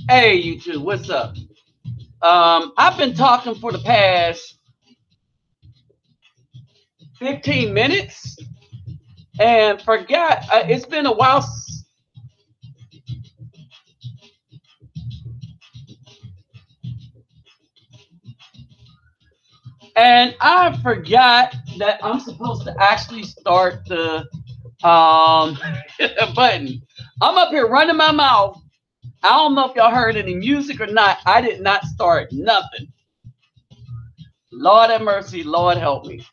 Hey, YouTube, what's up? I've been talking for the past 15 minutes and forgot. It's been a while. And I forgot that I'm supposed to actually start the button. I'm up here running my mouth. I don't know if y'all heard any music or not. I did not start nothing. Lord have mercy. Lord help me.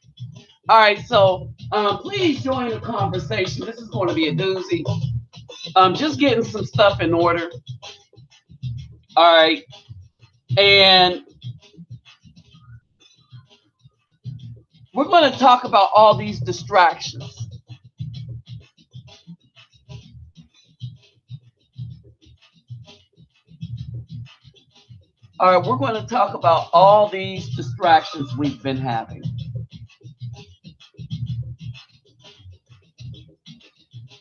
All right, so please join the conversation. This is going to be a doozy. Just getting some stuff in order. All right, and we're going to talk about all these distractions. All right, we're going to talk about all these distractions we've been having.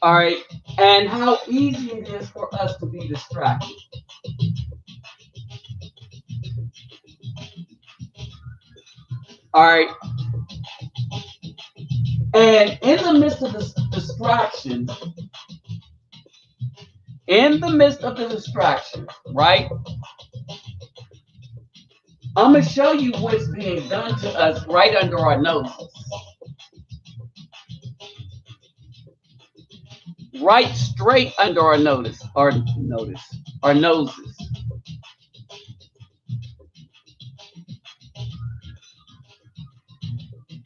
All right, and how easy it is for us to be distracted. All right, and in the midst of this distraction, right? I'm going to show you what's being done to us right under our noses. Right straight under our noses. Our noses.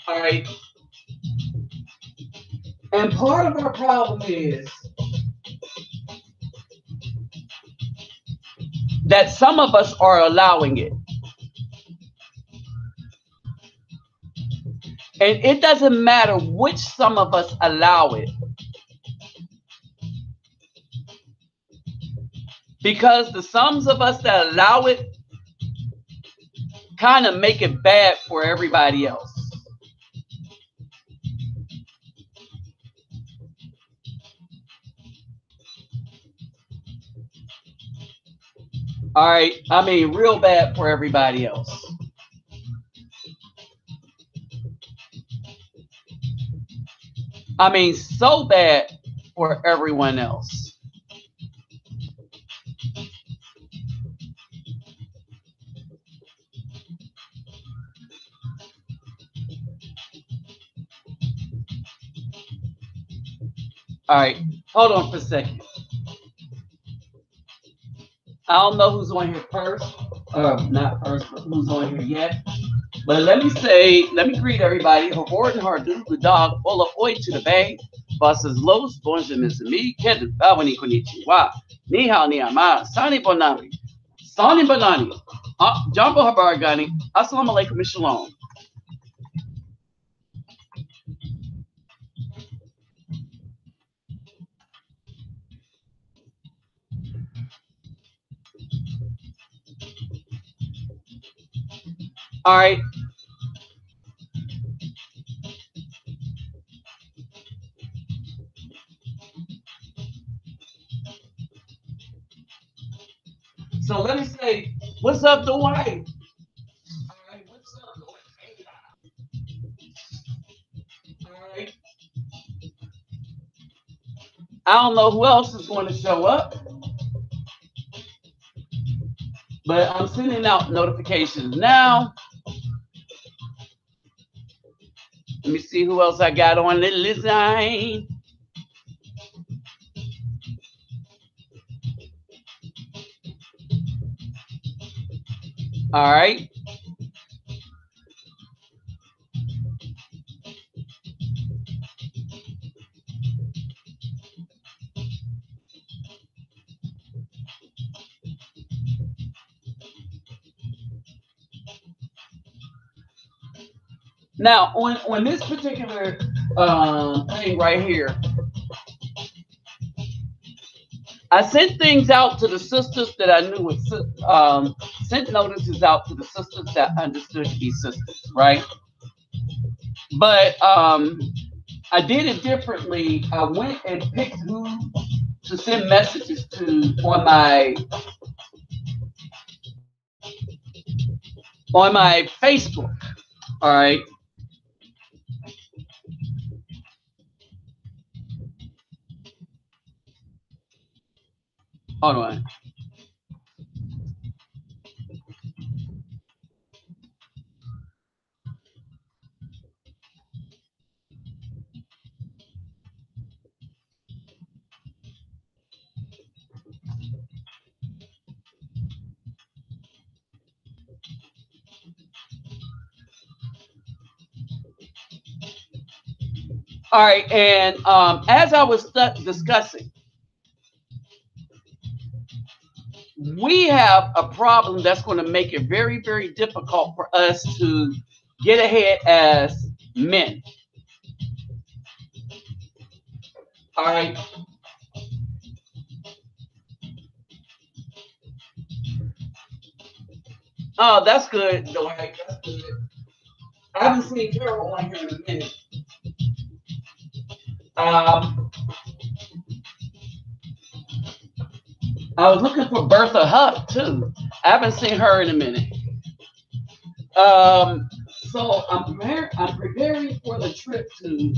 All right. And part of our problem is that some of us are allowing it. And it doesn't matter which some of us allow it. Because the sums of us that allow it kind of make it bad for everybody else. All right, I mean, real bad for everybody else. I mean, so bad for everyone else. All right, hold on for a second. I don't know who's on here first, not first, but who's on here yet. But let me greet everybody. Horton Hardu, the dog, Ola Oi to the Bay, Bosses Los, Bonjamin Me, Ken Bawani Konichiwa, Ni Hao Ni Ama, Sani Bonani, Sani Bonani, Jumbo Habargani, Assalamu alaikum and shalom. All right. So let me say, what's up, Dwight? All right, what's up, Dwight? All right. I don't know who else is going to show up, but I'm sending out notifications now. Let me see who else I got on the line. All right. Now, on this particular thing right here, I sent things out to the sisters that I knew would sent notices out to the sisters that understood to be sisters, right? But I did it differently. I went and picked who to send messages to on my Facebook. All right. Hold on. All right, and as I was discussing, we have a problem that's going to make it very, very difficult for us to get ahead as men. All right. Oh, that's good, Dwight. That's good. I haven't seen Carol on here in a minute. I was looking for Bertha Huff too. I haven't seen her in a minute. So I'm preparing for the trip to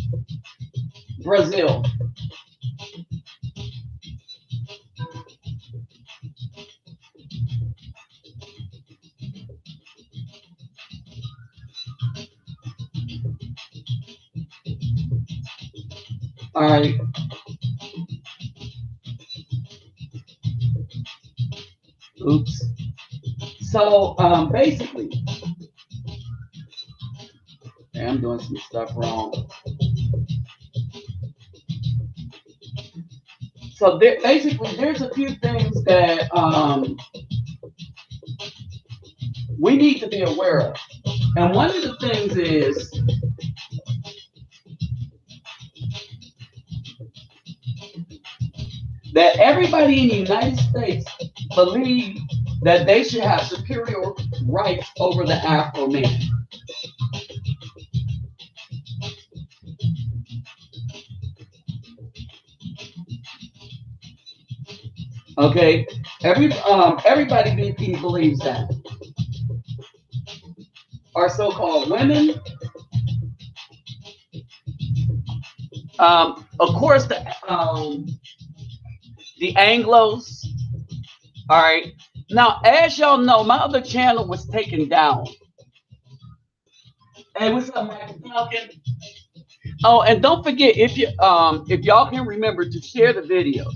Brazil. All right. Oops. So basically, I'm doing some stuff wrong. So basically, there's a few things that we need to be aware of. And one of the things is that everybody in the United States believe that they should have superior rights over the Afro man. Okay, everybody believes that. Our so-called women, of course, the Anglos. All right. Now, as y'all know, my other channel was taken down. Hey, what's up, Michael Falcon? Oh, and don't forget, if y'all can remember to share the videos.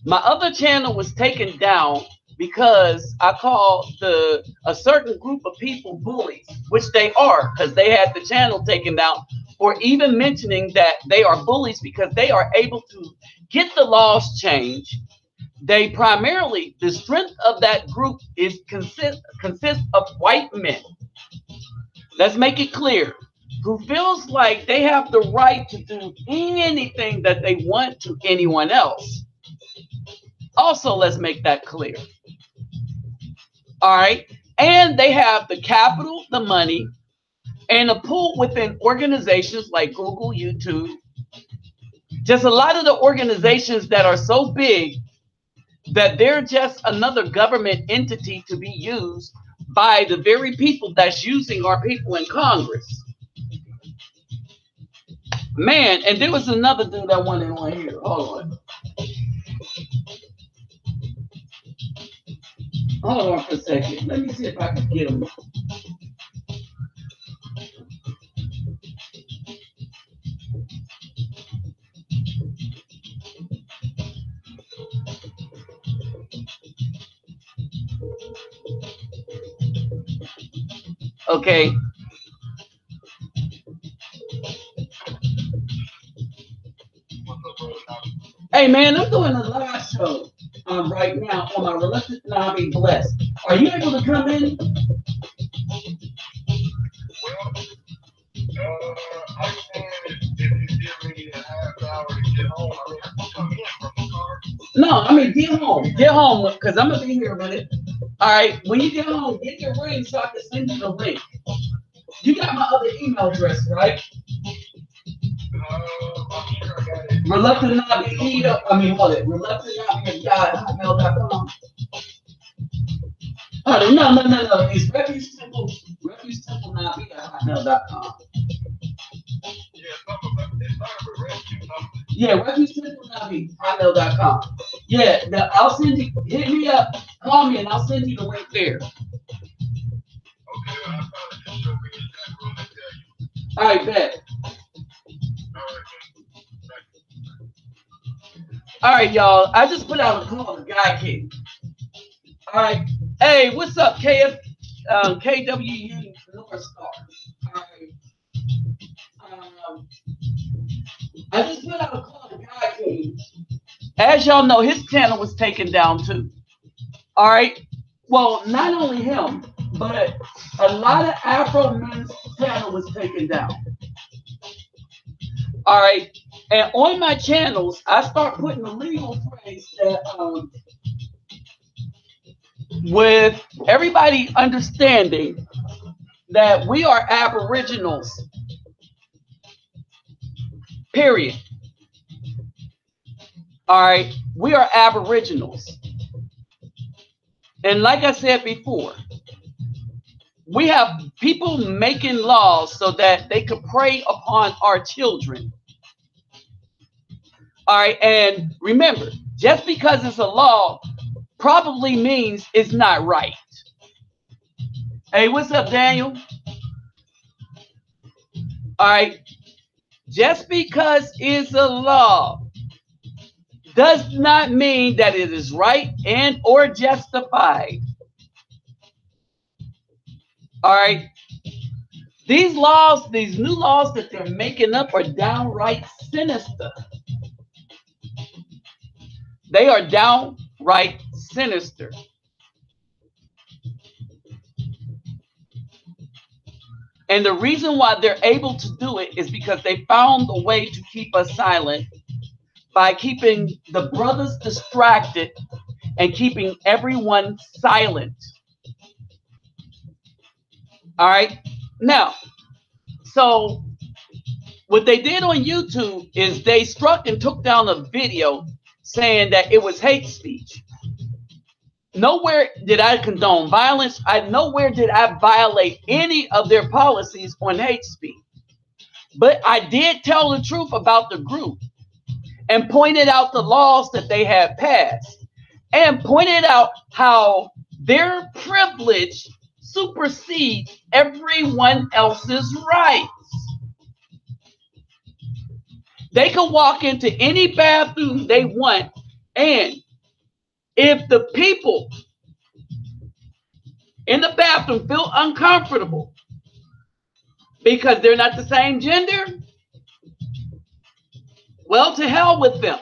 My other channel was taken down because I called a certain group of people bullies, which they are, because they had the channel taken down, or even mentioning that they are bullies because they are able to get the laws changed. They primarily, the strength of that group is consists of white men. Let's make it clear. Who feels like they have the right to do anything that they want to anyone else. Also, let's make that clear. All right. And they have the capital, the money, and a pull within organizations like Google, YouTube. Just a lot of the organizations that are so big that they're just another government entity to be used by the very people that's using our people in Congress. Man, and there was another dude that wanted on here. Hold on. Hold on for a second. Let me see if I can get him. Okay. Hey man, I'm doing a live show right now on my Reluctant Now Be Blessed. Are you able to come in? I can if you give me a half hour to get home. I mean, I can come in from the car. No, I mean get home, because I'm gonna be here with it. All right, when you get home, get your ring so I can send you the link. You got my other email address, right? I'm sure I got it. Reluctant not be ego. I mean, what? Reluctant not be a guy at hotmail.com. Oh, no. It's Refuge Temple not be at hotmail.com. Yeah, something about it's not a rescue number. Yeah, Refuge Temple not be hotmail.com. Yeah, I'll send you, hit me up, call me, and I'll send you the link there. Okay, well, I probably just show me exactly what I tell you. All right, bet. All right, All right, y'all. I just put out a call to Guy King. All right. Hey, what's up, KWU North Star? All right. I just put out a call to Guy King. As y'all know, his channel was taken down too. All right. Well, not only him, but a lot of Afro men's channel was taken down. All right. And on my channels, I start putting a legal phrase that with everybody understanding that we are Aboriginals, period. All right. We are Aboriginals. And like I said before, we have people making laws so that they could prey upon our children. All right. And remember, just because it's a law probably means it's not right. Hey, what's up, Daniel? All right. Just because it's a law does not mean that it is right and or justified. All right. These laws, these new laws that they're making up are downright sinister. They are downright sinister. And the reason why they're able to do it is because they found a way to keep us silent by keeping the brothers distracted and keeping everyone silent. All right. Now, so what they did on YouTube is they struck and took down a video saying that it was hate speech. Nowhere did I condone violence. Nowhere did I violate any of their policies on hate speech. But I did tell the truth about the group and pointed out the laws that they had passed and pointed out how their privilege supersedes everyone else's rights. They can walk into any bathroom they want, and if the people in the bathroom feel uncomfortable because they're not the same gender, well, to hell with them,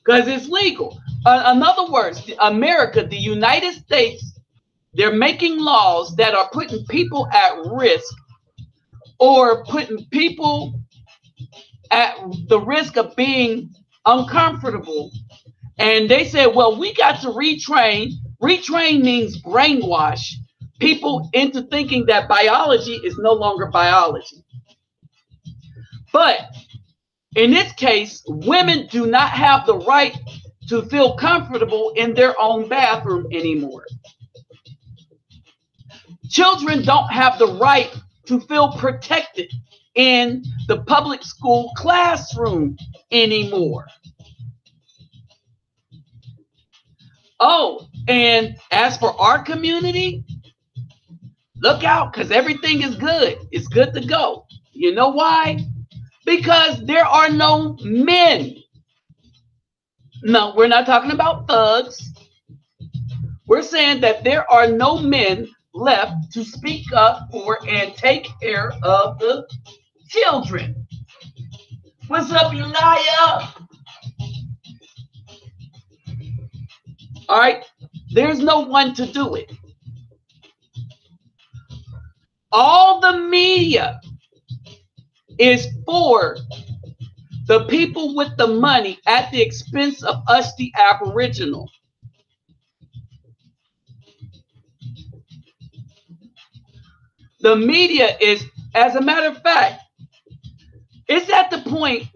because it's legal. In other words, America, the United States, they're making laws that are putting people at risk or putting people at the risk of being uncomfortable. And they said, well, we got to retrain. Retrain means brainwash people into thinking that biology is no longer biology. But in this case, women do not have the right to feel comfortable in their own bathroom anymore. Children don't have the right to feel protected in the public school classroom anymore. Oh, and as for our community, look out, because everything is good. It's good to go. You know why? Because there are no men. No, we're not talking about thugs. We're saying that there are no men left to speak up for and take care of the children. What's up, Elijah? All right. There's no one to do it. All the media is for the people with the money at the expense of us, the Aboriginal. The media is, as a matter of fact, it's at the point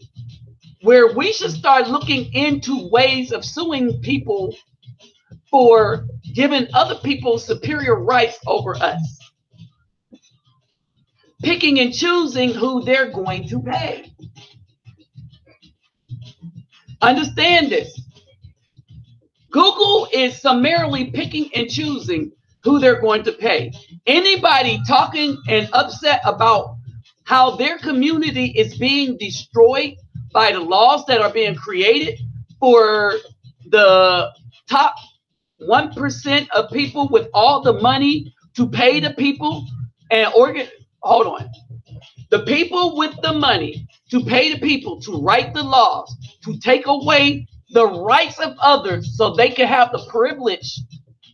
where we should start looking into ways of suing people for giving other people superior rights over us, picking and choosing who they're going to pay. Understand this. Google is summarily picking and choosing who they're going to pay. Anybody talking and upset about how their community is being destroyed by the laws that are being created for the top 1% of people with all the money to pay the people and hold on. The people with the money to pay the people to write the laws, to take away the rights of others so they can have the privilege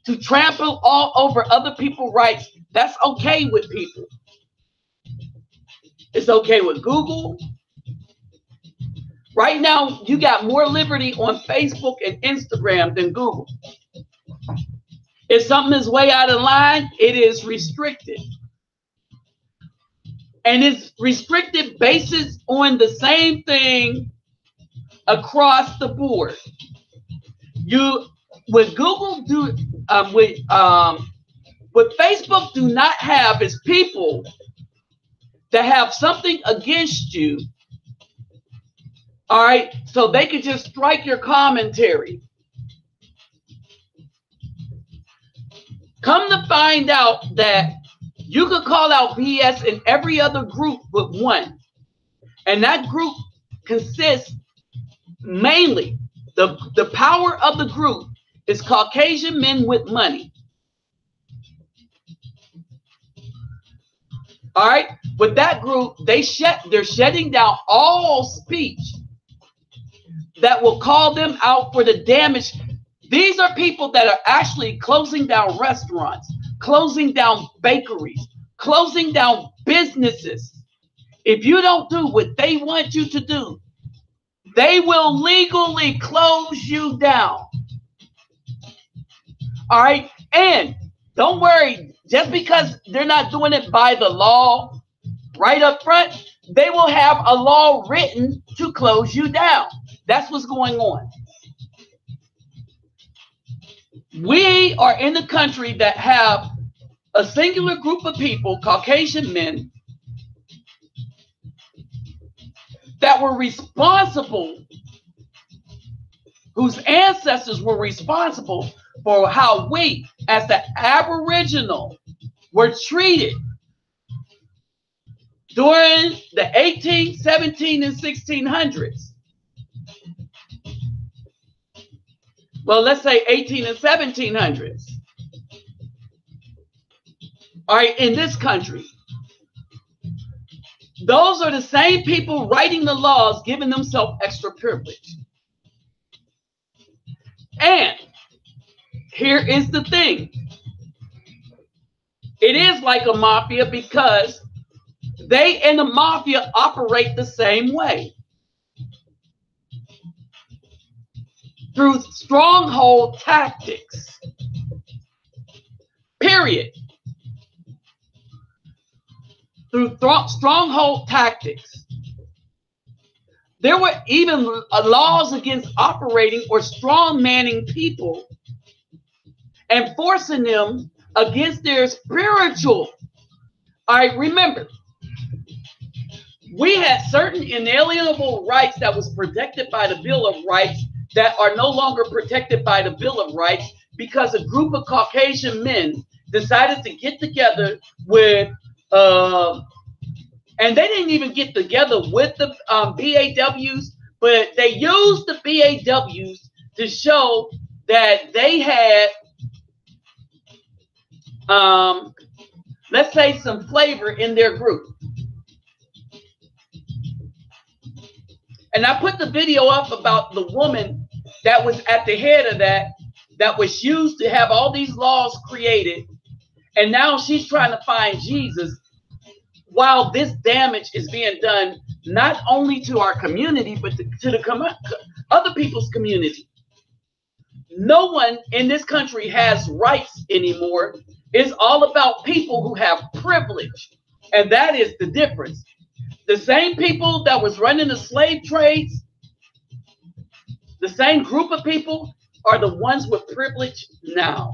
to trample all over other people's rights. That's okay with people. It's okay with Google. Right now, you got more liberty on Facebook and Instagram than Google. If something is way out of line, it is restricted. And it's restricted basis on the same thing across the board. What Google do, what Facebook do not have is people that have something against you. All right, so they could just strike your commentary. Come to find out that you could call out BS in every other group but one. And that group consists mainly, the power of the group is Caucasian men with money. All right, with that group, they're shutting down all speech that will call them out for the damage. These are people that are actually closing down restaurants, closing down bakeries, closing down businesses. If you don't do what they want you to do, they will legally close you down. All right, and don't worry, just because they're not doing it by the law right up front, they will have a law written to close you down. That's what's going on. We are in a country that have a singular group of people, Caucasian men, that were responsible, whose ancestors were responsible for how we, as the Aboriginal, were treated during the 18, 17, and 1600s. Well, let's say 18 and 1700s. All right, in this country. Those are the same people writing the laws, giving themselves extra privilege. And here is the thing. It is like a mafia because they and the mafia operate the same way. Through stronghold tactics. Period. Through stronghold tactics. There were even laws against operating or strong manning people and forcing them against their spiritual. All right, remember, we had certain inalienable rights that was protected by the Bill of Rights that are no longer protected by the Bill of Rights because a group of Caucasian men decided to get together with, and they didn't even get together with the BAWs, but they used the BAWs to show that they had, let's say, some flavor in their group. And I put the video up about the woman that was at the head of that was used to have all these laws created. And now she's trying to find Jesus while this damage is being done not only to our community, but to the other people's community. No one in this country has rights anymore. It's all about people who have privilege. And that is the difference. The same people that was running the slave trades the same group of people are the ones with privilege now.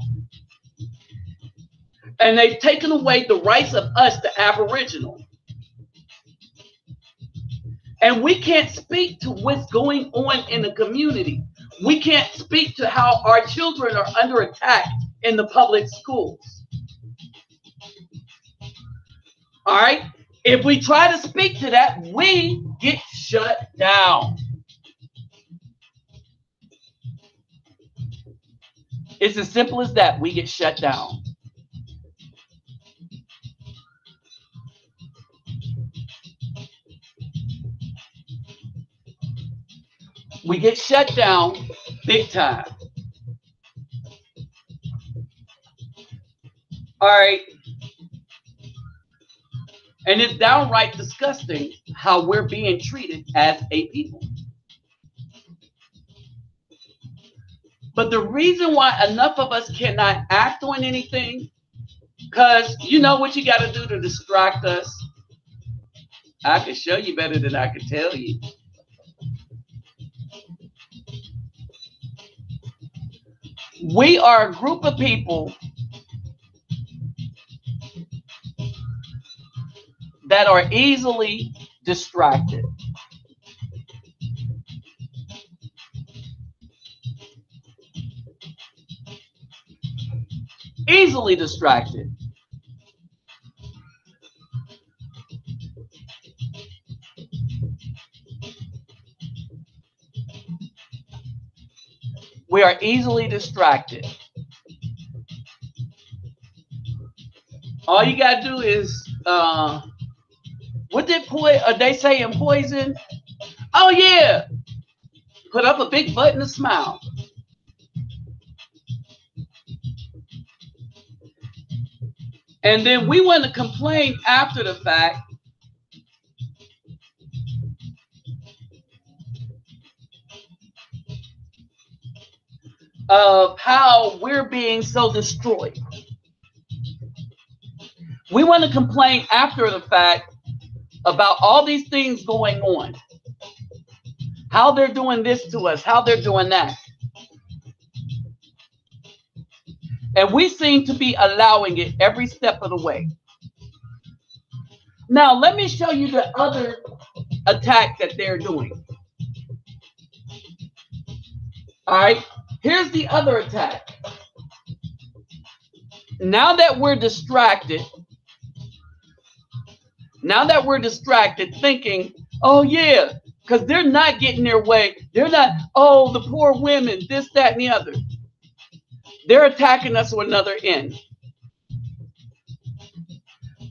And they've taken away the rights of us, the Aboriginal. And we can't speak to what's going on in the community. We can't speak to how our children are under attack in the public schools. All right? If we try to speak to that, we get shut down. It's as simple as that. We get shut down. We get shut down big time. All right. And it's downright disgusting how we're being treated as a people. But the reason why enough of us cannot act on anything, because you know what you got to do to distract us? I can show you better than I can tell you. We are a group of people that are easily distracted. Easily distracted. We are easily distracted. All you gotta do is, what did they say in Poison? Oh yeah, put up a big butt and a smile. And then we want to complain after the fact of how we're being so destroyed. We want to complain after the fact about all these things going on. How they're doing this to us, how they're doing that. And we seem to be allowing it every step of the way. Now, let me show you the other attack that they're doing. All right, here's the other attack. Now that we're distracted, thinking, oh yeah, because they're not getting their way. They're not, oh, the poor women, this, that, and the other. They're attacking us with another end.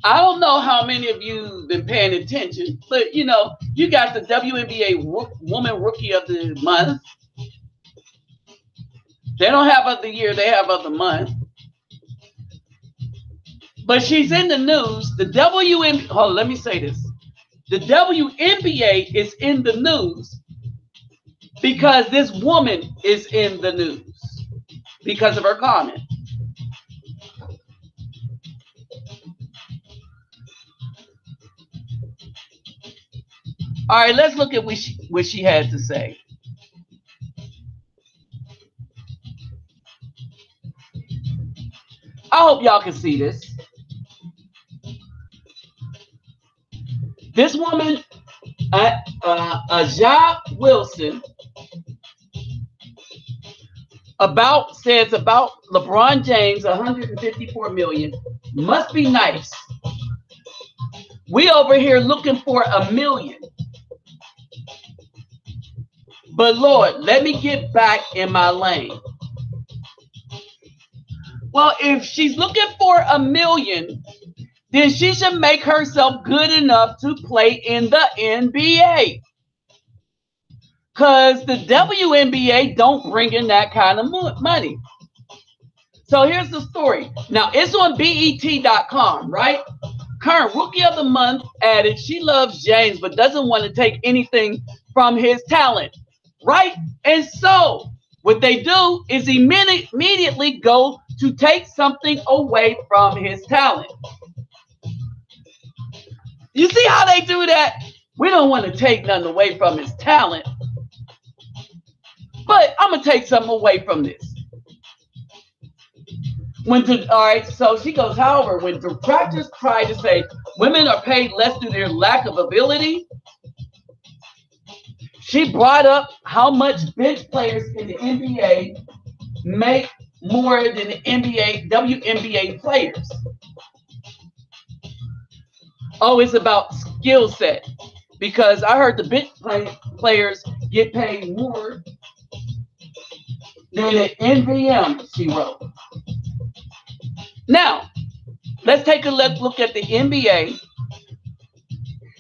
I don't know how many of you have been paying attention, but you know, you got the WNBA Woman Rookie of the Month. They don't have of the year, they have of the month. But she's in the news. The WNBA is in the news because this woman is in the news because of her comment. All right, let's look at what she had to say. I hope y'all can see this. This woman, Ajah Wilson, says about LeBron James, 154 million, must be nice. We over here looking for $1 million. But Lord, let me get back in my lane. Well, if she's looking for $1 million, then she should make herself good enough to play in the NBA. Because the WNBA don't bring in that kind of money. So here's the story. Now, it's on BET.com, right? Current Rookie of the Month added she loves James but doesn't want to take anything from his talent, right? And so what they do is immediately go to take something away from his talent. You see how they do that? We don't want to take nothing away from his talent. But I'm gonna take something away from this. All right, so she goes, however, when detractors try to say women are paid less due to their lack of ability, she brought up how much bench players in the NBA make more than the NBA, WNBA players. Oh, it's about skill set. Because I heard the bench players get paid more than the NVM, she wrote. Now, let's take a look at the NBA,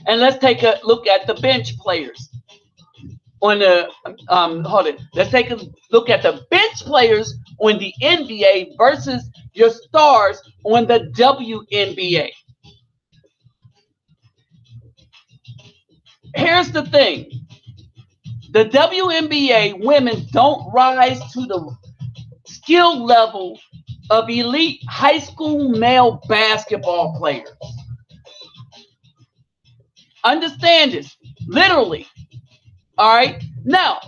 and let's take a look at the bench players. On the let's take a look at the bench players on the NBA versus your stars on the WNBA. Here's the thing. The WNBA women don't rise to the skill level of elite high school male basketball players. Understand this, literally. All right. Now,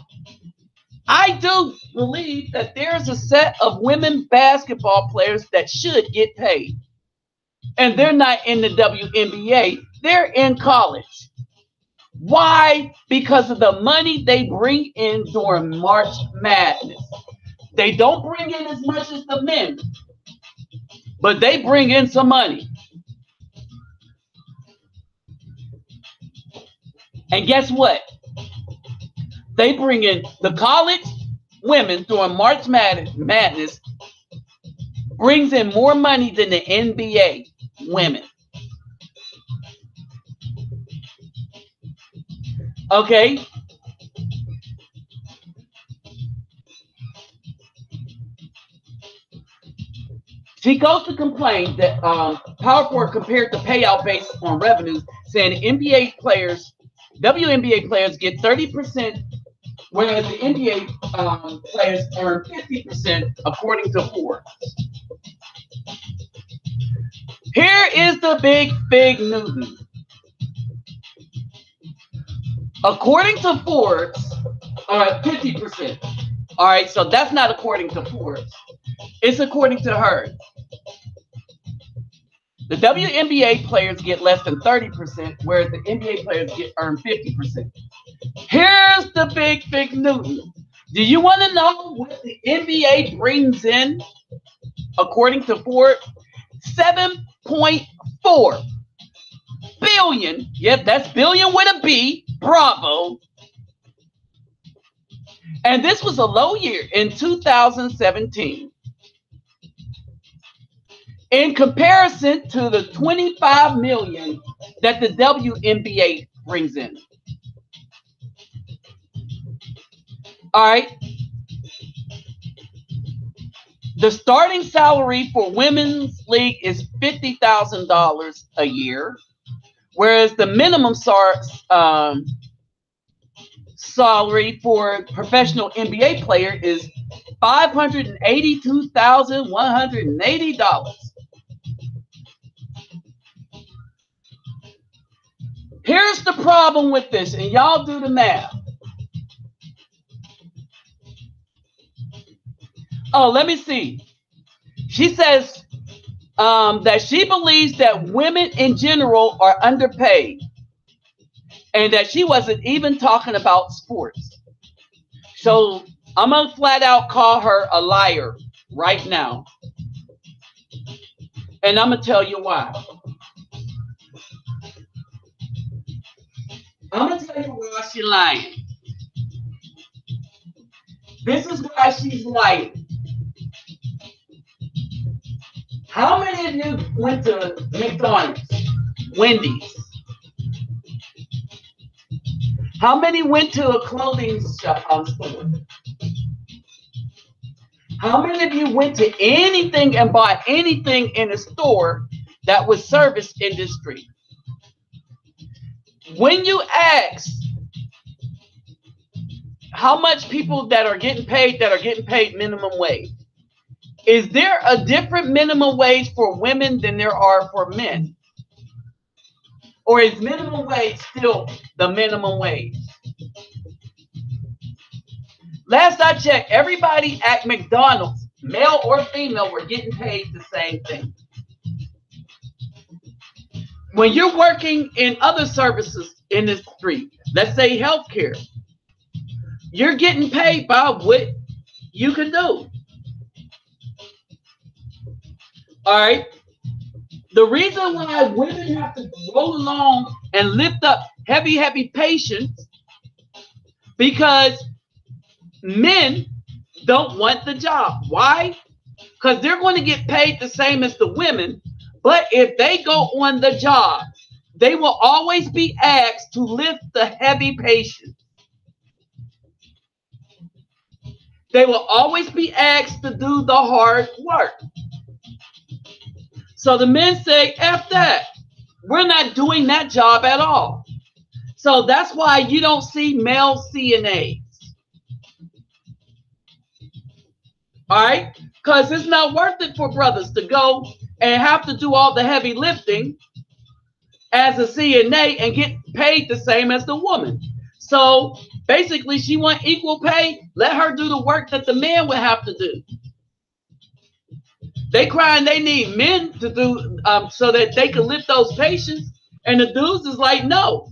I do believe that there's a set of women basketball players that should get paid. And they're not in the WNBA, they're in college. Why? Because of the money they bring in during March Madness. They don't bring in as much as the men, but they bring in some money. And guess what? They bring in the college women during March Madness brings in more money than the NBA women. Okay. She goes to complain that Power Forward compared the payout based on revenues, saying NBA players, WNBA players get 30%, whereas the NBA players earn 50%, according to Forbes. Here is the big news. According to Forbes, 50%. All right, so that's not according to Forbes. It's according to her. The WNBA players get less than 30%, whereas the NBA players earn 50%. Here's the big news. Do you want to know what the NBA brings in, according to Forbes? $7.4 billion. Yep, that's billion with a B. Bravo. And this was a low year in 2017. In comparison to the $25 million that the WNBA brings in. All right. The starting salary for women's league is $50,000 a year, whereas the minimum salary for professional NBA player is $582,180. Here's the problem with this, and y'all do the math. Oh, let me see. She says that she believes that women in general are underpaid, and that she wasn't even talking about sports. So I'm going to flat out call her a liar right now. And I'm going to tell you why. I'm going to tell you why she's lying. This is why she's lying. How many of you went to McDonald's, Wendy's? How many went to a clothing store? How many of you went to anything and bought anything in a store that was service industry? When you ask how much people that are getting paid minimum wage, is there a different minimum wage for women than there are for men? Or is minimum wage still the minimum wage? Last I checked, everybody at McDonald's, male or female, were getting paid the same thing. When you're working in other services industry, let's say healthcare, you're getting paid by what you can do. All right. The reason why women have to roll along and lift up heavy, heavy patients, because men don't want the job. Why? Because they're going to get paid the same as the women. But if they go on the job, they will always be asked to lift the heavy patients. They will always be asked to do the hard work. So the men say, F that. We're not doing that job at all. So that's why you don't see male CNAs. All right? Because it's not worth it for brothers to go and have to do all the heavy lifting as a CNA and get paid the same as the woman. So basically, she wants equal pay. Let her do the work that the man would have to do. They crying they need men to do so that they can lift those patients. And the dudes is like, no.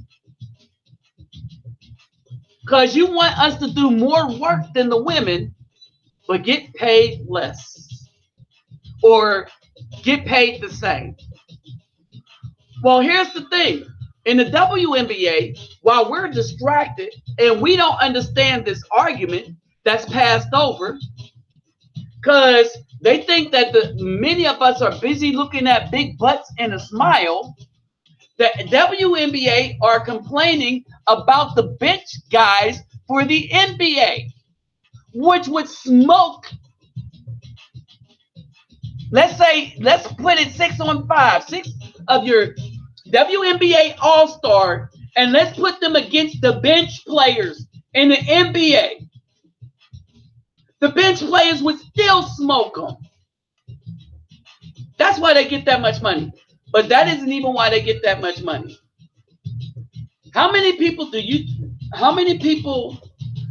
Because you want us to do more work than the women, but get paid less. Or get paid the same. Well, here's the thing. In the WNBA, while we're distracted and we don't understand this argument that's passed over, because they think that many of us are busy looking at big butts and a smile, the WNBA are complaining about the bench guys for the NBA, which would smoke. Let's put it 6-on-5, 6 of your WNBA All-Star, and let's put them against the bench players in the NBA. The bench players would still smoke them. That's why they get that much money. But that isn't even why they get that much money. How many people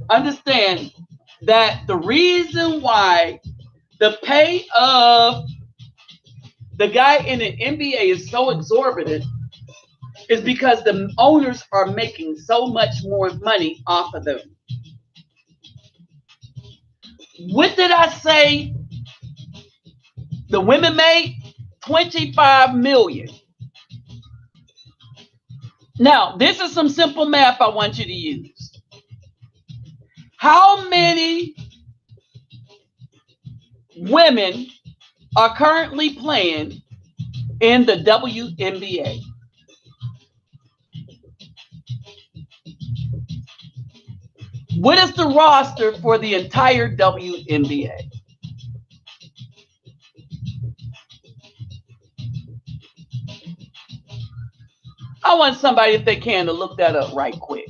understand that the reason why the pay of the guy in the NBA is so exorbitant is because the owners are making so much more money off of them? What did I say? The women made $25 million. Now, this is some simple math I want you to use. How many women are currently playing in the WNBA? What is the roster for the entire WNBA? I want somebody, if they can, to look that up right quick.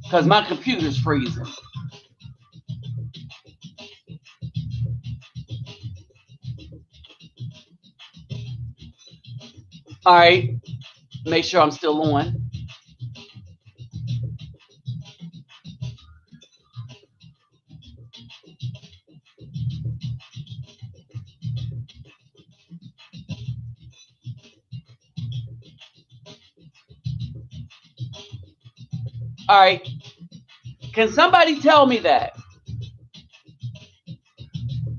Because my computer's freezing. All right. Make sure I'm still on. All right. Can somebody tell me that?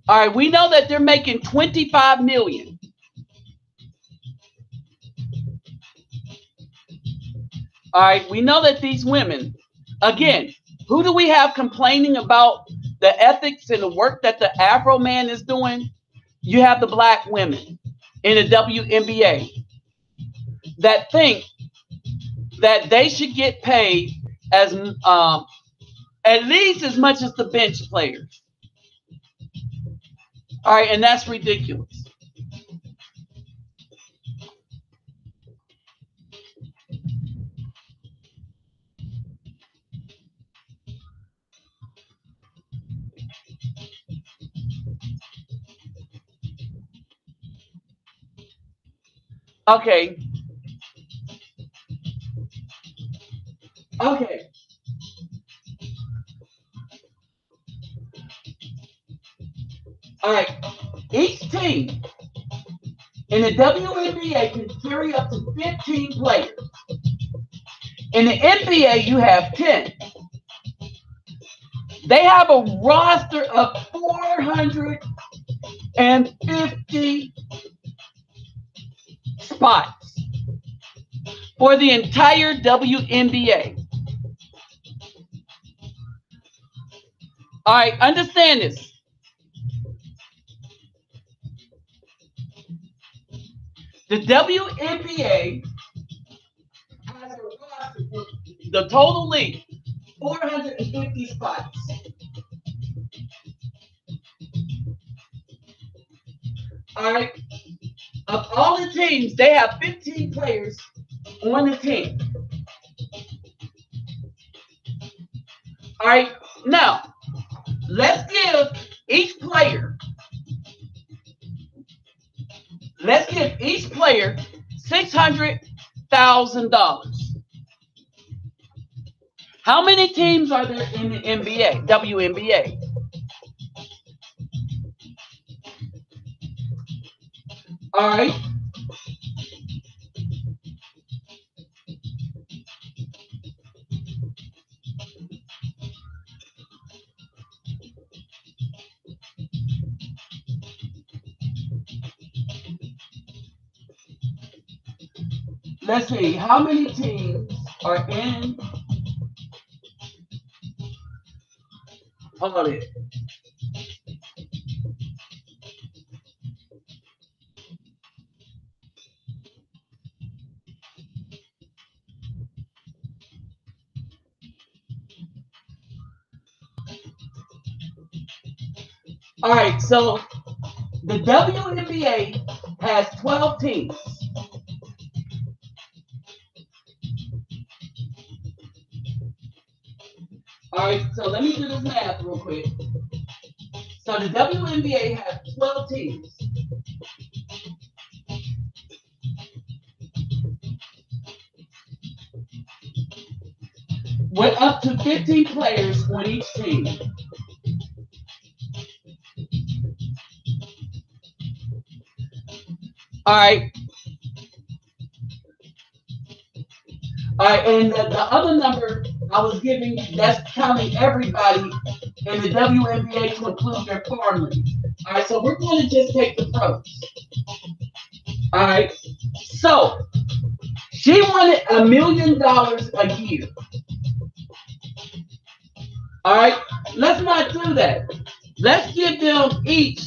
All right. We know that they're making $25 million. All right. We know that these women, again, who do we have complaining about the ethics and the work that the Afro man is doing? You have the black women in the WNBA that think that they should get paid as at least as much as the bench players. All right, and that's ridiculous. Okay. Okay. All right. Each team in the WNBA can carry up to 15 players. In the NBA, you have 10. They have a roster of 450 spots for the entire WNBA. All right, understand this. The WNBA has a roster for the total league, 450 spots. All right. Of all the teams, they have 15 players on the team. All right. Now, let's give each player, $600,000. How many teams are there in the NBA, WNBA? All right. Let's see. How many teams are in? Hold on. All right. So the WNBA has 12 teams. All right. So let me do this math real quick. So the WNBA has 12 teams. With up to 15 players on each team. All right. All right, and the other number I was giving, that's counting everybody in the WNBA to include their farm league. All right, so we're going to just take the pros. All right, so she wanted $1 million a year. All right, let's not do that. Let's give them each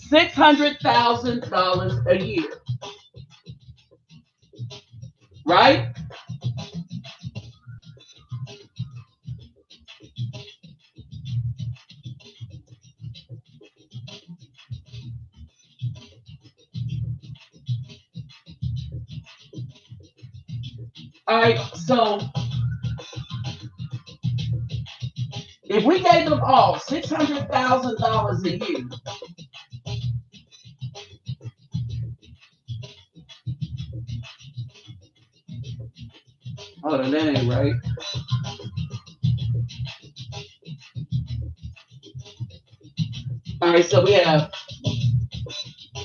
$600,000 a year. Right? All right, so if we gave them all $600,000 a year, hold on, that ain't right. All right, so we have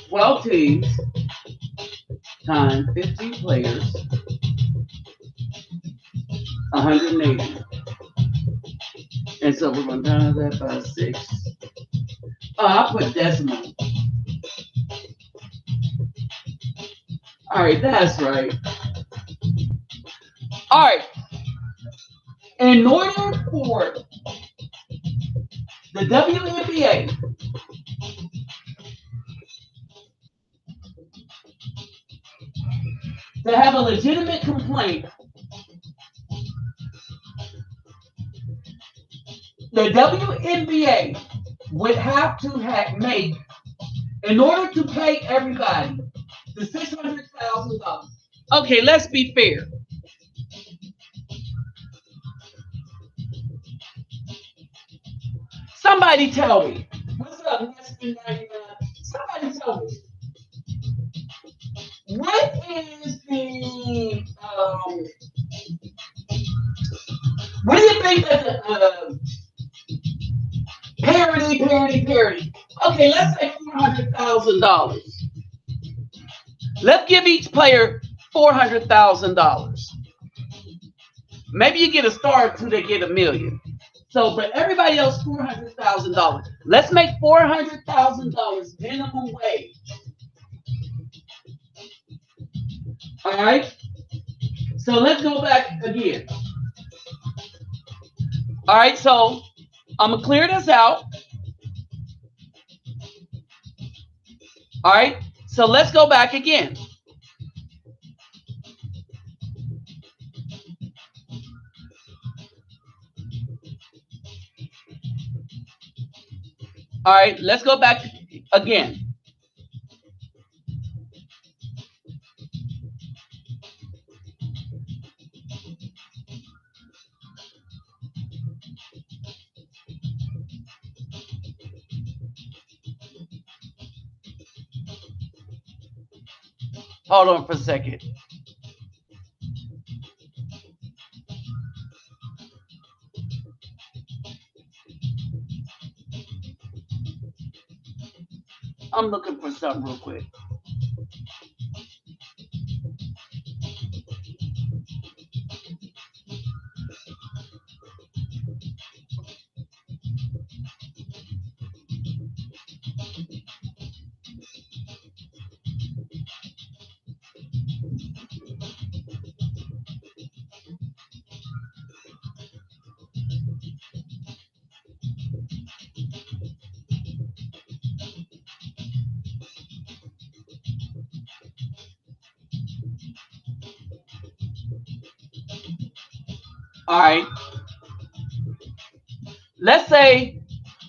12 teams times 15 players, 180. And so we're going to times that by 6. Oh, I put decimal. All right, that's right. All right. In order for the WNBA to have a legitimate complaint, the WNBA would have to make, in order to pay everybody, the $600,000. Okay, let's be fair. Somebody tell me. What's up, Nestor 99? Somebody tell me. is the what do you think that the parity? Okay, let's say $400,000. Let's give each player $400,000. Maybe you get a star until they get $1 million. So, but everybody else $400,000. Let's make $400,000 minimum wage. All right. So let's go back again. All right. So I'm gonna clear this out. All right. So let's go back again. All right, let's go back again. Hold on for a second. I'm looking for something real quick. All right. Let's say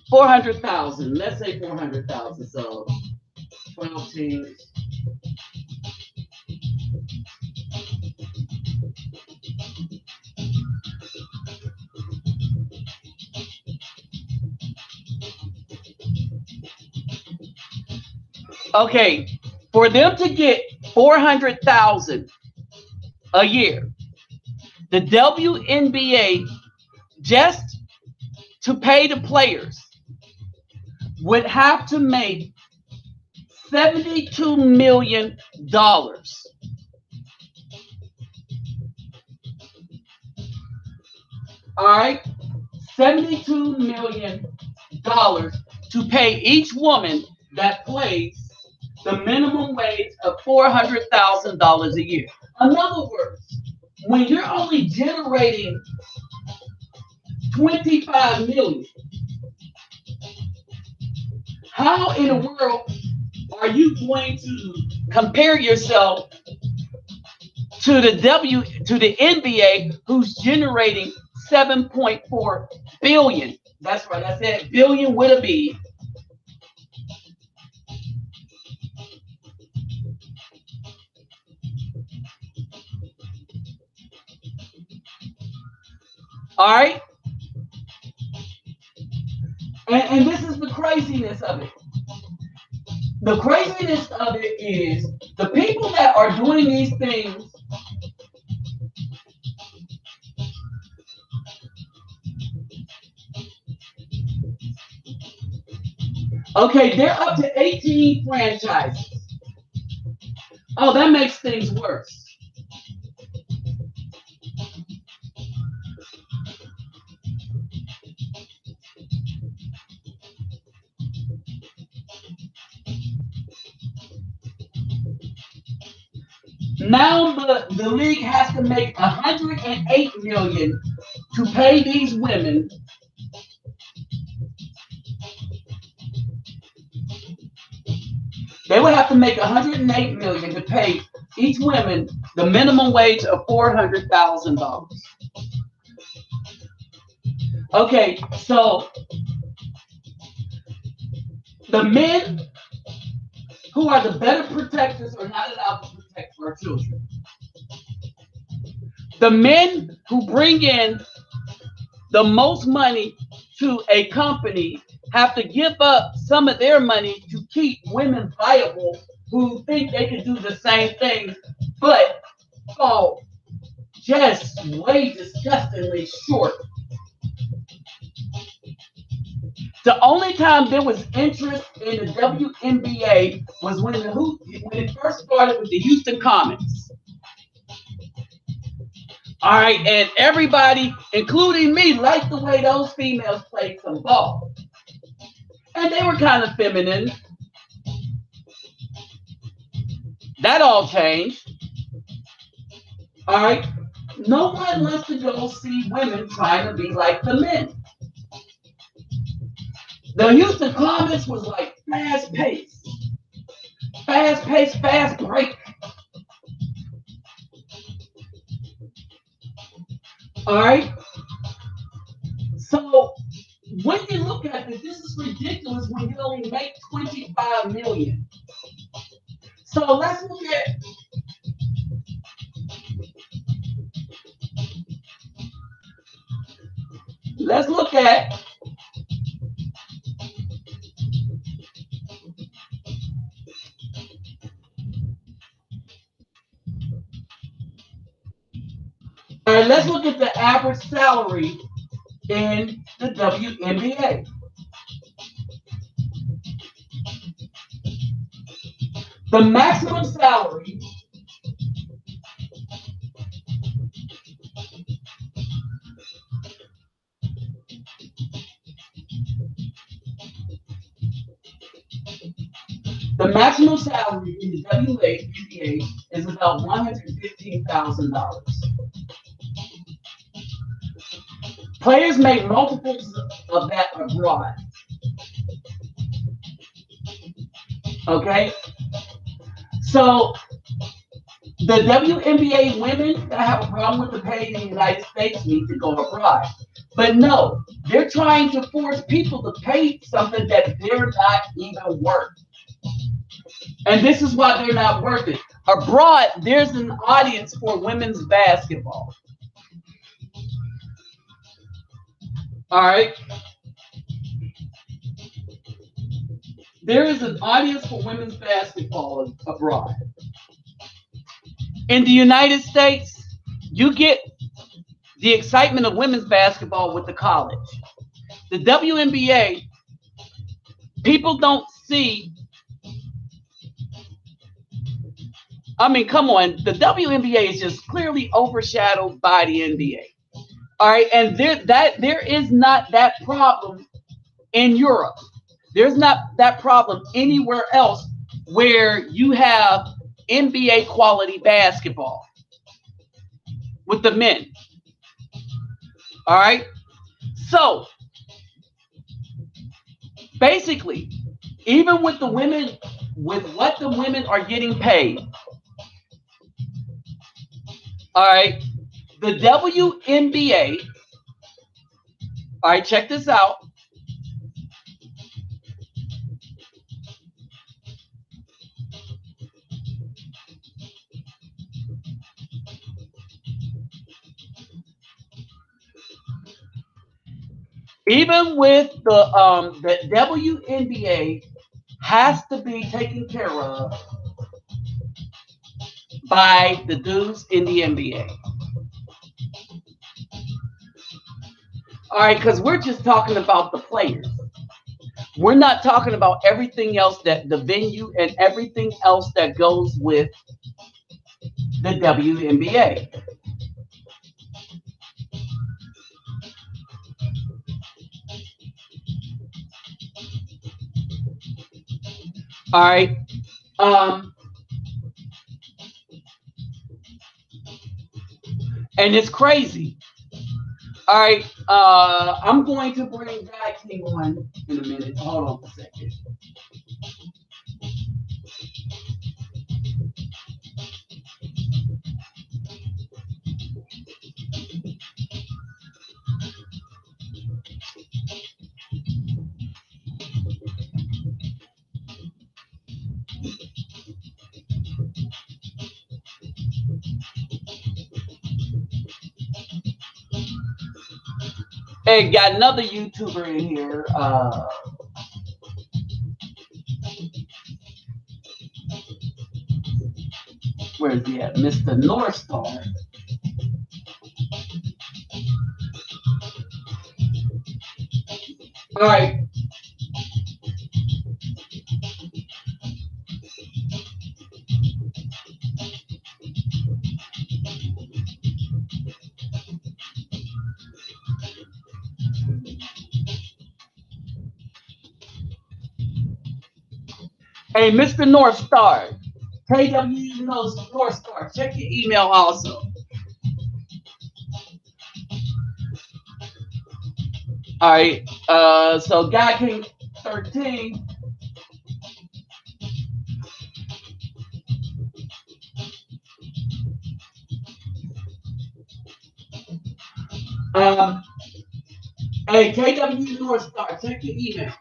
400,000. Let's say 400,000. So 12 teams. Okay, for them to get 400,000 a year, the WNBA, just to pay the players, would have to make $72 million. All right, $72 million to pay each woman that plays the minimum wage of $400,000 a year. In other words, when you're only generating 25 million, how in the world are you going to compare yourself to the NBA, who's generating 7.4 billion? That's right, I said billion with a B. All right. And this is the craziness of it. The craziness of it is the people that are doing these things okay, they're up to 18 franchises. Oh, that makes things worse. Now the league has to make $108 million to pay these women. They would have to make $108 million to pay each woman the minimum wage of $400,000. Okay, so the men who are the better protectors are not allowed to protect our children. The men who bring in the most money to a company have to give up some of their money to keep women viable who think they can do the same thing, but fall just way disgustingly short. The only time there was interest in the WNBA was when it first started with the Houston Comets. All right, and everybody, including me, liked the way those females played some ball. And they were kind of feminine. That all changed. All right. No one wants to go see women trying to be like the men. The Houston Comets was like fast pace, fast break. All right. So when you look at this is ridiculous when you only make 25 million. So let's look at let's look at the average salary in the WNBA. The maximum salary in the WNBA is about $115,000. Players make multiples of that abroad. Okay? So the WNBA women that have a problem with the pay in the United States need to go abroad. But no, they're trying to force people to pay something that they're not even worth. And this is why they're not worth it. Abroad, there's an audience for women's basketball. All right. There is an audience for women's basketball abroad. In the United States, you get the excitement of women's basketball with the college. The WNBA, people don't see. I mean, come on. The WNBA is just clearly overshadowed by the NBA. All right, and there is not that problem in Europe. There's not that problem anywhere else where you have NBA quality basketball with the men. All right. So basically, even with the women, with what the women are getting paid, all right, the WNBA, all right, check this out. Even with the WNBA has to be taken care of by the dudes in the NBA. All right, because we're just talking about the players. We're not talking about everything else, that the venue and everything else that goes with the WNBA. All right. And it's crazy. All right. I'm going to bring Guy King on in a minute. Hold on a second. Hey, got another YouTuber in here. Where is he at? Mr. North Star. All right. Hey, Mr. North Star. KW knows North Star. Check your email also. All right. So God King 13. Hey, KW North Star, check your email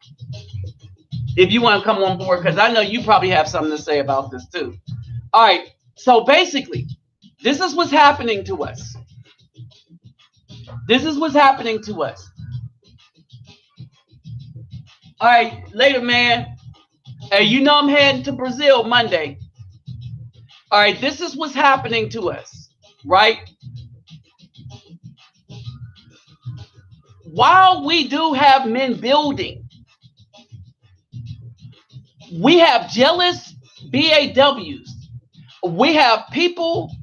if you want to come on board, because I know you probably have something to say about this too. All right. So basically, this is what's happening to us. This is what's happening to us. All right, later, man. Hey, you know I'm heading to Brazil Monday. All right, this is what's happening to us, right? While we do have men building, we have jealous BAWs. We have people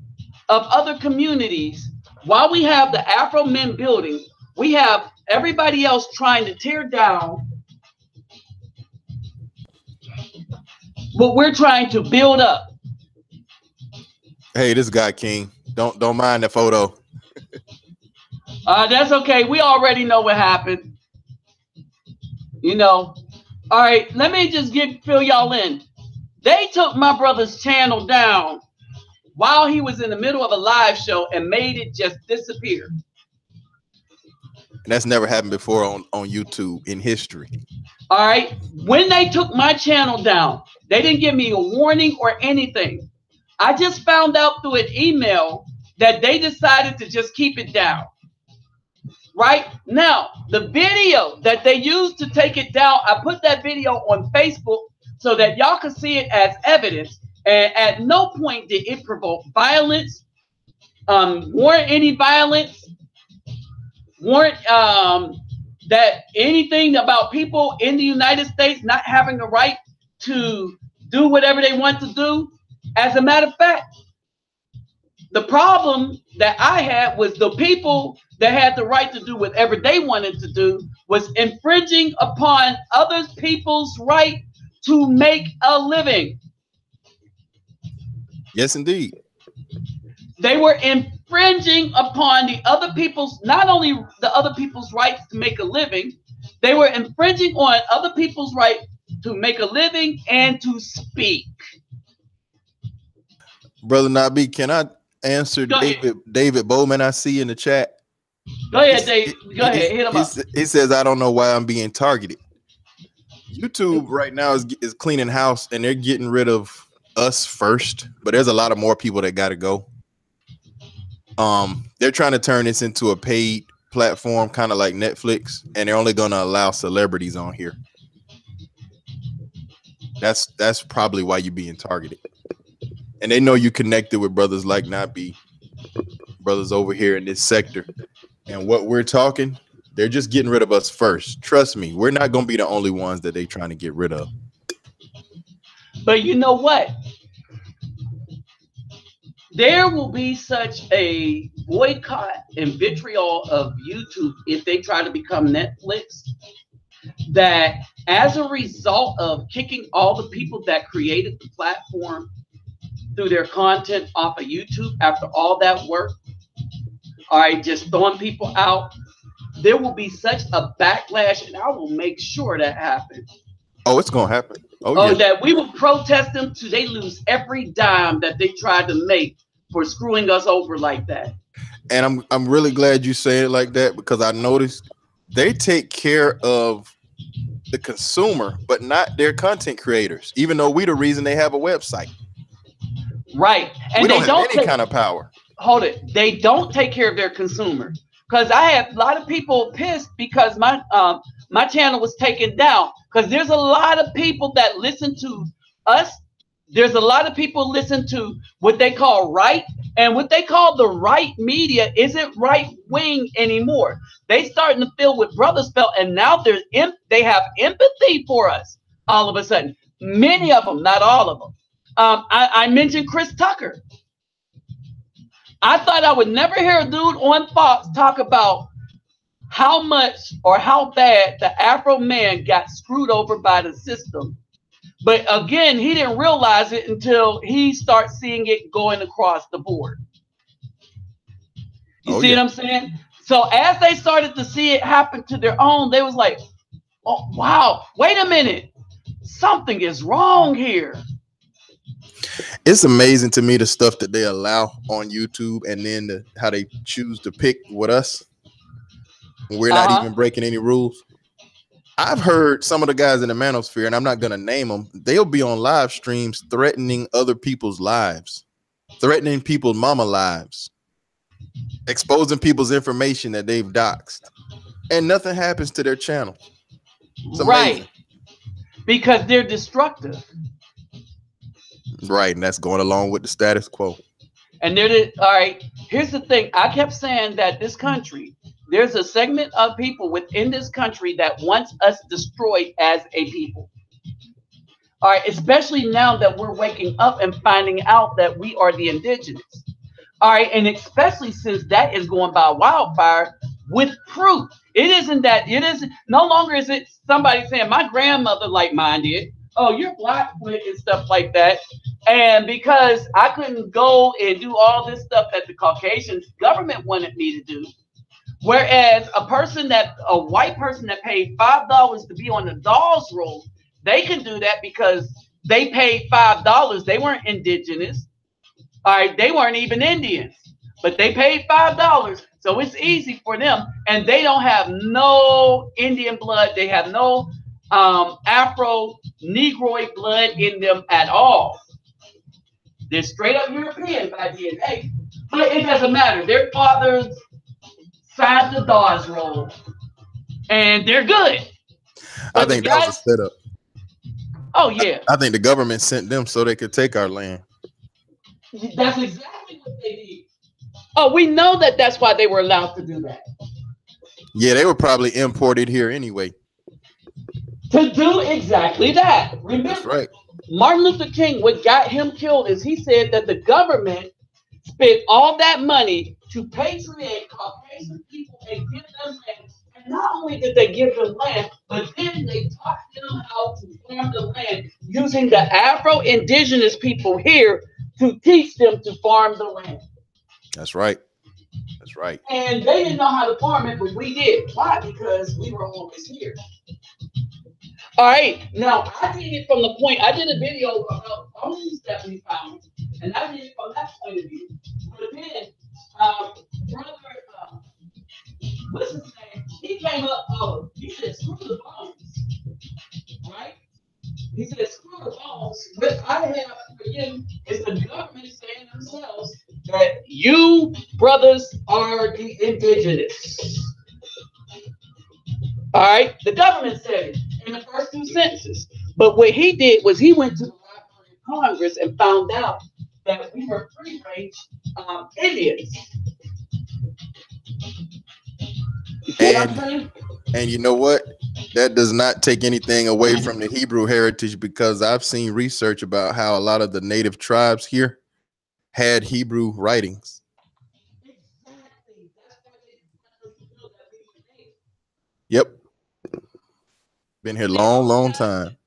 of other communities. While we have the Afro men building, we have everybody else trying to tear down what we're trying to build up. Hey, this guy King. Don't mind the photo. That's okay. We already know what happened. You know. All right, let me just fill y'all in. They took my brother's channel down while he was in the middle of a live show and made it just disappear. And that's never happened before on YouTube in history. All right. When they took my channel down, they didn't give me a warning or anything. I just found out through an email that they decided to just keep it down. Right now, the video that they used to take it down, I put that video on Facebook so that y'all can see it as evidence. And at no point did it provoke violence, warrant any violence, warrant that anything about people in the United States not having the right to do whatever they want to do. As a matter of fact, the problem that I had was the people that had the right to do whatever they wanted to do was infringing upon other people's right to make a living. Yes, indeed. They were infringing upon the other people's, not only the other people's rights to make a living, they were infringing on other people's right to make a living and to speak. Brother Nabi, can I answer David Bowman I see in the chat? Go ahead, Dave. Go ahead. Hit him up. He says, I don't know why I'm being targeted. YouTube right now is cleaning house and they're getting rid of us first, but there's a lot of more people that got to go. They're trying to turn this into a paid platform, kind of like Netflix, and they're only going to allow celebrities on here. That's probably why you're being targeted. And they know you connected with brothers like Nabi, brothers over here in this sector. And what we're talking, they're just getting rid of us first. Trust me, we're not going to be the only ones that they're trying to get rid of. But you know what? There will be such a boycott and vitriol of YouTube if they try to become Netflix, that as a result of kicking all the people that created the platform through their content off of YouTube after all that work, all right, just throwing people out, there will be such a backlash, and I will make sure that happens. Oh, it's going to happen. Oh, yeah. That we will protest them till they lose every dime that they tried to make for screwing us over like that. And I'm really glad you say it like that, because I noticed they take care of the consumer, but not their content creators, even though we the reason they have a website. Right. And we don't have any kind of power. Hold it. They don't take care of their consumer. Because I have a lot of people pissed because my channel was taken down. Because there's a lot of people that listen to us there's a lot of people listen to what they call right, and what they call the right media isn't right wing anymore. They starting to feel what brothers felt, and now they have empathy for us all of a sudden. Many of them, not all of them. I mentioned Chris Tucker. I thought I would never hear a dude on Fox talk about how much or how bad the Afro man got screwed over by the system. But again, he didn't realize it until he starts seeing it going across the board. You see what I'm saying? So as they started to see it happen to their own, they was like, oh, wow, wait a minute. Something is wrong here. It's amazing to me the stuff that they allow on YouTube, and then how they choose to pick with us. We're not even breaking any rules. I've heard some of the guys in the manosphere, and I'm not going to name them, they'll be on live streams threatening other people's lives, threatening people's mama lives, exposing people's information that they've doxed, and nothing happens to their channel. It's amazing. Right. Because they're destructive. Right, and that's going along with the status quo. And all right, here's the thing. I kept saying that this country, there's a segment of people within this country that wants us destroyed as a people. All right, especially now that we're waking up and finding out that we are the indigenous. All right, and especially since that is going by wildfire with proof. It isn't no longer is it somebody saying my grandmother like mine did. Oh, you're Blackfoot and stuff like that. And because I couldn't go and do all this stuff that the Caucasian government wanted me to do, whereas a white person that paid $5 to be on the dolls roll, they can do that because they paid $5. They weren't indigenous. All right, they weren't even Indians, but they paid $5. So it's easy for them. And they don't have no Indian blood. They have no Afro Negroid blood in them at all. They're straight up European by DNA, but it doesn't matter. Their fathers signed the Dawes roll, and they're good. But I think that was a setup. Oh yeah. I think the government sent them so they could take our land. That's exactly what they did. Oh, we know that that's why they were allowed to do that. Yeah, they were probably imported here anyway. To do exactly that. Remember, that's right. Martin Luther King, what got him killed is he said that the government spent all that money to patriate Caucasian people and give them land. And not only did they give them land, but then they taught them how to farm the land using the Afro-Indigenous people here to teach them to farm the land. That's right. That's right. And they didn't know how to farm it, but we did. Why? Because we were always here. All right. Now, I did it from the point, I did a video about bones that we found, and I did it from that point of view. But then, brother, what's his name? He came up, he said, screw the bones. Right? He said, screw the bones. What I have for you is the government saying themselves that you brothers are the indigenous. All right? The government said it in the first two sentences. But what he did was he went to the Library of Congress and found out that we were free-range Indians. And you know what? That does not take anything away from the Hebrew heritage, because I've seen research about how a lot of the native tribes here had Hebrew writings. Exactly. That's why they wanted us to know that we were native. Yep. Been here long time.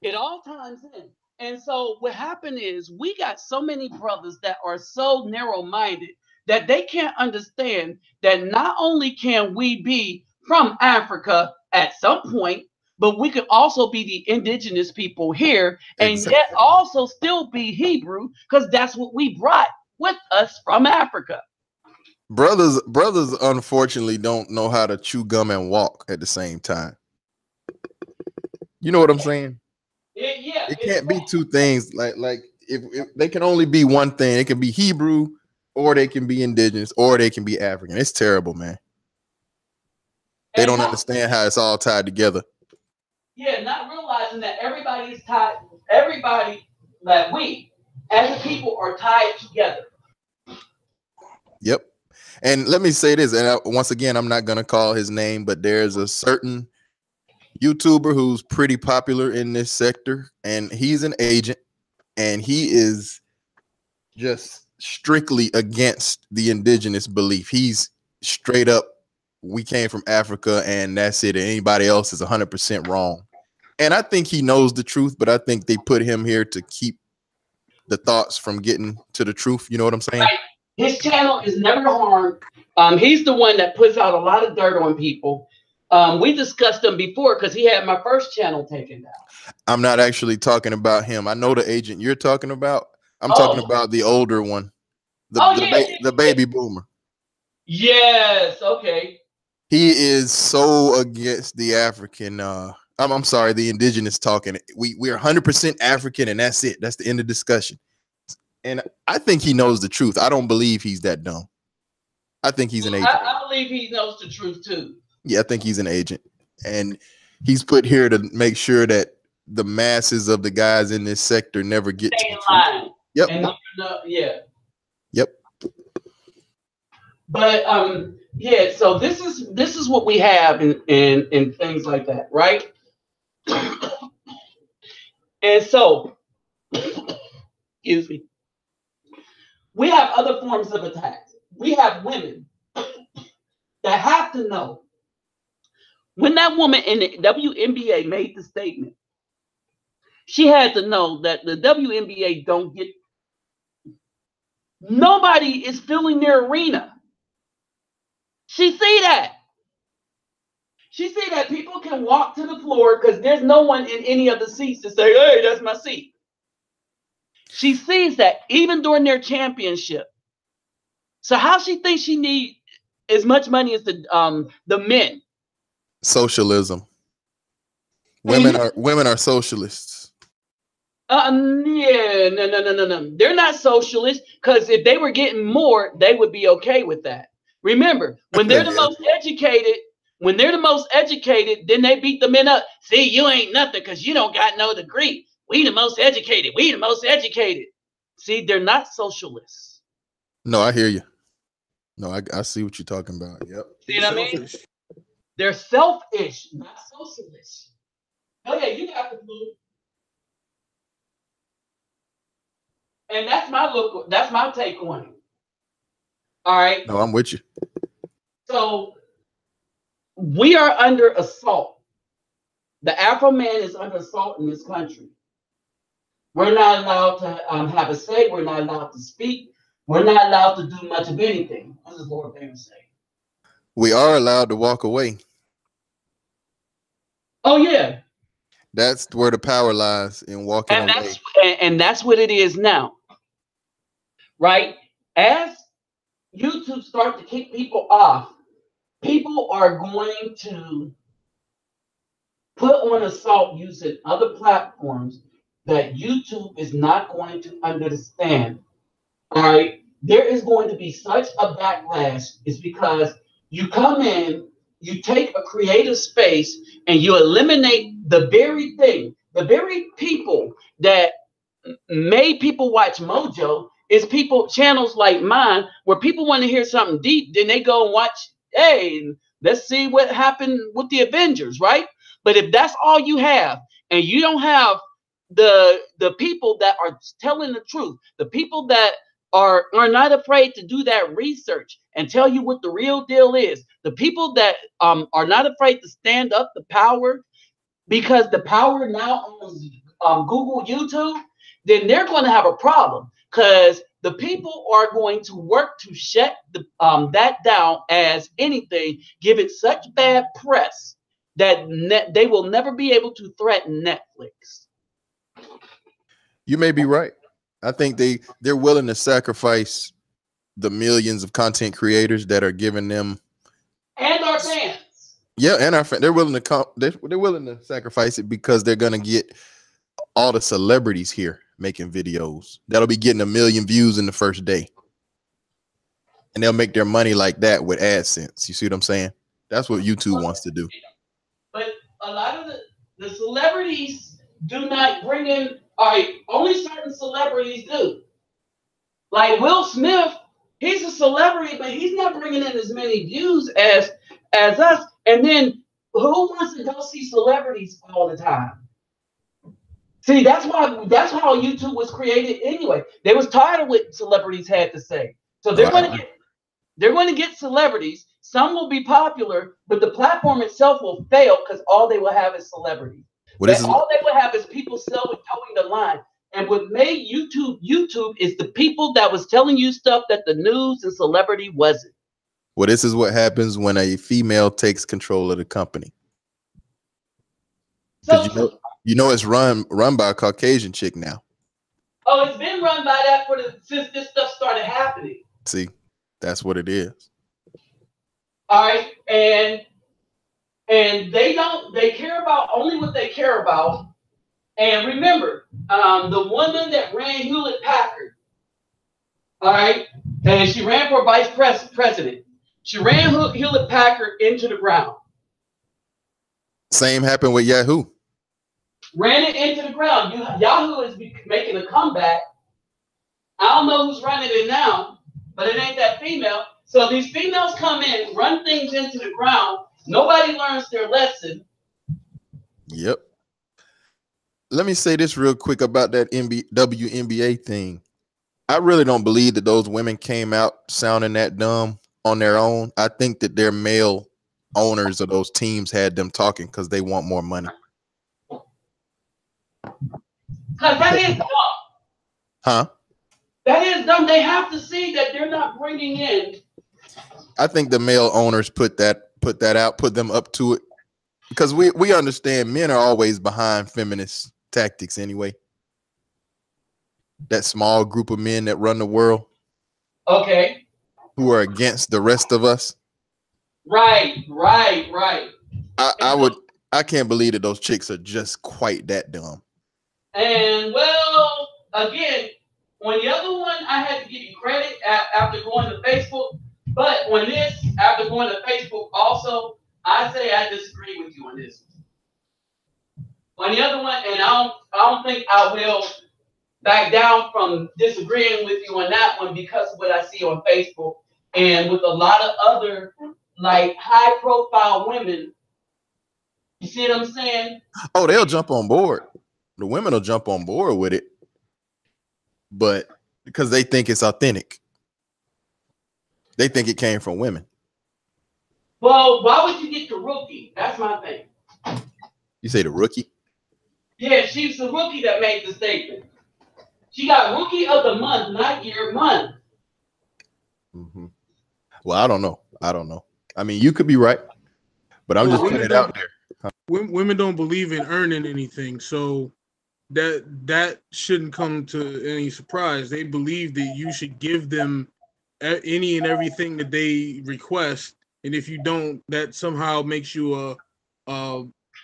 It all ties in. And so what happened is we got so many brothers that are so narrow-minded that they can't understand that not only can we be from Africa at some point, but we could also be the indigenous people here and yet also still be Hebrew, because that's what we brought with us from Africa. Brothers unfortunately don't know how to chew gum and walk at the same time. You know what I'm saying? It can't be two things. Like if they can only be one thing. It can be Hebrew, or they can be indigenous, or they can be African. It's terrible, man. They don't understand how it's all tied together. Yeah, not realizing that everybody is tied. Everybody that we as a people are tied together. Yep. And let me say this, and once again, I'm not gonna call his name, but there's a certain YouTuber who's pretty popular in this sector, and he's an agent, and he is just strictly against the indigenous belief. He's straight up, we came from Africa and that's it. And anybody else is 100% wrong. And I think he knows the truth, but I think they put him here to keep the thoughts from getting to the truth. You know what I'm saying? Right. His channel is never harmed. He's the one that puts out a lot of dirt on people. We discussed him before because he had my first channel taken down. I'm not actually talking about him. I know the agent you're talking about. I'm talking about the older one, the baby boomer. Yes. Okay. He is so against the African. I'm sorry, the indigenous talking. We're 100% African, and that's it. That's the end of discussion. And I think he knows the truth. I don't believe he's that dumb. I think he's an agent. I believe he knows the truth too. Yeah, I think he's an agent, and he's put here to make sure that the masses of the guys in this sector never get to the truth. Yep. And yeah. Yep. But yeah, so this is what we have in things like that, right? And so, excuse me, we have other forms of attacks. We have women that have to know. When that woman in the WNBA made the statement, she had to know that the WNBA don't get, nobody is filling their arena. She see that. She see that people can walk to the floor because there's no one in any of the seats to say, hey, that's my seat. She sees that even during their championship. So how she thinks she needs as much money as the men? Socialism. Women are socialists. Yeah, no. They're not socialists because if they were getting more, they would be okay with that. Remember, when they're the most educated, then they beat the men up. See, you ain't nothing because you don't got no degree. We the most educated. We the most educated. See, they're not socialists. No, I hear you. No, I see what you're talking about. Yep. See what I mean? They're selfish, not socialist. Oh yeah, you got the blue. And that's my look. That's my take on it. All right. No, I'm with you. So we are under assault. The Afro man is under assault in this country. We're not allowed to have a say. We're not allowed to speak. We're not allowed to do much of anything. What does Lord Baron say? We are allowed to walk away. Oh yeah. That's where the power lies, in walking away. And that's what it is now. Right? As YouTube start to kick people off, people are going to put on assault using other platforms that YouTube is not going to understand. All right, there is going to be such a backlash. It's because you come in, you take a creative space, and you eliminate the very thing, the very people that made people watch Mojo. Is people channels like mine where people want to hear something deep, then they go and watch. Hey, let's see what happened with the Avengers, right? But if that's all you have, and you don't have the people that are telling the truth, the people that are not afraid to do that research and tell you what the real deal is, the people that are not afraid to stand up the power, because the power now owns Google, YouTube, then they're going to have a problem. Because the people are going to work to shut that down as anything, give it such bad press that they will never be able to threaten Netflix. You may be right. I think they're willing to sacrifice the millions of content creators that are giving them, and our fans. Yeah, and our fans. They're willing to they're willing to sacrifice it because they're gonna get all the celebrities here making videos that'll be getting 1 million views in the first day, and they'll make their money like that with AdSense. You see what I'm saying? That's what YouTube wants to do. But a lot of the celebrities do not bring in All right, only certain celebrities do. Like Will Smith, he's a celebrity, but he's not bringing in as many views as us. And then who wants to go see celebrities all the time? See, that's how YouTube was created anyway. They was tired of what celebrities had to say. So Oh, I agree. they're going to get celebrities. Some will be popular, but the platform itself will fail because all they will have is celebrities. Well, this is All they will have is people selling, towing the line. And what made YouTube is the people that was telling you stuff that the news and celebrity wasn't. well, this is what happens when a female takes control of the company. So Because you know it's run by a Caucasian chick now. oh, it's been run by that since this stuff started happening. See, that's what it is. All right, and they care about only what they care about. And remember, the woman that ran Hewlett Packard, all right, and she ran for vice president. She ran Hewlett Packard into the ground. Same happened with Yahoo. Ran it into the ground. Yahoo is making a comeback. I don't know who's running it now, but it ain't that female. So these females come in, run things into the ground. Nobody learns their lesson. Yep. Let me say this real quick about that WNBA thing. I really don't believe that those women came out sounding that dumb on their own. I think that their male owners of those teams had them talking because they want more money. Because that is dumb. Huh? That is dumb. They have to see that they're not bringing in. I think the male owners put that out, put them up to it, because we understand men are always behind feminist tactics anyway. That small group of men that run the world, Okay. who are against the rest of us. Right. I can't believe that those chicks are just quite that dumb. And well, again, on the other one, I had to give you credit after going to Facebook. But on this, after going to Facebook, also, I say I disagree with you on this. On the other one, and I don't think I will back down from disagreeing with you on that one because of what I see on Facebook and with a lot of other like high-profile women. You see what I'm saying? Oh, they'll jump on board. The women will jump on board with it, but because they think it's authentic. They think it came from women. Well, why would you get the rookie? That's my thing. You say the rookie? Yeah, she's the rookie that made the statement. She got rookie of the month, not year, month. Mm-hmm. Well, I don't know. I mean, you could be right, but I'm just putting it out there. Women don't believe in earning anything, so that shouldn't come to any surprise. They believe that you should give them any and everything that they request, and if you don't, that somehow makes you a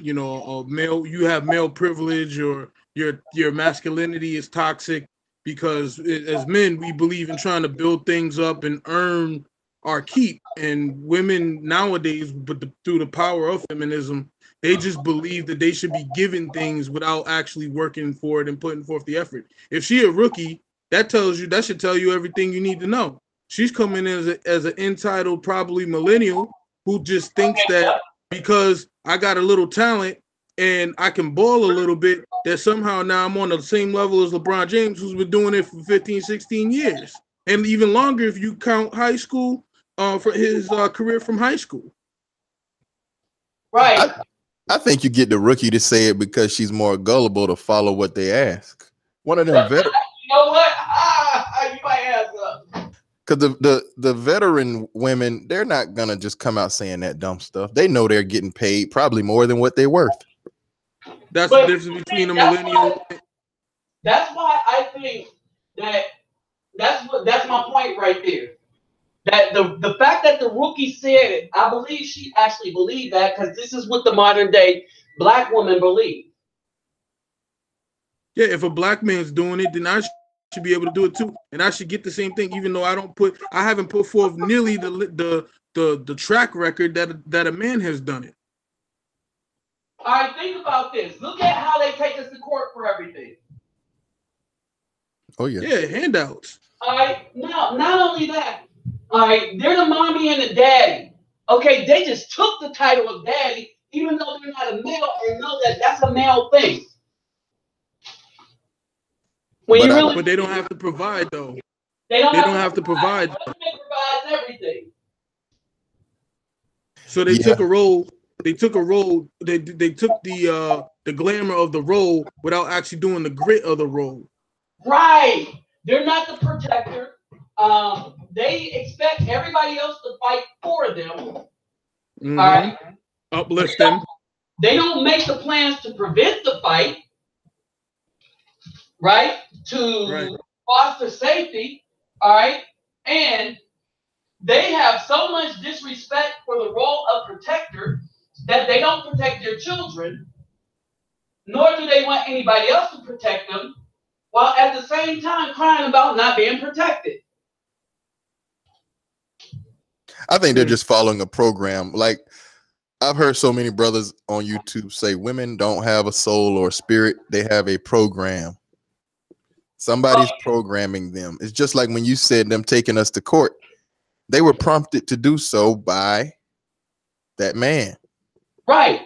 male. You have male privilege, or your masculinity is toxic, because as men we believe in trying to build things up and earn our keep. And women nowadays, but through the power of feminism, they just believe that they should be given things without actually working for it and putting forth the effort. If she a rookie, that should tell you everything you need to know. She's coming in as an entitled, probably millennial, who just thinks that because I got a little talent and I can ball a little bit, that somehow now I'm on the same level as LeBron James, who's been doing it for 15, 16 years. And even longer if you count high school, for his career from high school. Right. I think you get the rookie to say it because she's more gullible to follow what they ask. One of them veterans. You know what? You might ask up. Because the veteran women, they're not going to just come out saying that dumb stuff. They know they're getting paid probably more than what they're worth. That's the difference between a millennial. That's why I think that's my point right there. That the fact that the rookie said it, I believe she actually believed that, because this is what the modern day black woman believe. Yeah, if a black man's doing it, then I should be able to do it too, and I should get the same thing, even though I haven't put forth nearly the track record that a man has done it. All right, think about this. Look at how they take us to court for everything. Oh yeah. Yeah, handouts. All right. Now, not only that, all right, they're the mommy and the daddy. Okay, they just took the title of daddy, even though they're not a male, and know that that's a male thing. When But you I, really, But they don't have to provide though. they don't They don't have have to to provide. provide. Husband provides everything. So they yeah, took a role. They took a role. They took the glamour of the role without actually doing the grit of the role. Right. They're not the protector. They expect everybody else to fight for them. All right. Uplift them. They don't make the plans to prevent the fight, right? To Right. foster safety, all right? And they have so much disrespect for the role of protector that they don't protect their children, nor do they want anybody else to protect them, while at the same time crying about not being protected. I think they're just following a program. Like I've heard so many brothers on YouTube say women don't have a soul or spirit; they have a program. Somebody's programming them. It's just like when you said them taking us to court. They were prompted to do so by that man. Right.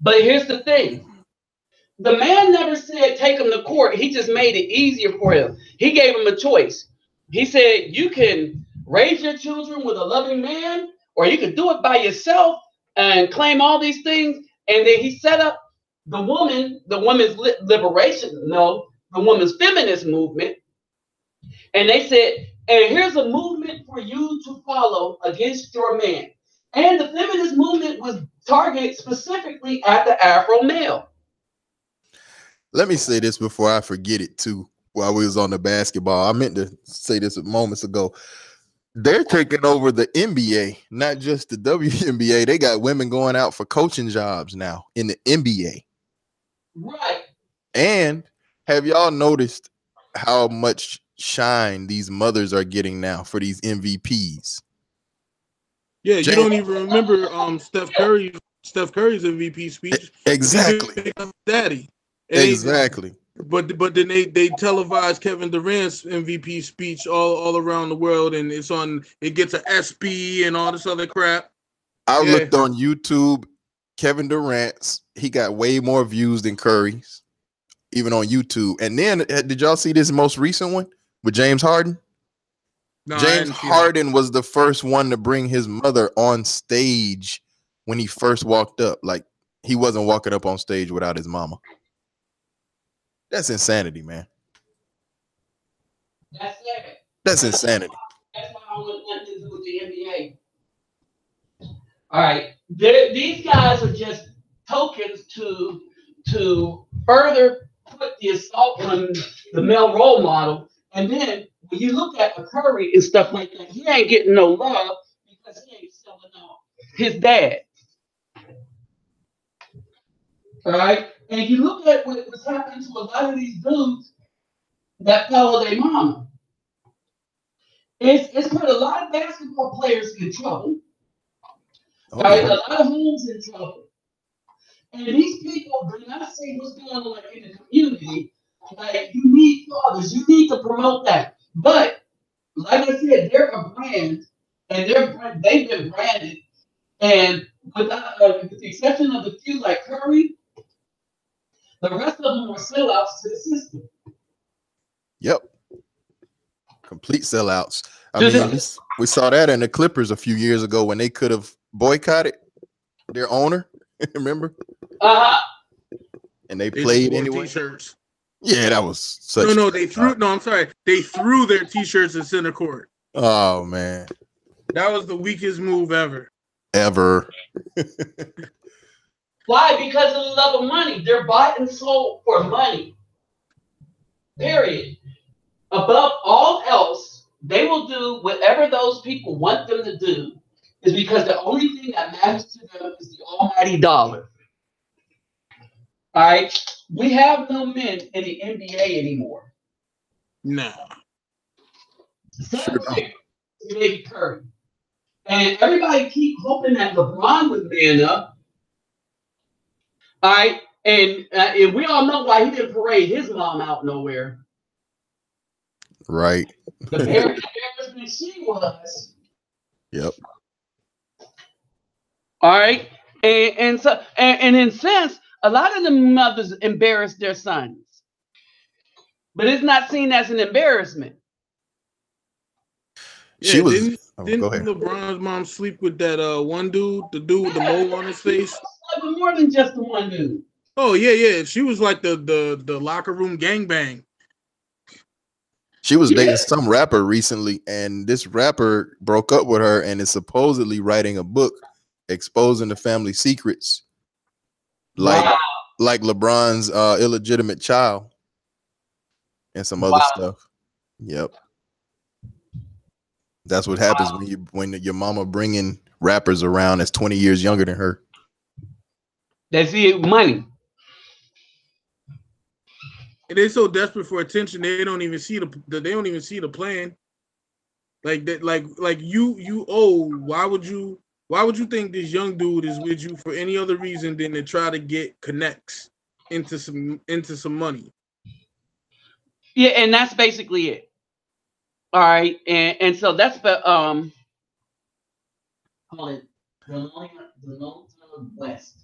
But here's the thing. The man never said take him to court. He just made it easier for him. He gave him a choice. He said, you can raise your children with a loving man, or you can do it by yourself and claim all these things. And then he set up the woman's liberation, no, the woman's feminist movement. And they said, and here's a movement for you to follow against your man. And the feminist movement was targeted specifically at the Afro male. Let me say this before I forget it too. While we was on the basketball, I meant to say this moments ago. They're taking over the NBA, not just the WNBA. They got women going out for coaching jobs now in the NBA. Right. And have y'all noticed how much shine these mothers are getting now for these MVPs? Yeah, you don't even remember Steph Curry's MVP speech. Exactly. Daddy. And Exactly. But then they televised Kevin Durant's MVP speech all around the world, and it gets an SB and all this other crap. I looked on YouTube. Kevin Durant's, he got way more views than Curry's, even on YouTube. And then did y'all see this most recent one with James Harden? No, James Harden was the first one to bring his mother on stage when he first walked up. Like he wasn't walking up on stage without his mama. That's insanity, man. That's it. That's insanity. That's why I don't want nothing to do with the NBA. All right. These guys are just tokens to further put the assault on the male role model. And then when you look at a Curry and stuff like that, he ain't getting no love because he ain't selling out his dad. All right. And you look at what's happening to a lot of these dudes that follow their mama. It's put a lot of basketball players in trouble. Oh, Right? yeah. A lot of homes in trouble. And these people do not see what's going on in the community. Like, you need fathers, you need to promote that. But like I said, they're a brand, and they've been branded. And with the exception of a few like Curry, the rest of them are sellouts to the system. Yep. Complete sellouts. I mean, we saw that in the Clippers a few years ago when they could have boycotted their owner. Remember? And they played anyway. T-shirts. Yeah, that was such. No, they threw. No, I'm sorry. They threw their T-shirts in center court. Oh man, that was the weakest move ever. Why? Because of the love of money. They're bought and sold for money. Period. Above all else, they will do whatever those people want them to do, is because the only thing that matters to them is the almighty dollar. All right? We have no men in the NBA anymore. No. Maybe Curry. And everybody keep hoping that LeBron would man up. All right? And we all know why he didn't parade his mom out nowhere. Right. The very embarrassment she was. Yep. All right. And in sense, a lot of the mothers embarrass their sons. But it's not seen as an embarrassment. She Yeah, was. didn't Go ahead. LeBron's mom sleep with that one dude, the dude with the mole on his face? More than just the one dude. Oh yeah. She was like the locker room gangbang. She was dating some rapper recently, and this rapper broke up with her and is supposedly writing a book exposing the family secrets, like LeBron's illegitimate child and some other stuff. Yep. That's what happens when your mama bringing rappers around that's 20 years younger than her. They see money. And they're so desperate for attention, they don't even see the plan. Like that, like you why would you think this young dude is with you for any other reason than to try to get connects into some money? Yeah, and that's basically it. All right, and so that's the call it the West.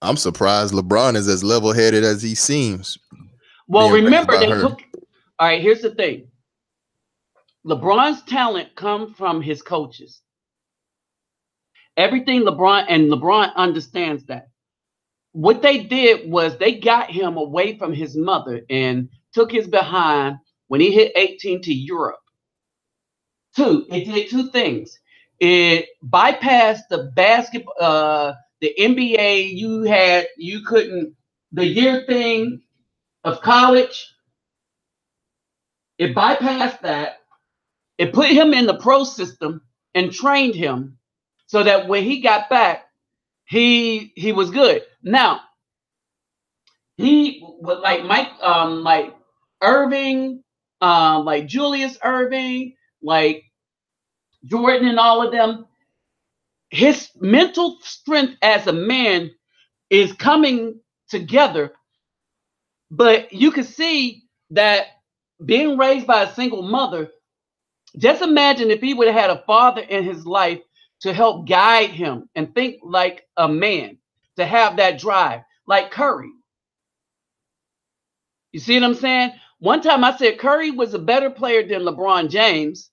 I'm surprised LeBron is as level-headed as he seems. Well, remember they took. All right, here's the thing. LeBron's talent comes from his coaches. Everything LeBron understands that. What they did was they got him away from his mother and took his behind when he hit 18 to Europe. It did two things. It bypassed the basketball, the NBA. You couldn't the year thing of college. It bypassed that. It put him in the pro system and trained him so that when he got back, he was good. Now, he was like Mike, like Irving, like Julius Irving, like Jordan and all of them. His mental strength as a man is coming together, but you can see that being raised by a single mother, just imagine if he would have had a father in his life to help guide him and think like a man, to have that drive, like Curry. You see what I'm saying? One time I said Curry was a better player than LeBron James.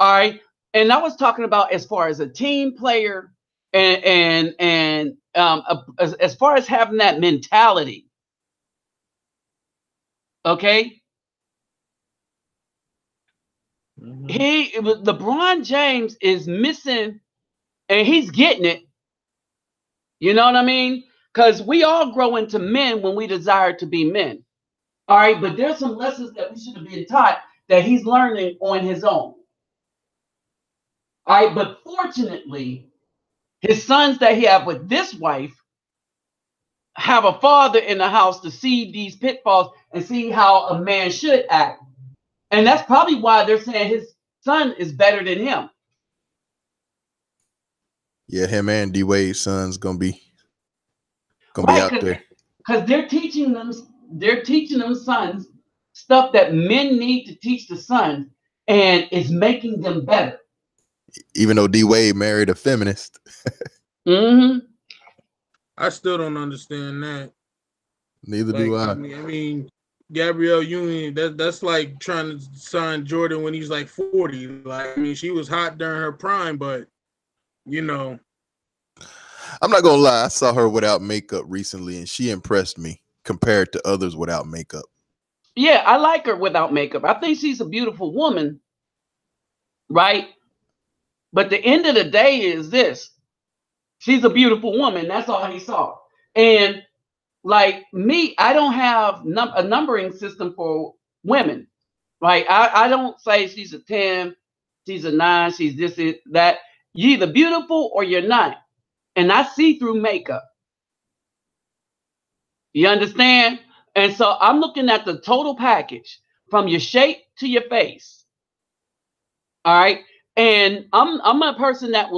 All right. And I was talking about as far as a team player and as far as having that mentality. Okay. LeBron James is missing, and he's getting it. You know what I mean? Because we all grow into men when we desire to be men. All right, but there's some lessons that we should have been taught that he's learning on his own. All right, but fortunately, his sons that he have with this wife have a father in the house to see these pitfalls and see how a man should act. And that's probably why they're saying his son is better than him. Yeah, him and D Wade's son's gonna be out there. Because they're teaching them sons stuff that men need to teach the sons, and it's making them better. Even though D Wade married a feminist. Mm-hmm. I still don't understand that. Neither do I. I mean, Gabrielle Union, that's like trying to sign Jordan when he's like 40. Like, I mean, she was hot during her prime, but you know. I'm not gonna lie, I saw her without makeup recently, and she impressed me compared to others without makeup. Yeah, I like her without makeup. I think she's a beautiful woman, right? But the end of the day is this. She's a beautiful woman. That's all he saw. And like me, I don't have a numbering system for women. Like I don't say she's a 10, she's a 9, she's this, that. You're either beautiful or you're not. And I see through makeup. You understand? And so I'm looking at the total package from your shape to your face. All right. And I'm a person that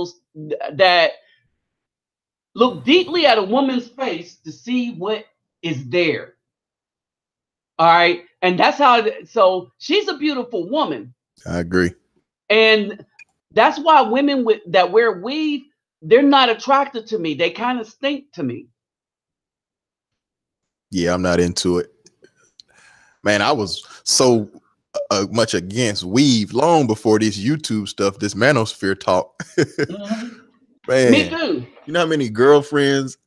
look deeply at a woman's face to see what is there. All right. And that's how. So she's a beautiful woman, I agree. and that's why women that wear weave, they're not attracted to me. They kind of stink to me. Yeah, I'm not into it. Man, I was so much against weave long before this YouTube stuff, this manosphere talk. Mhm. Me Man, too. you know how many girlfriends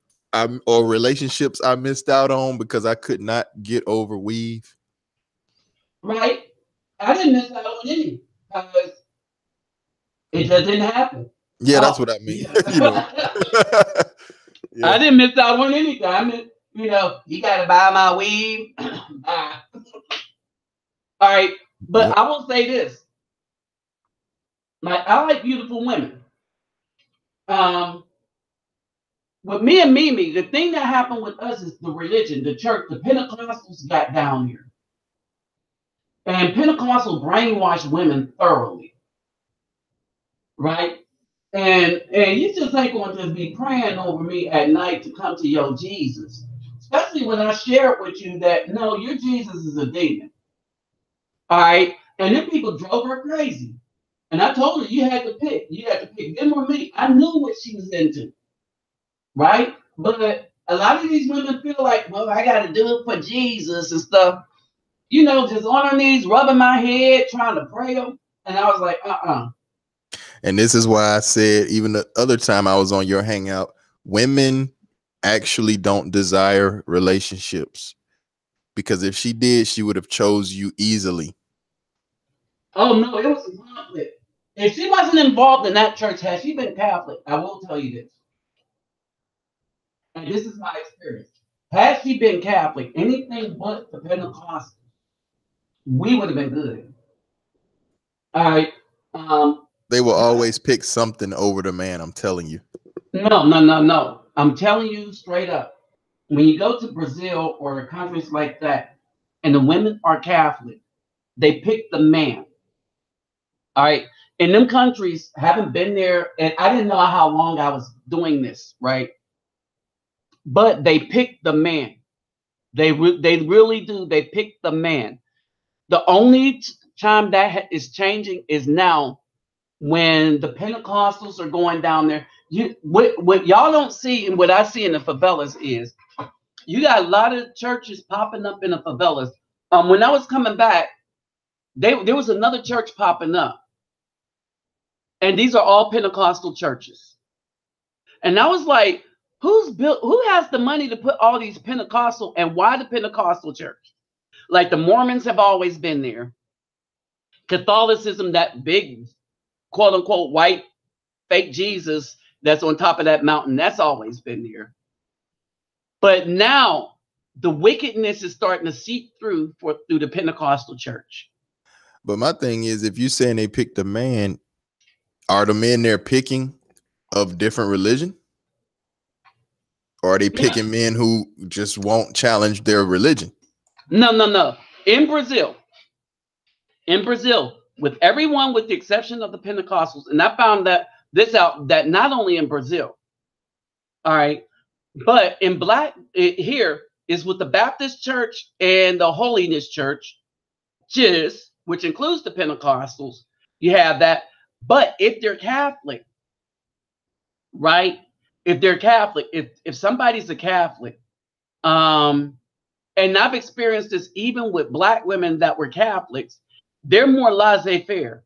or relationships I missed out on because I could not get over weave? Right? I didn't miss out on any because it just didn't happen. Yeah, that's Oh, what I mean. yeah. You know. I Yeah. didn't miss out on anything. I mean, you got to buy my weave. Bye. All right. But Yep. I will say this. Like, I like beautiful women. Um, with me and Mimi, the thing that happened with us is the religion, the church, the Pentecostals got down here. And Pentecostal brainwashed women thoroughly. Right? And you just ain't going to just be praying over me at night to come to your Jesus. Especially when I share it with you that no, your Jesus is a demon. All right. And then people drove her crazy. And I told her you had to pick. You had to pick them or me. I knew what she was into. Right? But a lot of these women feel like, well, I gotta do it for Jesus and stuff. Just on her knees, rubbing my head, trying to pray them. And I was like, And this is why I said, even the other time I was on your hangout, women actually don't desire relationships, because if she did, she would have chose you easily. oh no, it was a conflict. If she wasn't involved in that church, had she been Catholic, I will tell you this. And this is my experience. Had she been Catholic, anything but the Pentecostal, we would have been good. All right. They will always pick something over the man, I'm telling you. No. I'm telling you straight up. When you go to Brazil or countries like that, and the women are Catholic, they pick the man. All right. In them countries, haven't been there, and I didn't know how long I was doing this, right? But they pick the man. They really do. They pick the man. The only time that is changing is now when the Pentecostals are going down there. What y'all don't see and what I see in the favelas is you got a lot of churches popping up in the favelas. When I was coming back, there was another church popping up, and these are all Pentecostal churches. And I was like, who has the money to put all these Pentecostal, and why the Pentecostal church? Like the Mormons have always been there. Catholicism, that big quote unquote white fake Jesus that's on top of that mountain, that's always been there. But now the wickedness is starting to seep through the Pentecostal church. But my thing is, if you're saying they picked a man, are the men they're picking of different religion? Or are they picking men who just won't challenge their religion? No. In Brazil, with everyone with the exception of the Pentecostals, and I found that not only in Brazil, all right, but in here is with the Baptist Church and the Holiness Church, which includes the Pentecostals. You have that, but if they're Catholic, right? If they're Catholic, if somebody's a Catholic, and I've experienced this even with Black women that were Catholics, they're more laissez-faire.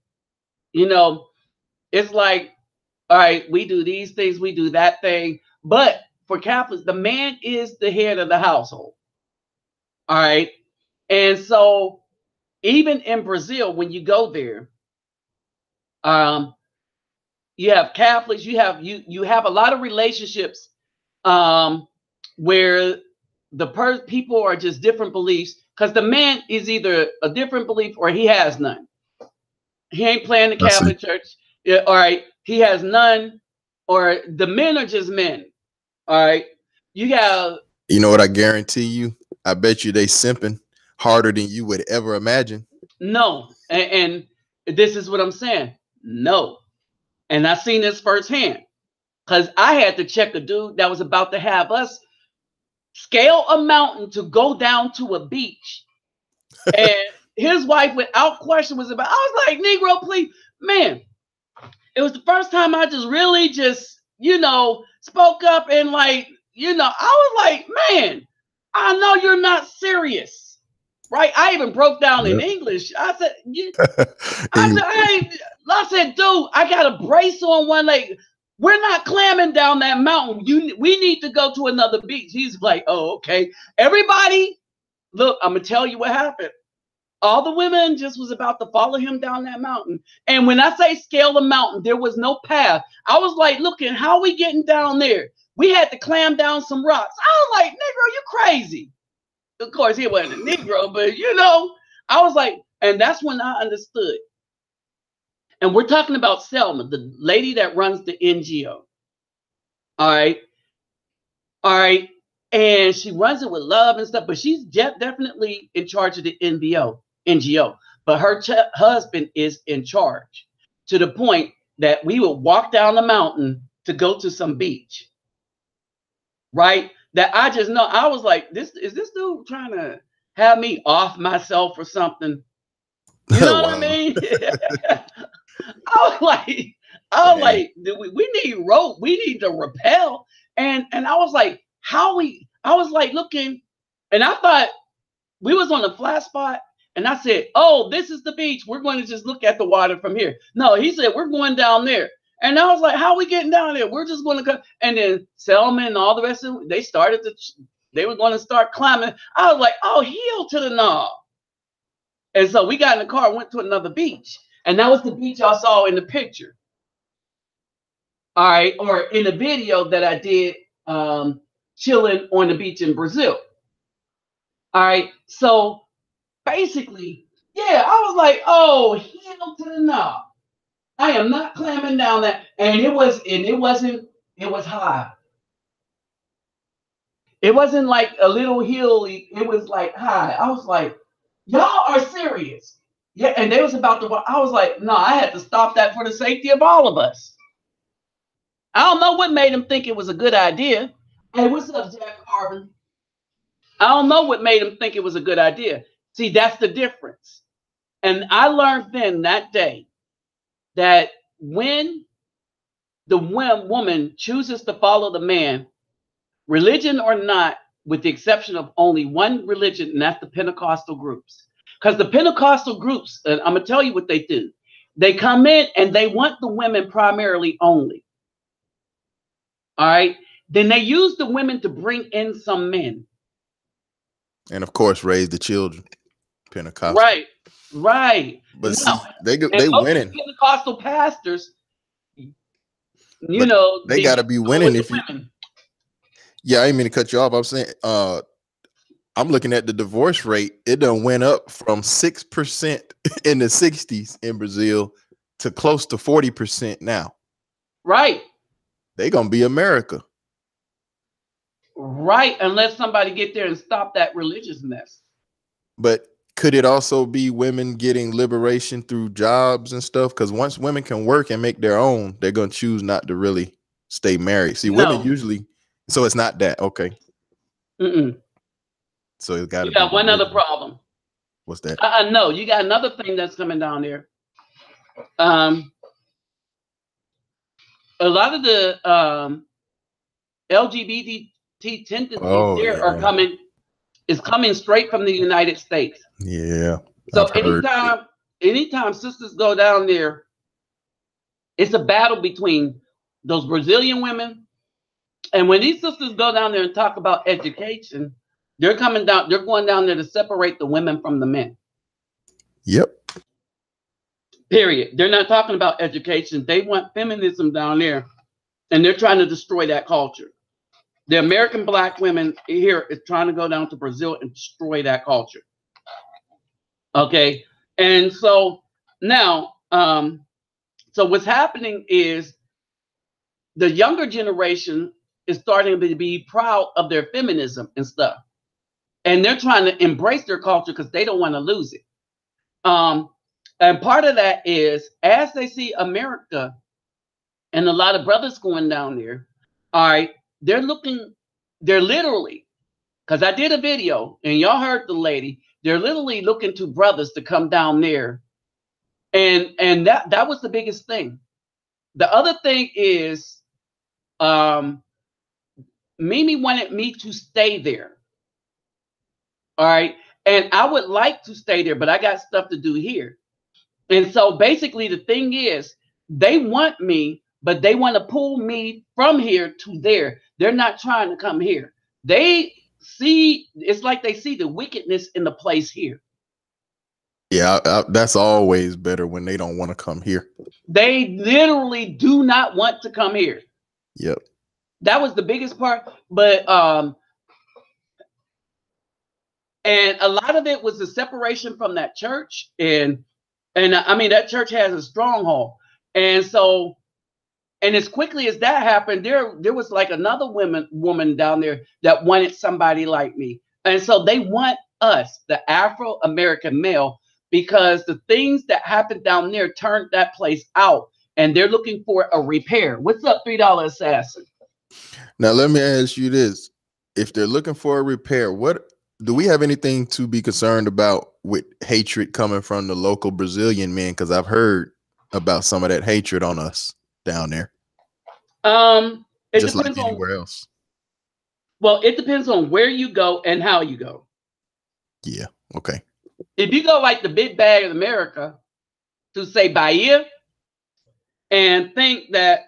It's like, all right, we do these things, we do that thing. But for Catholics, the man is the head of the household. All right. And so even in Brazil, when you go there, you have Catholics, you have a lot of relationships where the people are just different beliefs, because the man is either a different belief or he has none. He ain't playing the Catholic Church. Yeah, all right. He has none, or the men are just men. All right. You know what I guarantee you? I bet you they simping harder than you would ever imagine. No. And this is what I'm saying. No. And I seen this firsthand, because I had to check a dude that was about to have us scale a mountain to go down to a beach And his wife, without question, was about. I was like, Negro, please, man. It was the first time I just really just, spoke up and like, I was like, man, I know you're not serious, right? I even broke down in English. I said, I said, dude, I got a brace on one leg. We're not clamming down that mountain. We need to go to another beach. He's like, oh, okay. Everybody, look, I'm gonna tell you what happened. All the women just was about to follow him down that mountain. And when I say scale the mountain, there was no path. I was like, looking, how are we getting down there? We had to climb down some rocks. I was like, Negro, you crazy. Of course, he wasn't a Negro, but I was like, and that's when I understood. And we're talking about Selma, the lady that runs the NGO. All right. All right. And she runs it with love and stuff, but she's definitely in charge of the NGO. But her husband is in charge to the point that we would walk down the mountain to go to some beach. Right? That I just know. I was like, is this dude trying to have me off myself or something? You know what I mean? I was like, we need rope. We need to rappel. And I was like, I was like looking, and I thought we was on a flat spot. And I said, oh, this is the beach. We're going to just look at the water from here. No, he said, we're going down there. And I was like, how are we getting down there? We're just going to go. And then Selma and all the rest of them, they were going to start climbing. I was like, oh, heel to the knob. And so we got in the car and went to another beach. And that was the beach y'all saw in the picture. All right. Or in the video that I did chilling on the beach in Brazil. All right. So basically, yeah, I was like, oh, heel to the knob. I am not climbing down that. And it was high. It wasn't like a little hill. It was like high. I was like, y'all are serious. Yeah. And they was about to, I was like, no, I had to stop that for the safety of all of us. I don't know what made him think it was a good idea. Hey, what's up, Jack Carvin? I don't know what made him think it was a good idea. See, that's the difference. And I learned then that day that when the woman chooses to follow the man, religion or not, with the exception of only one religion, and that's the Pentecostal groups. Because the Pentecostal groups, and I'm going to tell you what they do. They come in and they want the women primarily only. All right. Then they use the women to bring in some men. And of course, raise the children. Pentecostal. Right. But now, they winning. Pentecostal pastors, they got to be winning if you. Yeah, I didn't mean to cut you off. I'm saying, I'm looking at the divorce rate. It done went up from 6% in the 60s in Brazil to close to 40% now. Right. They gonna be America. Right, unless somebody get there and stop that religious mess. But could it also be women getting liberation through jobs and stuff? Because once women can work and make their own, they're gonna choose not to really stay married. See, women usually, so it's not that. Okay. So it's got to be. You got one other problem. What's that? No, you got another thing that's coming down there. A lot of the LGBT tendencies are coming straight from the United States. Yeah. So anytime sisters go down there, it's a battle between those Brazilian women. And when these sisters go down there and talk about education, they're going down there to separate the women from the men. Yep. Period. They're not talking about education. They want feminism down there, and they're trying to destroy that culture. The American black women here is trying to go down to Brazil and destroy that culture. Okay. And so now, so what's happening is the younger generation is starting to be proud of their feminism and stuff. And they're trying to embrace their culture because they don't want to lose it. And part of that is as they see America and a lot of brothers going down there, all right, they're literally, because I did a video and y'all heard the lady, They're literally looking to brothers to come down there, and that was the biggest thing. The other thing is, Mimi wanted me to stay there. All right. And I would like to stay there, but I got stuff to do here. And so basically, the thing is, they want me, but they want to pull me from here to there. They're not trying to come here. They see, it's like they see the wickedness in the place here. Yeah, that's always better when they don't want to come here. They literally do not want to come here. Yep. That was the biggest part. But and a lot of it was the separation from that church, and I mean that church has a stronghold, and so, and as quickly as that happened, there was like another woman down there that wanted somebody like me, and so they want us, the Afro-American male, because the things that happened down there turned that place out, and they're looking for a repair. What's up, $3 assassin? Now let me ask you this: if they're looking for a repair, what do we have anything to be concerned about with hatred coming from the local Brazilian men? Because I've heard about some of that hatred on us down there. It just depends like anywhere else. Well, it depends on where you go and how you go. Yeah. Okay. If you go like the big bag of America to say Bahia and think that,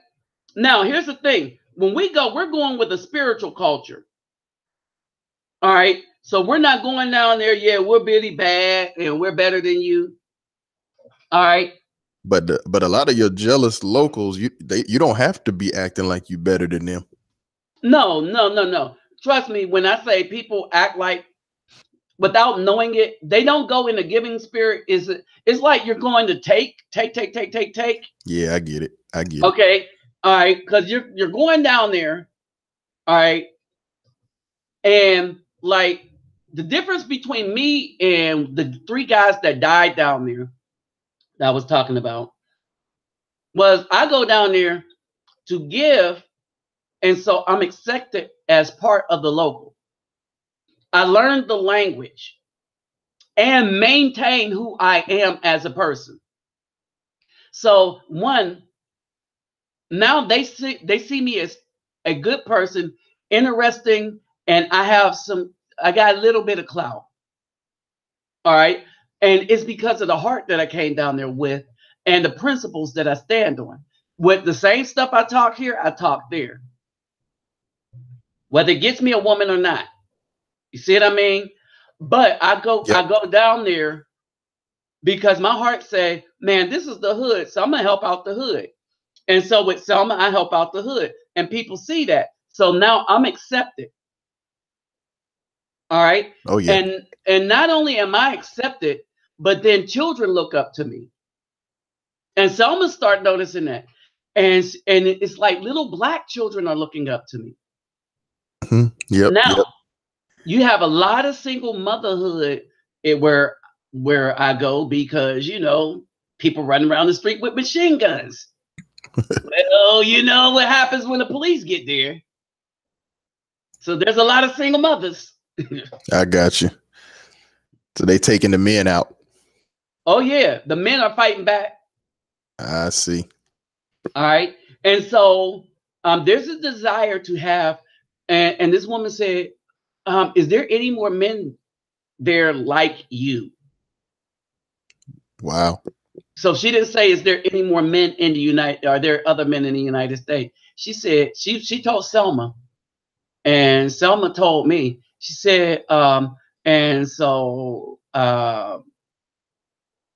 now here's the thing. When we go, we're going with a spiritual culture. All right. So we're not going down there. Yeah, we're really bad and we're better than you. All right. But a lot of your jealous locals, you don't have to be acting like you better than them. No. Trust me, when I say people act like without knowing it, they don't go in a giving spirit. It's like you're going to take. Yeah, I get it. Okay. All right. Because you're going down there. All right. And like the difference between me and the 3 guys that died down there that I was talking about was I go down there to give, and so I'm accepted as part of the local. I learned the language and maintain who I am as a person. So now they see me as a good person, interesting, and I got a little bit of clout. All right. And it's because of the heart that I came down there with and the principles that I stand on. With the same stuff I talk here, I talk there. Whether it gets me a woman or not. You see what I mean? But I go down there because my heart say, man, this is the hood. So I'm going to help out the hood. And so with Selma, I help out the hood. And people see that. So now I'm accepted. All right. Oh, yeah. And not only am I accepted, but then children look up to me. And so I'm gonna start noticing that. And it's like little Black children are looking up to me. Mm-hmm. Yep. Now you have a lot of single motherhood where I go because people running around the street with machine guns. Well, you know what happens when the police get there. So there's a lot of single mothers. I got you. So they taking the men out. Oh yeah, the men are fighting back. I see. All right, and so there's a desire to have, and this woman said, "Is there any more men there like you?" Wow. So she didn't say, "Is there any more men in the United? Are there other men in the United States?" She said she told Selma, and Selma told me. She said, and so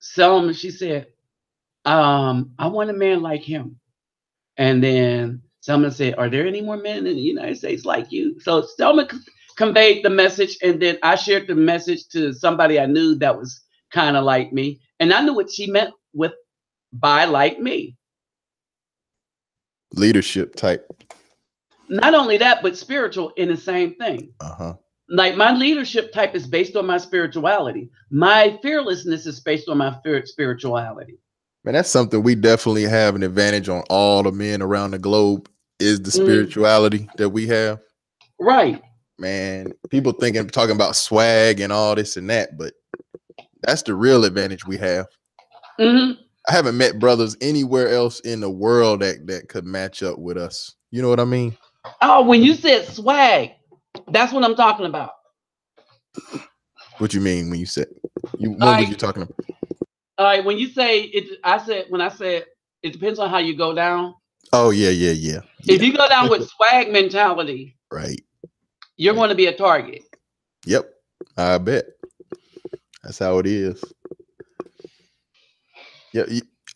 Selma, she said, I want a man like him. And then Selma said, are there any more men in the United States like you? So Selma conveyed the message, and then I shared the message to somebody I knew that was kind of like me. And I knew what she meant by like me. Leadership type. Not only that, but spiritual in the same thing. Uh-huh. Like my leadership type is based on my spirituality. My fearlessness is based on my spirituality. Man, that's something we definitely have an advantage on all the men around the globe is the spirituality that we have. Right. man, people talking about swag and all this and that, but that's the real advantage we have. Mm-hmm. I haven't met brothers anywhere else in the world that could match up with us. You know what I mean? Oh, when you said swag, that's what I'm talking about. What you mean when you said you? All What was right, you talking about? all right. When you say it, when I said it depends on how you go down. Oh yeah. If you go down with swag mentality, Right. you're going to be a target. Yep. I bet. That's how it is. Yeah.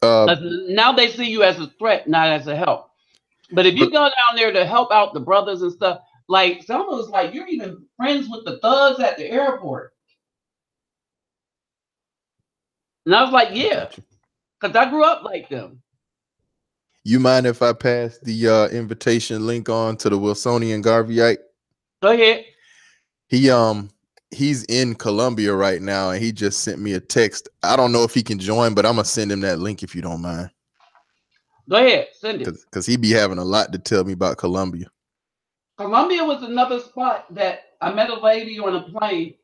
'Cause now they see you as a threat, not as a help. But if you go down there to help out the brothers and stuff, like some of us, like you're even friends with the thugs at the airport. And I was like, yeah, because I grew up like them. You mind if I pass the invitation link on to the Wilsonian Garveyite? Go ahead. He's in Colombia right now, and he just sent me a text. I don't know if he can join, but I'm gonna send him that link if you don't mind. Go ahead, send it. Because he be having a lot to tell me about Colombia. Colombia was another spot that I met a lady on a plane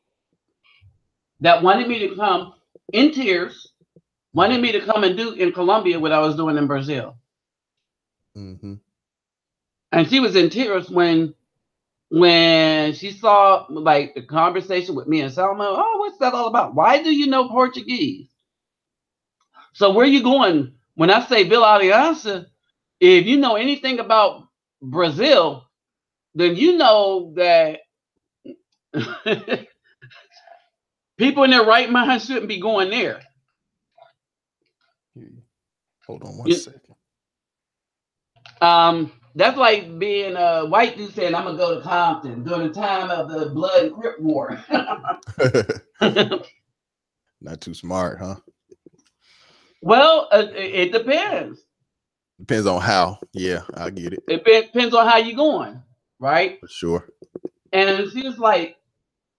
that wanted me to come in tears, wanted me to come and do in Colombia what I was doing in Brazil. Mm-hmm. And she was in tears when she saw like the conversation with me and Salma. Oh, what's that all about? Why do you know Portuguese? So where you going? When I say Vila Aliança, if you know anything about Brazil, then you know that people in their right mind shouldn't be going there. Hold on one second. That's like being a white dude saying, I'm going to go to Compton during the time of the Blood and Crip War. Not too smart, huh? Well, it depends. Depends on how. Yeah, I get it. It depends on how you're going, right? For sure. And she was like,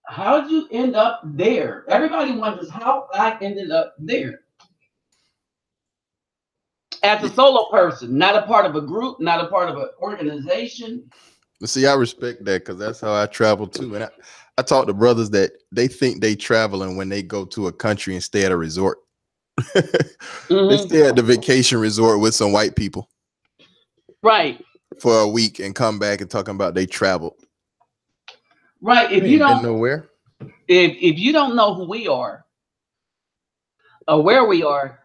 how'd you end up there? Everybody wonders how I ended up there. As a solo person, not a part of a group, not a part of an organization. See, I respect that because that's how I travel too. And I talk to brothers that they think they traveling when they go to a country and stay at a resort. They stay at the vacation resort with some white people. Right. For a week and come back and talking about they traveled. Right. If you don't been nowhere. If you don't know who we are or where we are,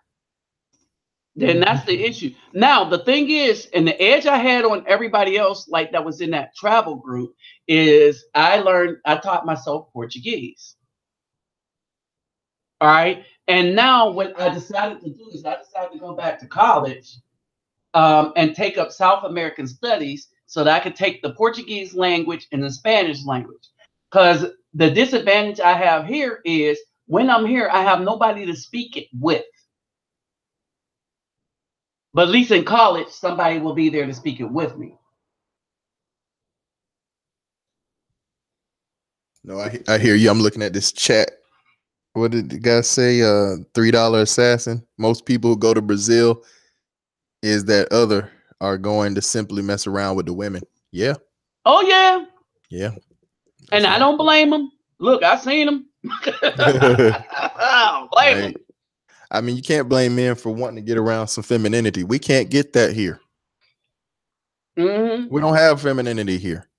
then that's the issue. Now, the thing is, and the edge I had on everybody else, like that was in that travel group, is I taught myself Portuguese. All right. And now what I decided to do is I decided to go back to college and take up South American studies so that I could take the Portuguese language and the Spanish language. Because the disadvantage I have here is when I'm here, I have nobody to speak it with. But at least in college, somebody will be there to speak it with me. No, I hear you. I'm looking at this chat. What did the guy say? $3 assassin. Most people who go to Brazil is that other are going to simply mess around with the women. Yeah. Oh, yeah. Yeah. And I don't blame them. Look, I seen them. I don't blame them. I mean, you can't blame men for wanting to get around some femininity. We can't get that here. We don't have femininity here.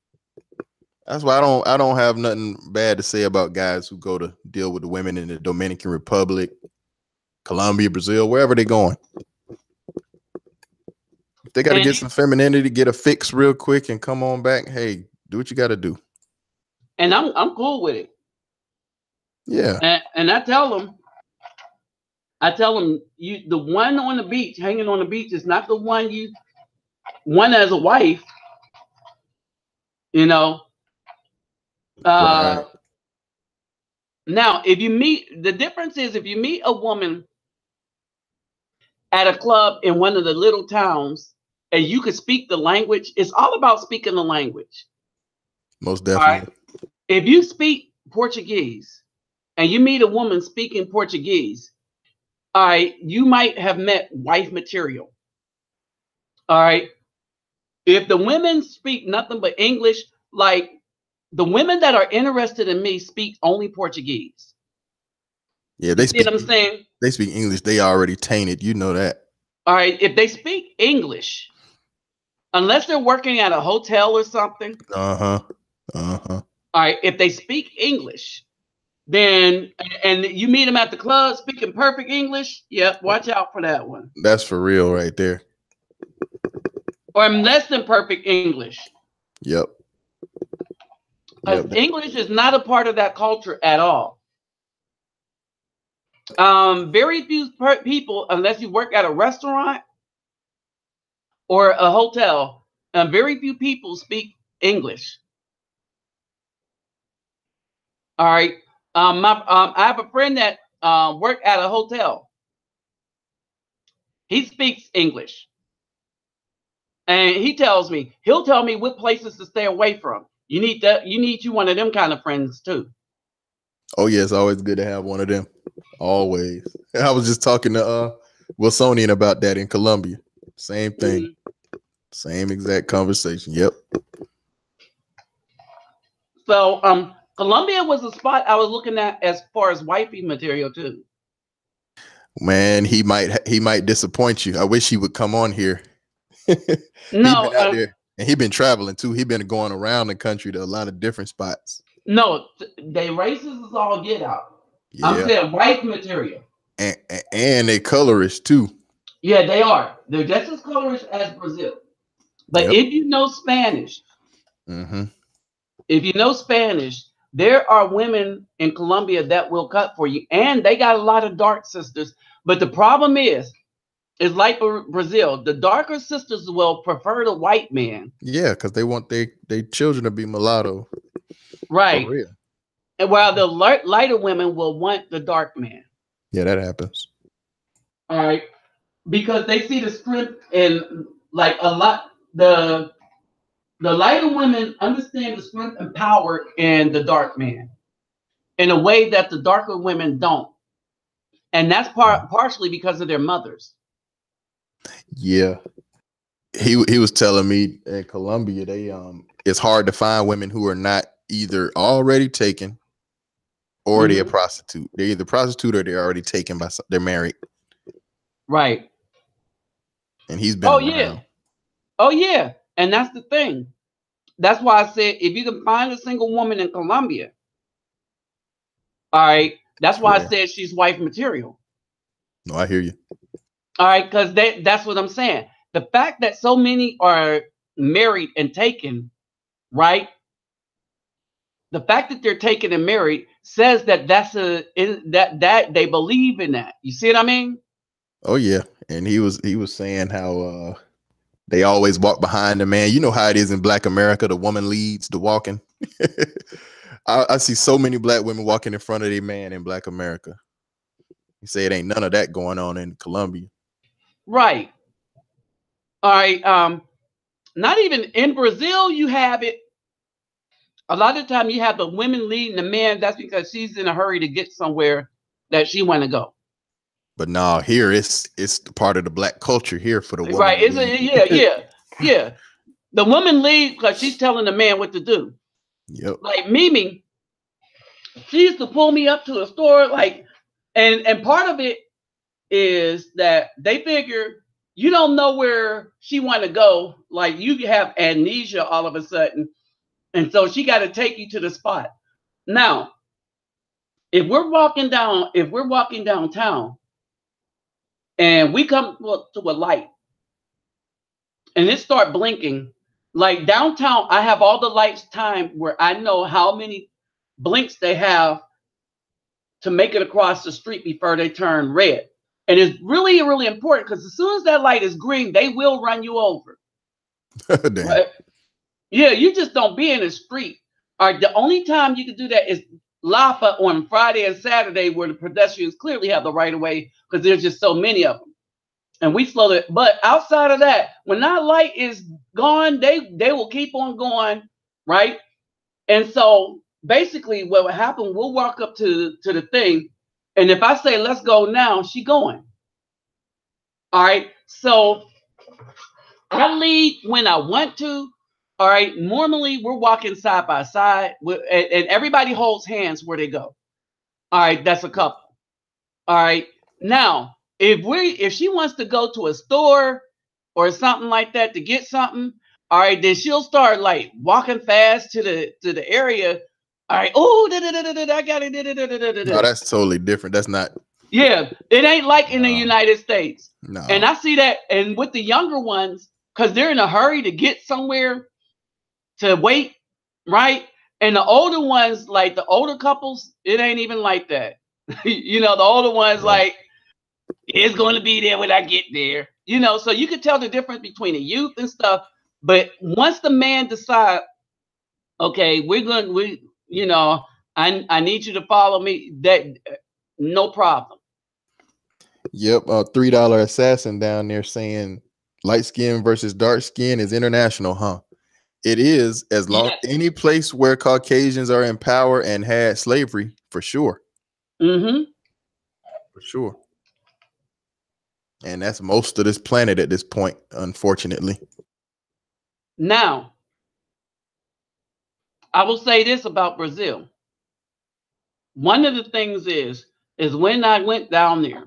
That's why I don't have nothing bad to say about guys who go to deal with the women in the Dominican Republic, Colombia, Brazil, wherever they're going. If they got to get some femininity, get a fix real quick and come on back, hey, do what you got to do. And I'm cool with it. Yeah. And I tell them, the one on the beach, hanging on the beach, is not the one you want as a wife. You know. Right. Now, the difference is if you meet a woman at a club in one of the little towns and you can speak the language, it's all about speaking the language. Most definitely. Right? If you speak Portuguese and you meet a woman speaking Portuguese, all right, you might have met wife material. All right. If the women speak nothing but English, like the women that are interested in me speak only Portuguese. Yeah, You see what I'm saying? They speak English. They already tainted. You know that. All right. If they speak English, unless they're working at a hotel or something. Uh-huh. All right. If they speak English, then and you meet them at the club speaking perfect English, yep, watch out for that one. That's for real right there. Or less than perfect English. Yep. English is not a part of that culture at all. Very few people, unless you work at a restaurant or a hotel, very few people speak English. All right. I have a friend that worked at a hotel. He speaks English. And he'll tell me what places to stay away from. You need one of them kind of friends too. Oh yeah, it's always good to have one of them. Always. I was just talking to Wilsonian about that in Colombia. Same thing. Mm-hmm. Same exact conversation. Yep. So Colombia was a spot I was looking at as far as wifey material too. Man, he might disappoint you. I wish he would come on here. No, been out there, and he's been traveling too. He's been going around the country to a lot of different spots. No, they racist is all get out. Yeah. I'm saying white material. And they colorish too. Yeah, they are. They're just as colorish as Brazil. But if you know Spanish, if you know Spanish, there are women in Colombia that will cut for you, and they got a lot of dark sisters. But the problem is like Brazil. The darker sisters will prefer the white man. Yeah, because they want their children to be mulatto. Right. And while the lighter women will want the dark man. Yeah, that happens. All right. Because they see the strength in like a lot. The lighter women understand the strength and power in the dark man in a way that the darker women don't. And that's partially because of their mothers. Yeah. He was telling me in Colombia, it's hard to find women who are not either already taken or they're a prostitute. They're either prostitute or they're already taken they're married. Right. And he's been around. Oh yeah. And that's the thing. That's why I said if you can find a single woman in Colombia, all right, that's why I said she's wife material. No, I hear you. All right, because that's what I'm saying. The fact that so many are married and taken, right? The fact that they're taken and married says that that they believe in that. You see what I mean? Oh yeah, and he was saying how they always walk behind the man. You know how it is in Black America. The woman leads the walking. I see so many Black women walking in front of their man in Black America. You say it ain't none of that going on in Colombia. Right. All right. Not even in Brazil, you have it. A lot of the time you have the women leading the man. That's because she's in a hurry to get somewhere that she want to go. But no, here it's part of the Black culture here for the woman. Right. Yeah. The woman leads because she's telling the man what to do. Yep. Like Mimi, she used to pull me up to a store, like, and part of it is that they figure you don't know where she want to go. Like you have amnesia all of a sudden. And so she got to take you to the spot. Now, if we're walking downtown and we come to a light and it start blinking, like downtown, I have all the lights timed where I know how many blinks they have to make it across the street before they turn red. And it's really, really important because as soon as that light is green, they will run you over. Right? Yeah, you just don't be in the street. All right, the only time you can do that is Lapa on Friday and Saturday where the pedestrians clearly have the right of way because there's just so many of them. And we slow it. But outside of that, when that light is gone, they will keep on going, right? And so basically what will happen, we'll walk up to the thing. And if I say, let's go now, she going. All right. So I lead when I want to. All right. Normally, we're walking side by side, and everybody holds hands where they go. All right. That's a couple. All right. Now, if she wants to go to a store or something like that to get something, all right, then she'll start like walking fast to the area. All right. Oh, I got it. No, that's totally different. That's not. Yeah, it ain't like in the United States. And No. I see that, and with the younger ones, because they're in a hurry to get somewhere to wait, right? And the older ones, like the older couples, it ain't even like that. You know, the older ones, Right. like, it's going to be there when I get there. You know, so you can tell the difference between the youth and stuff. But once the man decide, okay, you know, I need you to follow me, that no problem. Yep. $3 assassin down there saying light skin versus dark skin is international, huh? It is, as long Yes. any place where Caucasians are in power and had slavery, for sure. Mm-hmm. For sure. And that's most of this planet at this point, unfortunately. Now, I will say this about Brazil. One of the things is when I went down there,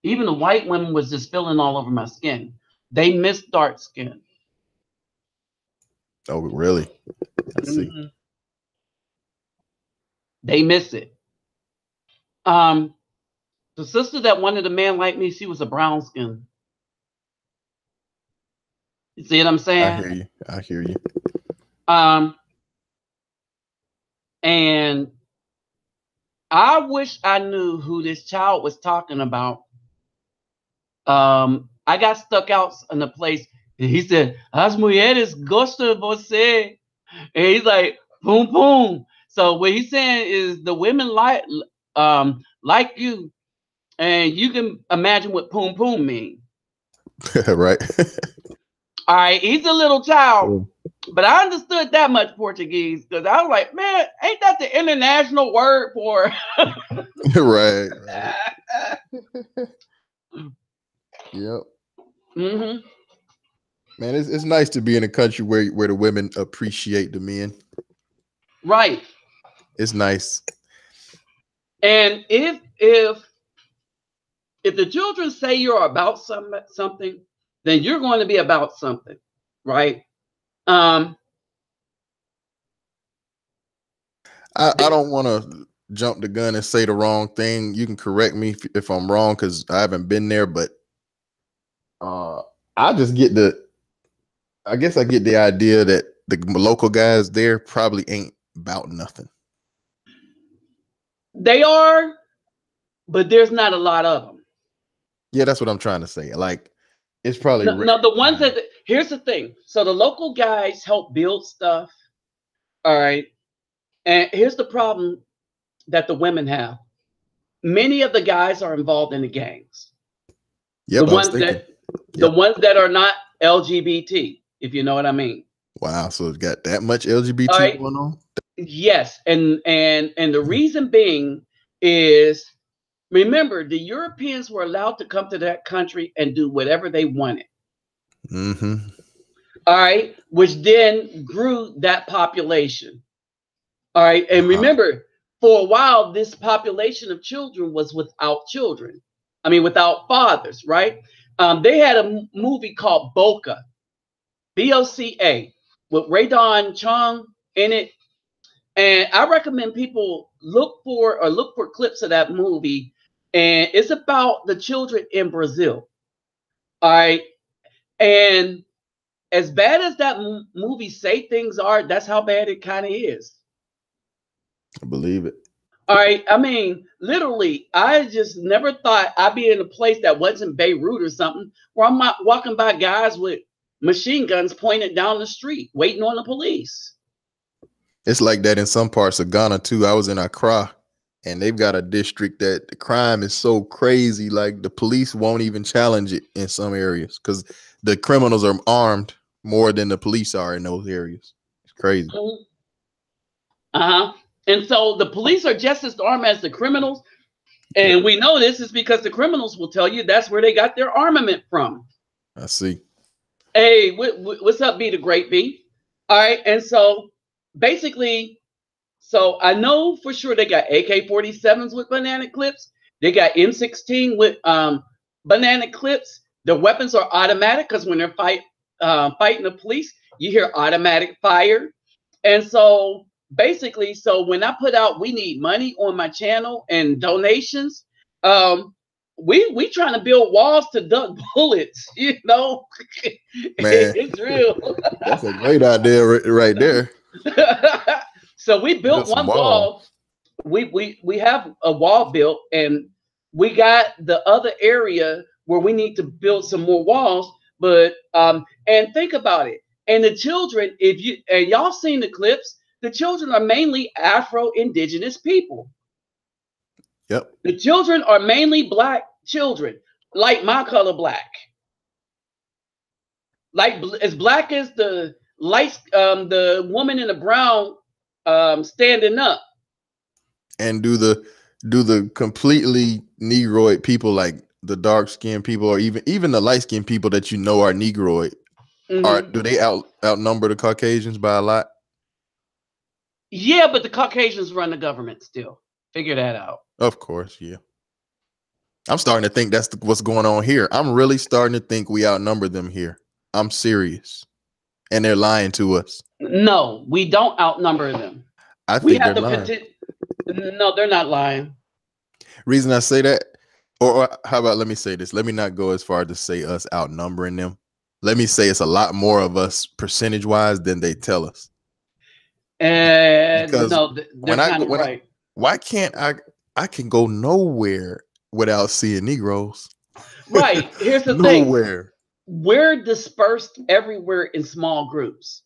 even the white women was just feeling all over my skin. They miss dark skin. Oh, really? I see. Mm-hmm. They miss it. The sister that wanted a man like me, she was a brown skin. You see what I'm I saying? hear you. I hear you. And I wish I knew who this child was talking about. I got stuck out in a place, and he said, "As mulheres gostam de você," and he's like, "Boom, boom." So what he's saying is the women like you, and you can imagine what "poom poom" means. Right. All right, he's a little child, Cool. but I understood that much Portuguese because I was like, man, ain't that the international word for? Right. Yep. Mm-hmm. Man, it's nice to be in a country where the women appreciate the men. Right. It's nice. And if the children say you're about something, then you're going to be about something, right? I don't want to jump the gun and say the wrong thing. You can correct me if I'm wrong because I haven't been there, but I just get I guess I get the idea that the local guys there probably ain't about nothing. They are, but there's not a lot of them. Yeah, that's what I'm trying to say. Like, it's probably No, the ones that here's the thing. So the local guys help build stuff. All right. And here's the problem that the women have. Many of the guys are involved in the gangs. Yep, The ones that are not LGBT, if you know what I mean. Wow, so it's got that much LGBT All right. going on? Yes, and the reason being is, remember, the Europeans were allowed to come to that country and do whatever they wanted. Mm-hmm. All right, which then grew that population. All right, and remember, for a while, this population of children was without children. I mean, without fathers, right? They had a movie called Boca, Boca, with Radon Chong in it. And I recommend people look for clips of that movie. And it's about the children in Brazil. All right. And as bad as that movie say things are, that's how bad it kind of is. I believe it. All right. I mean, literally, I just never thought I'd be in a place that wasn't Beirut or something, where I'm not walking by guys with machine guns pointed down the street, waiting on the police. It's like that in some parts of Ghana too. I was in Accra, and they've got a district that the crime is so crazy, like the police won't even challenge it in some areas because the criminals are armed more than the police are in those areas. It's crazy. Uh-huh. And so the police are just as armed as the criminals. And we know this is because the criminals will tell you that's where they got their armament from. I see. Hey, what's up, B the Great B? All right, and so basically, so I know for sure they got AK-47s with banana clips. They got M16 with banana clips. The weapons are automatic because when they're fighting the police, you hear automatic fire. And so basically, so when I put out we need money on my channel and donations, um, we trying to build walls to duck bullets, you know. Man, It's real. that's a great idea right there. So we built Build some one wall. wall. We have a wall built, and we got the other area where we need to build some more walls. But and think about it. And the children, if you and y'all seen the clips, the children are mainly Afro-Indigenous people. Yep. The children are mainly black children, like my color black, like as black as the light, the woman in the brown standing up. And do the completely negroid people, like the dark skinned people, or even the light skinned people that you know are negroid, Mhm. do they outnumber the Caucasians by a lot? Yeah, but the Caucasians run the government still. Figure that out. Of course, yeah. I'm starting to think that's what's going on here. I'm really starting to think we outnumber them here. I'm serious, and they're lying to us. No, we don't outnumber them. I We think have they're the lying. potential. No, they're not lying. Reason I say that, or how about let me say this? Let me not go as far to say us outnumbering them. Let me say it's a lot more of us percentage wise than they tell us. And Because no, they're kind of right. why can't I can go nowhere without seeing Negroes. Right. Here's the thing. Nowhere. We're dispersed everywhere in small groups.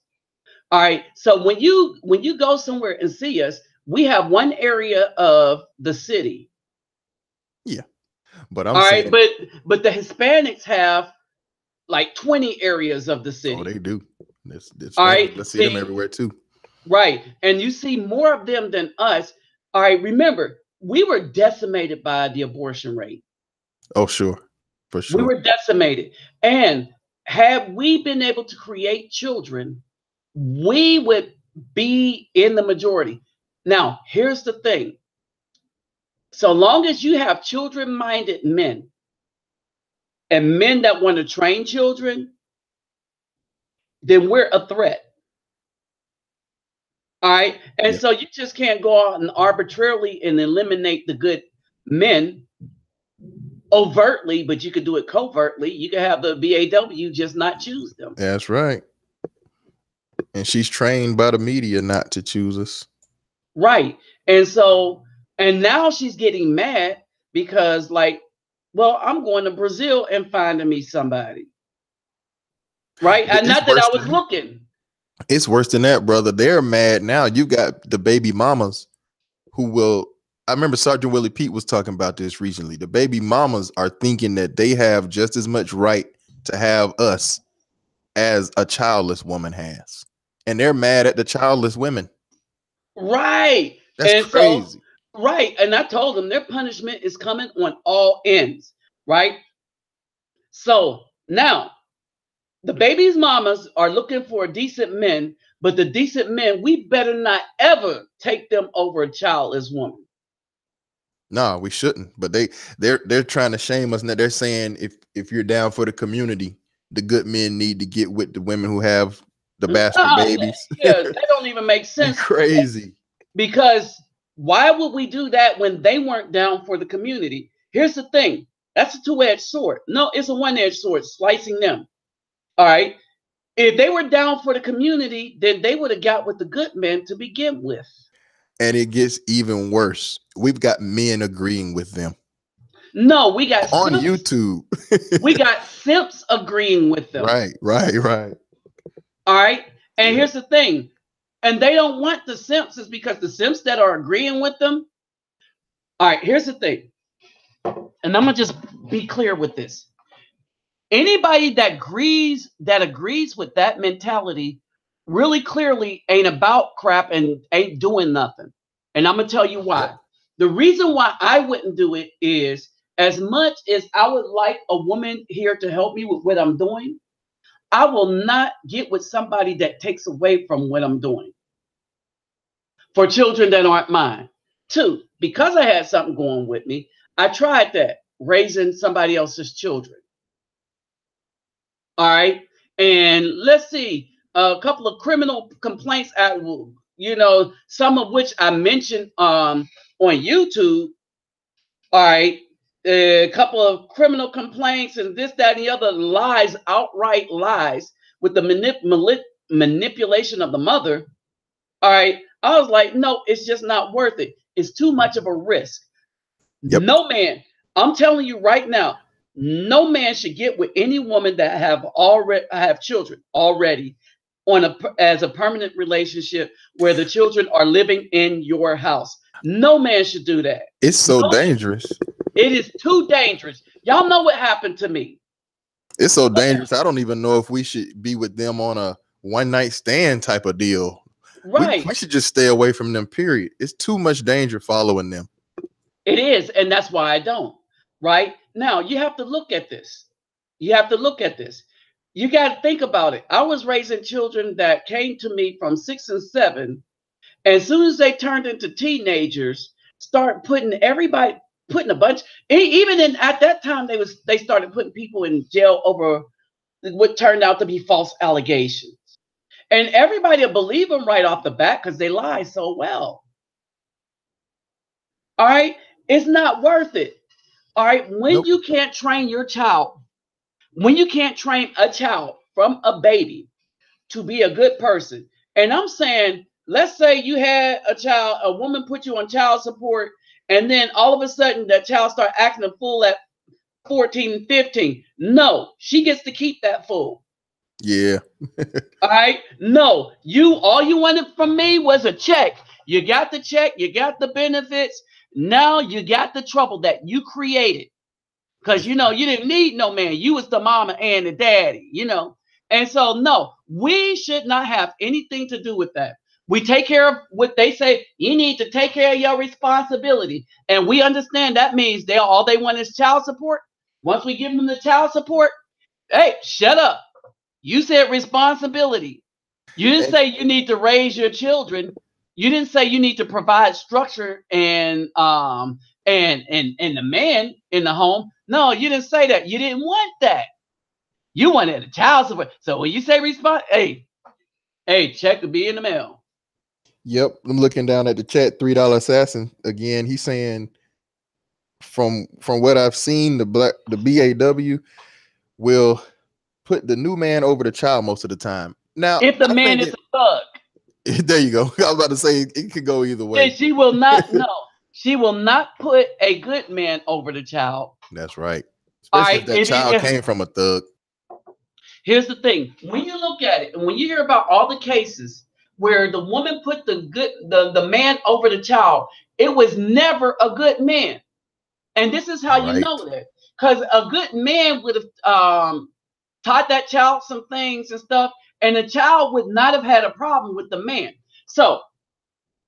All right. So when you go somewhere and see us, we have one area of the city. Yeah. But I'm All right, saying, but the Hispanics have like 20 areas of the oh, they city. do. The All Spanish, right. I see them See, everywhere too. right. And you see more of them than us. All right. Remember, we were decimated by the abortion rate. Oh, sure. For We sure. were decimated. And had we been able to create children, we would be in the majority. Now, here's the thing. So long as you have children-minded men and men that want to train children, then we're a threat. All right. And Yeah. so you just can't go out and arbitrarily and eliminate the good men overtly, but you could do it covertly. You could have the BAW just not choose them. That's right. And she's trained by the media not to choose us. Right. And so, and now she's getting mad because, like, well, I'm going to Brazil and finding me somebody. Right. And It's not that I worse was than looking. It's worse than that, brother. They're mad now. You got the baby mamas who will. I remember Sergeant Willie Pete was talking about this recently. The baby mamas are thinking that they have just as much right to have us as a childless woman has. And they're mad at the childless women. Right. That's And so, crazy. right. And I told them their punishment is coming on all ends. Right. So now the baby's mamas are looking for decent men, but the decent men, we better not ever take them over a childless woman. No, we shouldn't. But they're trying to shame us. Now they're saying if you're down for the community, the good men need to get with the women who have the bastard Oh, babies. yeah, that don't even make sense. Crazy. Because why would we do that when they weren't down for the community? Here's the thing. That's a two-edged sword. No, it's a one-edged sword, slicing them. All right. If they were down for the community, then they would have got with the good men to begin with. And it gets even worse. We've got men agreeing with them No, we got on simps. YouTube. We got simps agreeing with them. Right. All right. And Yeah. here's the thing. And they don't want the simps is because the simps that are agreeing with them. All right. Here's the thing. And I'm going to just be clear with this. Anybody that agrees with that mentality really clearly ain't about crap and ain't doing nothing. And I'm going to tell you why. Yep. The reason why I wouldn't do it is as much as I would like a woman here to help me with what I'm doing, I will not get with somebody that takes away from what I'm doing for children that aren't mine. 2, because I had something going with me, I tried that, raising somebody else's children. All right. And let's see, a couple of criminal complaints, some of which I mentioned on YouTube. All right. A couple of criminal complaints and this, that, and the other, lies, outright lies, with the manipulation of the mother. All right. I was like, no, it's just not worth it. It's too much of a risk. Yep. No man, I'm telling you right now, no man should get with any woman that have children already as a permanent relationship where the children are living in your house. No man should do that. It's so dangerous. It is too dangerous. Y'all know what happened to me. It's so dangerous. I don't even know if we should be with them on a one-night stand type of deal. Right. We should just stay away from them, period. It's too much danger following them. It is, and that's why I don't. Right? Now, you have to look at this. You have to look at this. You got to think about it. I was raising children that came to me from 6 and 7. And as soon as they turned into teenagers, start putting a bunch, even at that time, they started putting people in jail over what turned out to be false allegations. And everybody will believe them right off the bat because they lie so well. All right? It's not worth it. All right? When you can't train your child, when you can't train a child from a baby to be a good person, and I'm saying, let's say you had a woman put you on child support, and then all of a sudden that child start acting a fool at 14 and 15. No, she gets to keep that fool. Yeah. All right. No, all you wanted from me was a check. You got the check, you got the benefits. Now you got the trouble that you created. Because you didn't need no man. You was the mama and the daddy, And so no, we should not have anything to do with that. We take care of what they say. You need to take care of your responsibility. And we understand that means all they want is child support. Once we give them the child support, hey, shut up. You said responsibility. You didn't say you need to raise your children. You didn't say you need to provide structure and the man in the home. No, you didn't say that. You didn't want that. You wanted a child support. So when you say hey, check will be in the mail. Yep. I'm looking down at the chat. $3 Assassin again. He's saying from what I've seen, the BAW will put the new man over the child most of the time. Now, if the man is a thug. There you go. I was about to say it could go either way. And she will not she will not put a good man over the child. That's right. Especially if that child came from a thug. Here's the thing. When you look at it, and when you hear about all the cases where the woman put the man over the child, it was never a good man. And this is how you know that. Because a good man would have taught that child some things and stuff, and the child would not have had a problem with the man. So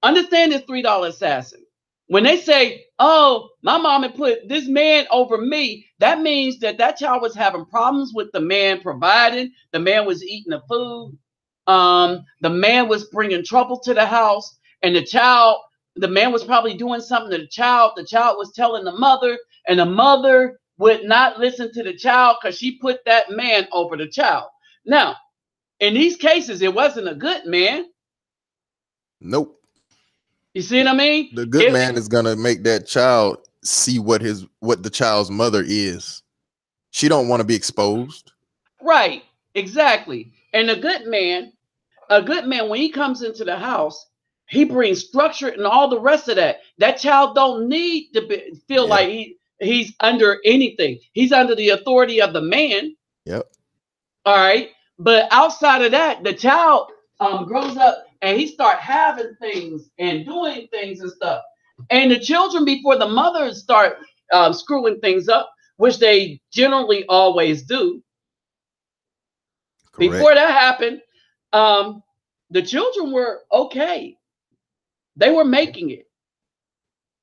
understand this $3 Assassin. When they say, oh, my mama put this man over me, that means that child was having problems with the man providing. The man was eating the food. The man was bringing trouble to the house. And the man was probably doing something to the child. The child was telling the mother, and the mother would not listen to the child because she put that man over the child. Now, in these cases, it wasn't a good man. Nope. You see what I mean? The good man is gonna make that child see what the child's mother is. She don't want to be exposed. Right. Exactly. And a good man, when he comes into the house, he brings structure and all the rest of that. That child don't need to feel like he's under anything. He's under the authority of the man. Yep. All right. But outside of that, the child grows up and he start having things and doing things and stuff. And the children, before the mothers start screwing things up, which they generally always do. Correct. Before that happened, the children were okay. They were making it.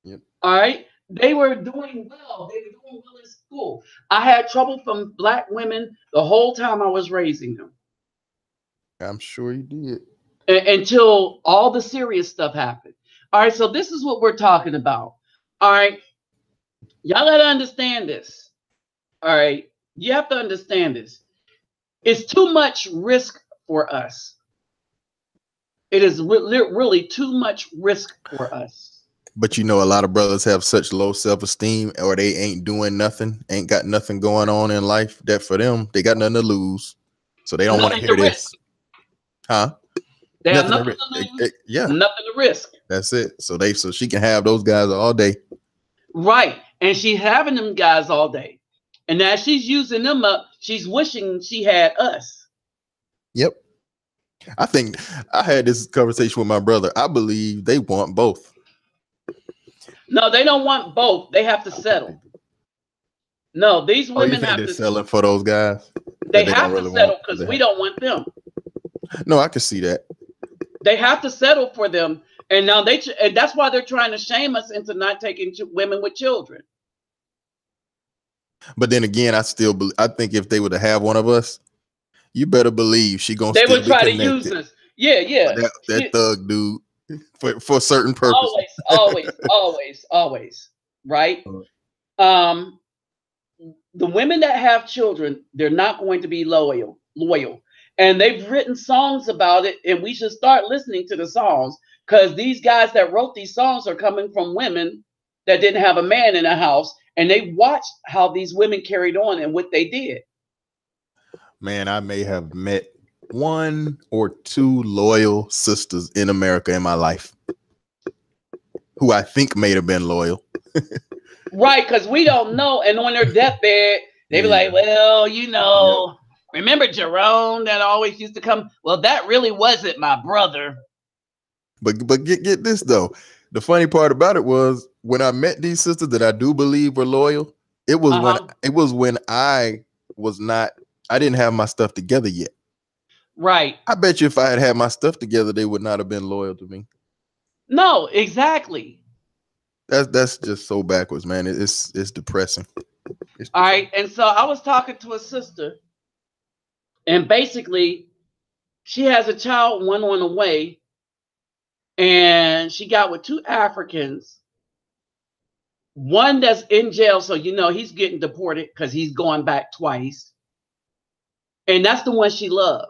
Yep. All right. They were doing well. They were doing well in school. I had trouble from black women the whole time I was raising them I'm sure you did. until all the serious stuff happened. All right, so this is what we're talking about. All right, y'all gotta understand this. All right, you have to understand this. It's too much risk for us. It is really too much risk for us. But you know, a lot of brothers have such low self-esteem, or they ain't doing nothing, ain't got nothing going on in life, that for them, they got nothing to lose. So they don't want to Nothing to hear risk. this. Huh? They have Nothing to nothing risk. to lose, Yeah, nothing to risk. that's it. So she can have those guys all day. Right. And she's having them guys all day. And as she's using them up, she's wishing she had us. Yep. I think I had this conversation with my brother. I believe they want both. No, they don't want both. They have to settle. No, these Oh, you women think have they're to selling for those guys they that they don't have to really settle want? because we don't want them. No, I can see that. They have to settle for them. And now and that's why they're trying to shame us into not taking women with children. But then again, I think if they were to have one of us, you better believe she gonna They still would be try to use connected. us. Yeah, yeah. That thug dude for certain purposes. Always. Right? Um, the women that have children, they're not going to be loyal. And they've written songs about it, and we should start listening to the songs because these guys that wrote these songs are coming from women that didn't have a man in the house, and they watched how these women carried on and what they did. Man, I may have met one or two loyal sisters in America in my life who I think may have been loyal. Right, because we don't know. And on their deathbed, they be like, well, remember Jerome that always used to come? Well, that really wasn't my brother. But get this though. The funny part about it was when I met these sisters that I do believe were loyal, it was when I didn't have my stuff together yet. Right. I bet you if I had my stuff together, they would not have been loyal to me. No, exactly. That's just so backwards, man. It's depressing. All right. And so I was talking to a sister, and basically she has a child, one on the way, and she got with two Africans. One that's in jail, so he's getting deported because he's going back twice. And that's the one she loved.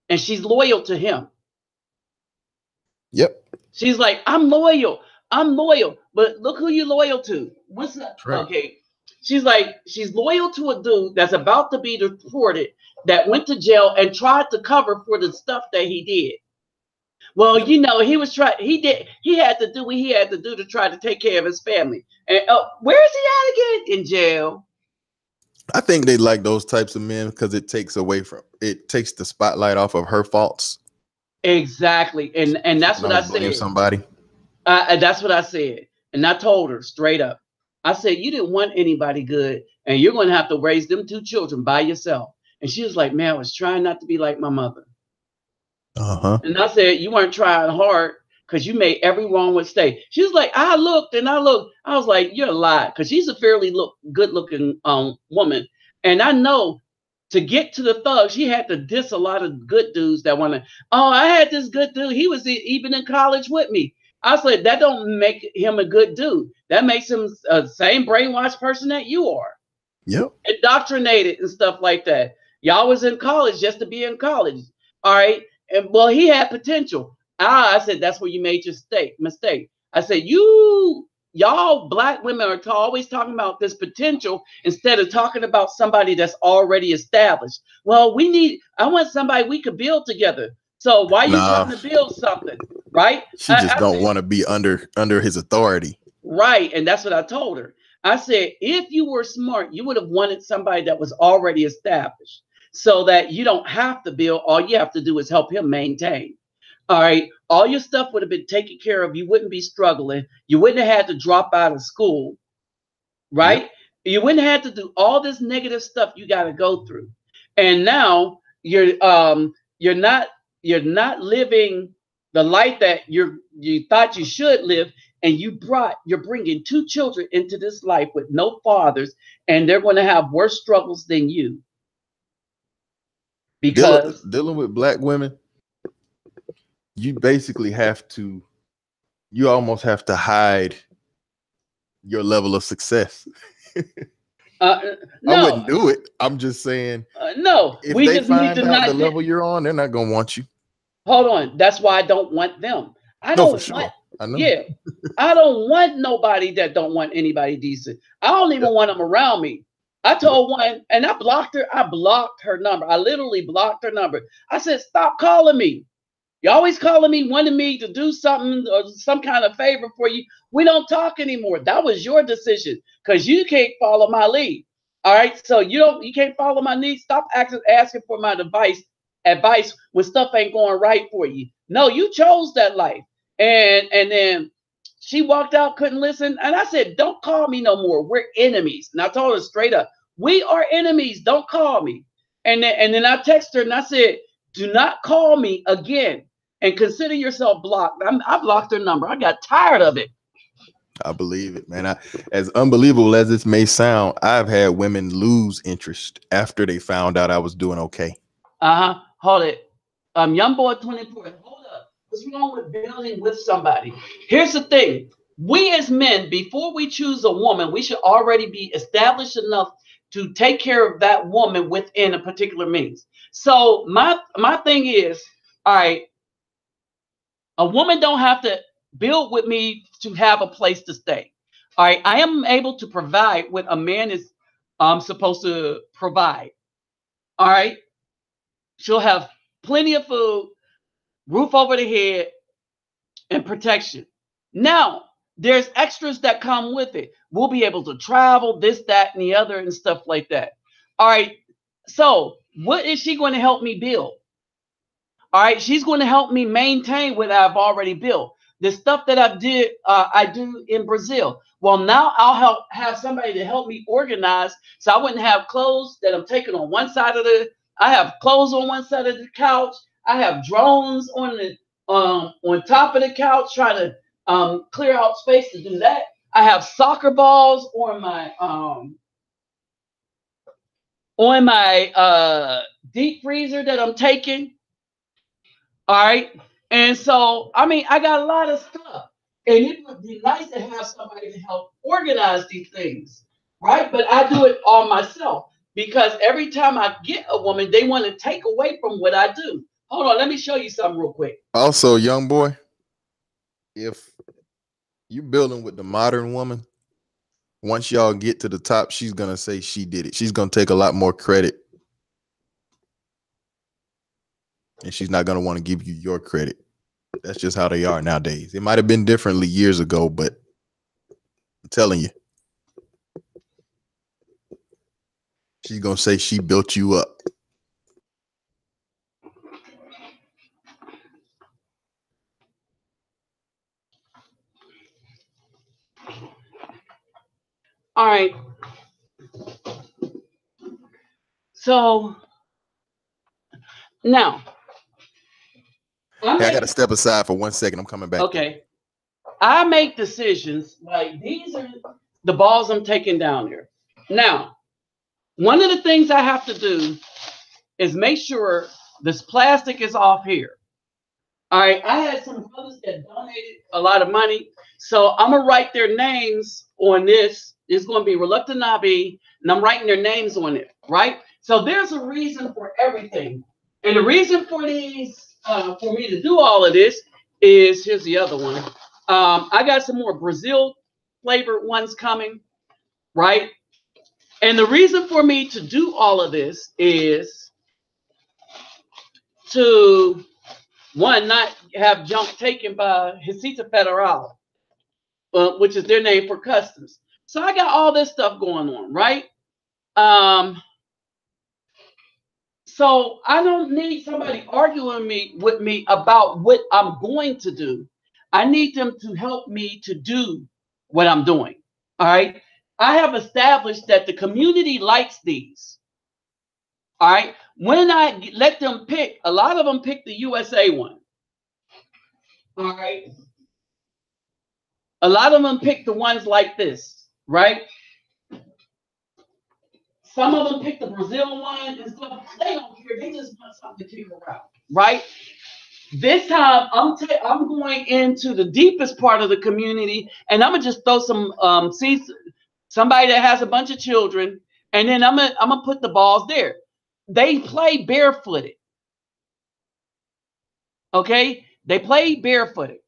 And she's loyal to him. Yep. She's like, I'm loyal. But look who you're loyal to. What's that? Right. Okay. She's like, she's loyal to a dude that's about to be deported that went to jail and tried to cover for the stuff that he did. Well, he had to do what he had to do to try to take care of his family. And where is he at again? In jail. I think they like those types of men because it takes the spotlight off of her faults. Exactly. And that's what I said. Somebody. That's what I said. And I told her straight up. I said, you didn't want anybody good, and you're going to have to raise them two children by yourself. And she was like, man, I was trying not to be like my mother. Uh-huh. And I said, you weren't trying hard because you made every wrong mistake. She was like, I looked. I was like, you're a lie, because she's a fairly good-looking woman. And I know to get to the thug, she had to diss a lot of good dudes that want to, I had this good dude. He was even in college with me. I said, that don't make him a good dude. That makes him a same brainwashed person that you are. Yep. Indoctrinated and stuff like that. Y'all was in college just to be in college. All right. And well, he had potential. I said, that's where you made your mistake. I said, y'all black women are always talking about this potential instead of talking about somebody that's already established. Well, I want somebody we could build together. So why are you trying to build something? Right? She just don't want to be under his authority. Right. And that's what I told her. I said, if you were smart, you would have wanted somebody that was already established so that you don't have to build. All you have to do is help him maintain. All right. All your stuff would have been taken care of. You wouldn't be struggling. You wouldn't have had to drop out of school. Right. Yep. You wouldn't have to do all this negative stuff you got to go through. And now you're not living the life that you thought you should live. and you're bringing two children into this life with no fathers, and they're going to have worse struggles than you. Because dealing with black women, you basically you almost have to hide your level of success. I no, wouldn't do it. I'm just saying, no, if we they just need find to out not the level you're on, they're not gonna want you. hold on. That's why I don't want them. I No, for don't want, sure. I know. yeah, I don't want nobody that don't want anybody decent. I don't even want them around me. I told one, and I blocked her. I blocked her number. I literally blocked her number. I said, stop calling me. You're always calling me, wanting me to do something or some kind of favor for you. We don't talk anymore. That was your decision because you can't follow my lead. All right. So you can't follow my lead. Stop asking for my advice when stuff ain't going right for you. No, you chose that life. And then she walked out, couldn't listen. And I said, don't call me no more. We're enemies. And I told her straight up, we are enemies. Don't call me. And then I texted her and I said, do not call me again. And consider yourself blocked. I blocked her number. I got tired of it. I believe it, man. As unbelievable as this may sound, I've had women lose interest after they found out I was doing okay. Hold it. Young boy 24. Hold up. What's wrong with building with somebody? Here's the thing. We as men, before we choose a woman, we should already be established enough to take care of that woman within a particular means. So my thing is, all right, a woman don't have to build with me to have a place to stay. All right, I am able to provide what a man is supposed to provide. All right, she'll have plenty of food, roof over the head, and protection. Now, there's extras that come with it. We'll be able to travel, this, that, and the other, and stuff like that. All right, so what is she going to help me build? All right, she's going to help me maintain what I've already built. The stuff that I do in Brazil. Well, now I'll have somebody to help me organize, so I wouldn't have clothes that I'm taking on one side of I have clothes on one side of the couch. I have drones on top of the couch, trying to clear out space to do that. I have soccer balls on my deep freezer that I'm taking. All right. And so, I mean, I got a lot of stuff. And it would be nice to have somebody to help organize these things. Right. But I do it all myself because every time I get a woman, they want to take away from what I do. Hold on. Let me show you something real quick. Also, young boy, if you're building with the modern woman, once y'all get to the top, she's going to say she did it. She's going to take a lot more credit. And she's not going to want to give you your credit. That's just how they are nowadays. It might have been differently years ago, but I'm telling you, she's going to say she built you up. All right. So now, I got to step aside for 1 second. I'm coming back. Okay. I make decisions like these are the balls I'm taking down here. Now, one of the things I have to do is make sure this plastic is off here. All right. I had some brothers that donated a lot of money. So I'm going to write their names on this. It's going to be Reluctant Nabi, and I'm writing their names on it. Right. So there's a reason for everything. And the reason for these, for me to do all of this is, here's the other one. I got some more Brazil flavored ones coming, right? And the reason for me to do all of this is to, one, not have junk taken by Receita Federal, which is their name for customs. So I got all this stuff going on, right? So I don't need somebody arguing with me about what I'm going to do. I need them to help me to do what I'm doing. All right. I have established that the community likes these. All right. When I let them pick, a lot of them pick the USA one. All right. A lot of them pick the ones like this, right? Some of them pick the Brazil one and stuff. They don't care. They just want something to figure out, right? This time, I'm going into the deepest part of the community, and I'm gonna just throw some see somebody that has a bunch of children, and then I'm gonna put the balls there. They play barefooted. Okay, they play barefooted.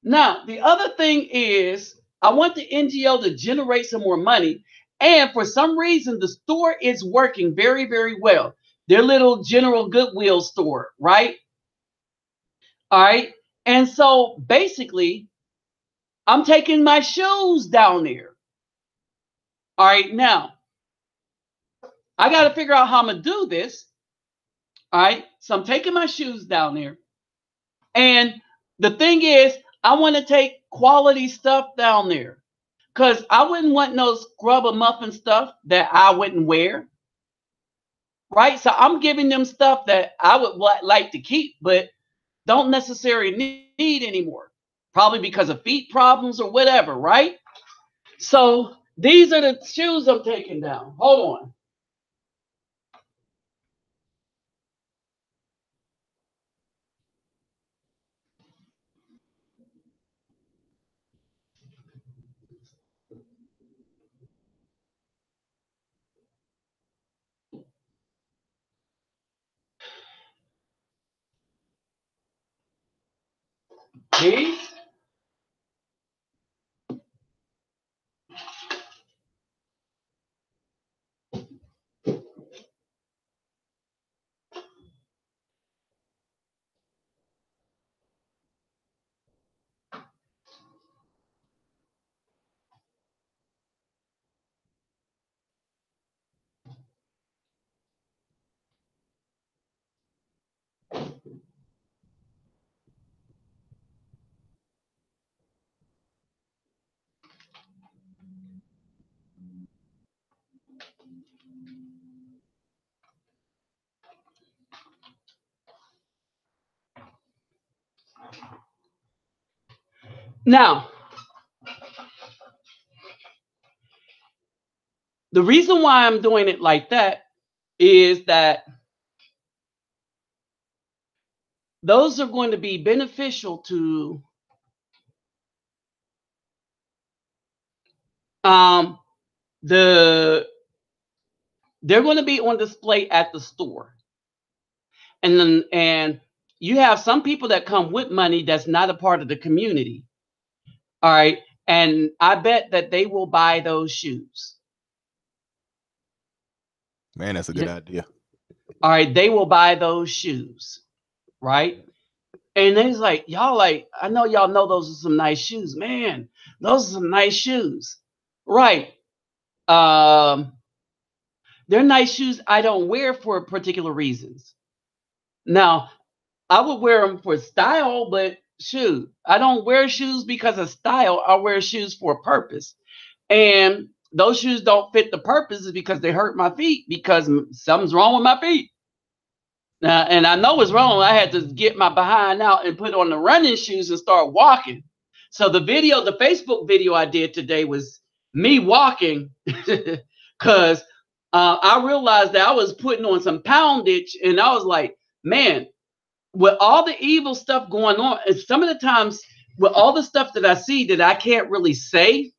Now, the other thing is, I want the NGO to generate some more money. And for some reason, the store is working very, very well. Their little General Goodwill store, right? All right. And so basically, I'm taking my shoes down there. All right. Now, I got to figure out how I'm going to do this. All right. So I'm taking my shoes down there. And the thing is, I want to take quality stuff down there. Because I wouldn't want no scrub or muffin stuff that I wouldn't wear. Right? So I'm giving them stuff that I would like to keep, but don't necessarily need anymore. Probably because of feet problems or whatever, right? So these are the shoes I'm taking down. Hold on. These. Now, the reason why I'm doing it like that is that those are going to be beneficial to they're going to be on display at the store. And you have some people that come with money that's not a part of the community. All right. And I bet that they will buy those shoes. Man, that's a good idea. All right. They will buy those shoes. Right. And then it's like, y'all like, I know y'all know those are some nice shoes. Man, those are some nice shoes. Right. They're nice shoes I don't wear for particular reasons. Now, I would wear them for style, but shoot, I don't wear shoes because of style. I wear shoes for a purpose. And those shoes don't fit the purpose is because they hurt my feet because something's wrong with my feet. And I know it's wrong. I had to get my behind out and put on the running shoes and start walking. So the Facebook video I did today was me walking because I realized that I was putting on some poundage and I was like, man, with all the evil stuff going on, and some of the times with all the stuff that I see that I can't really say,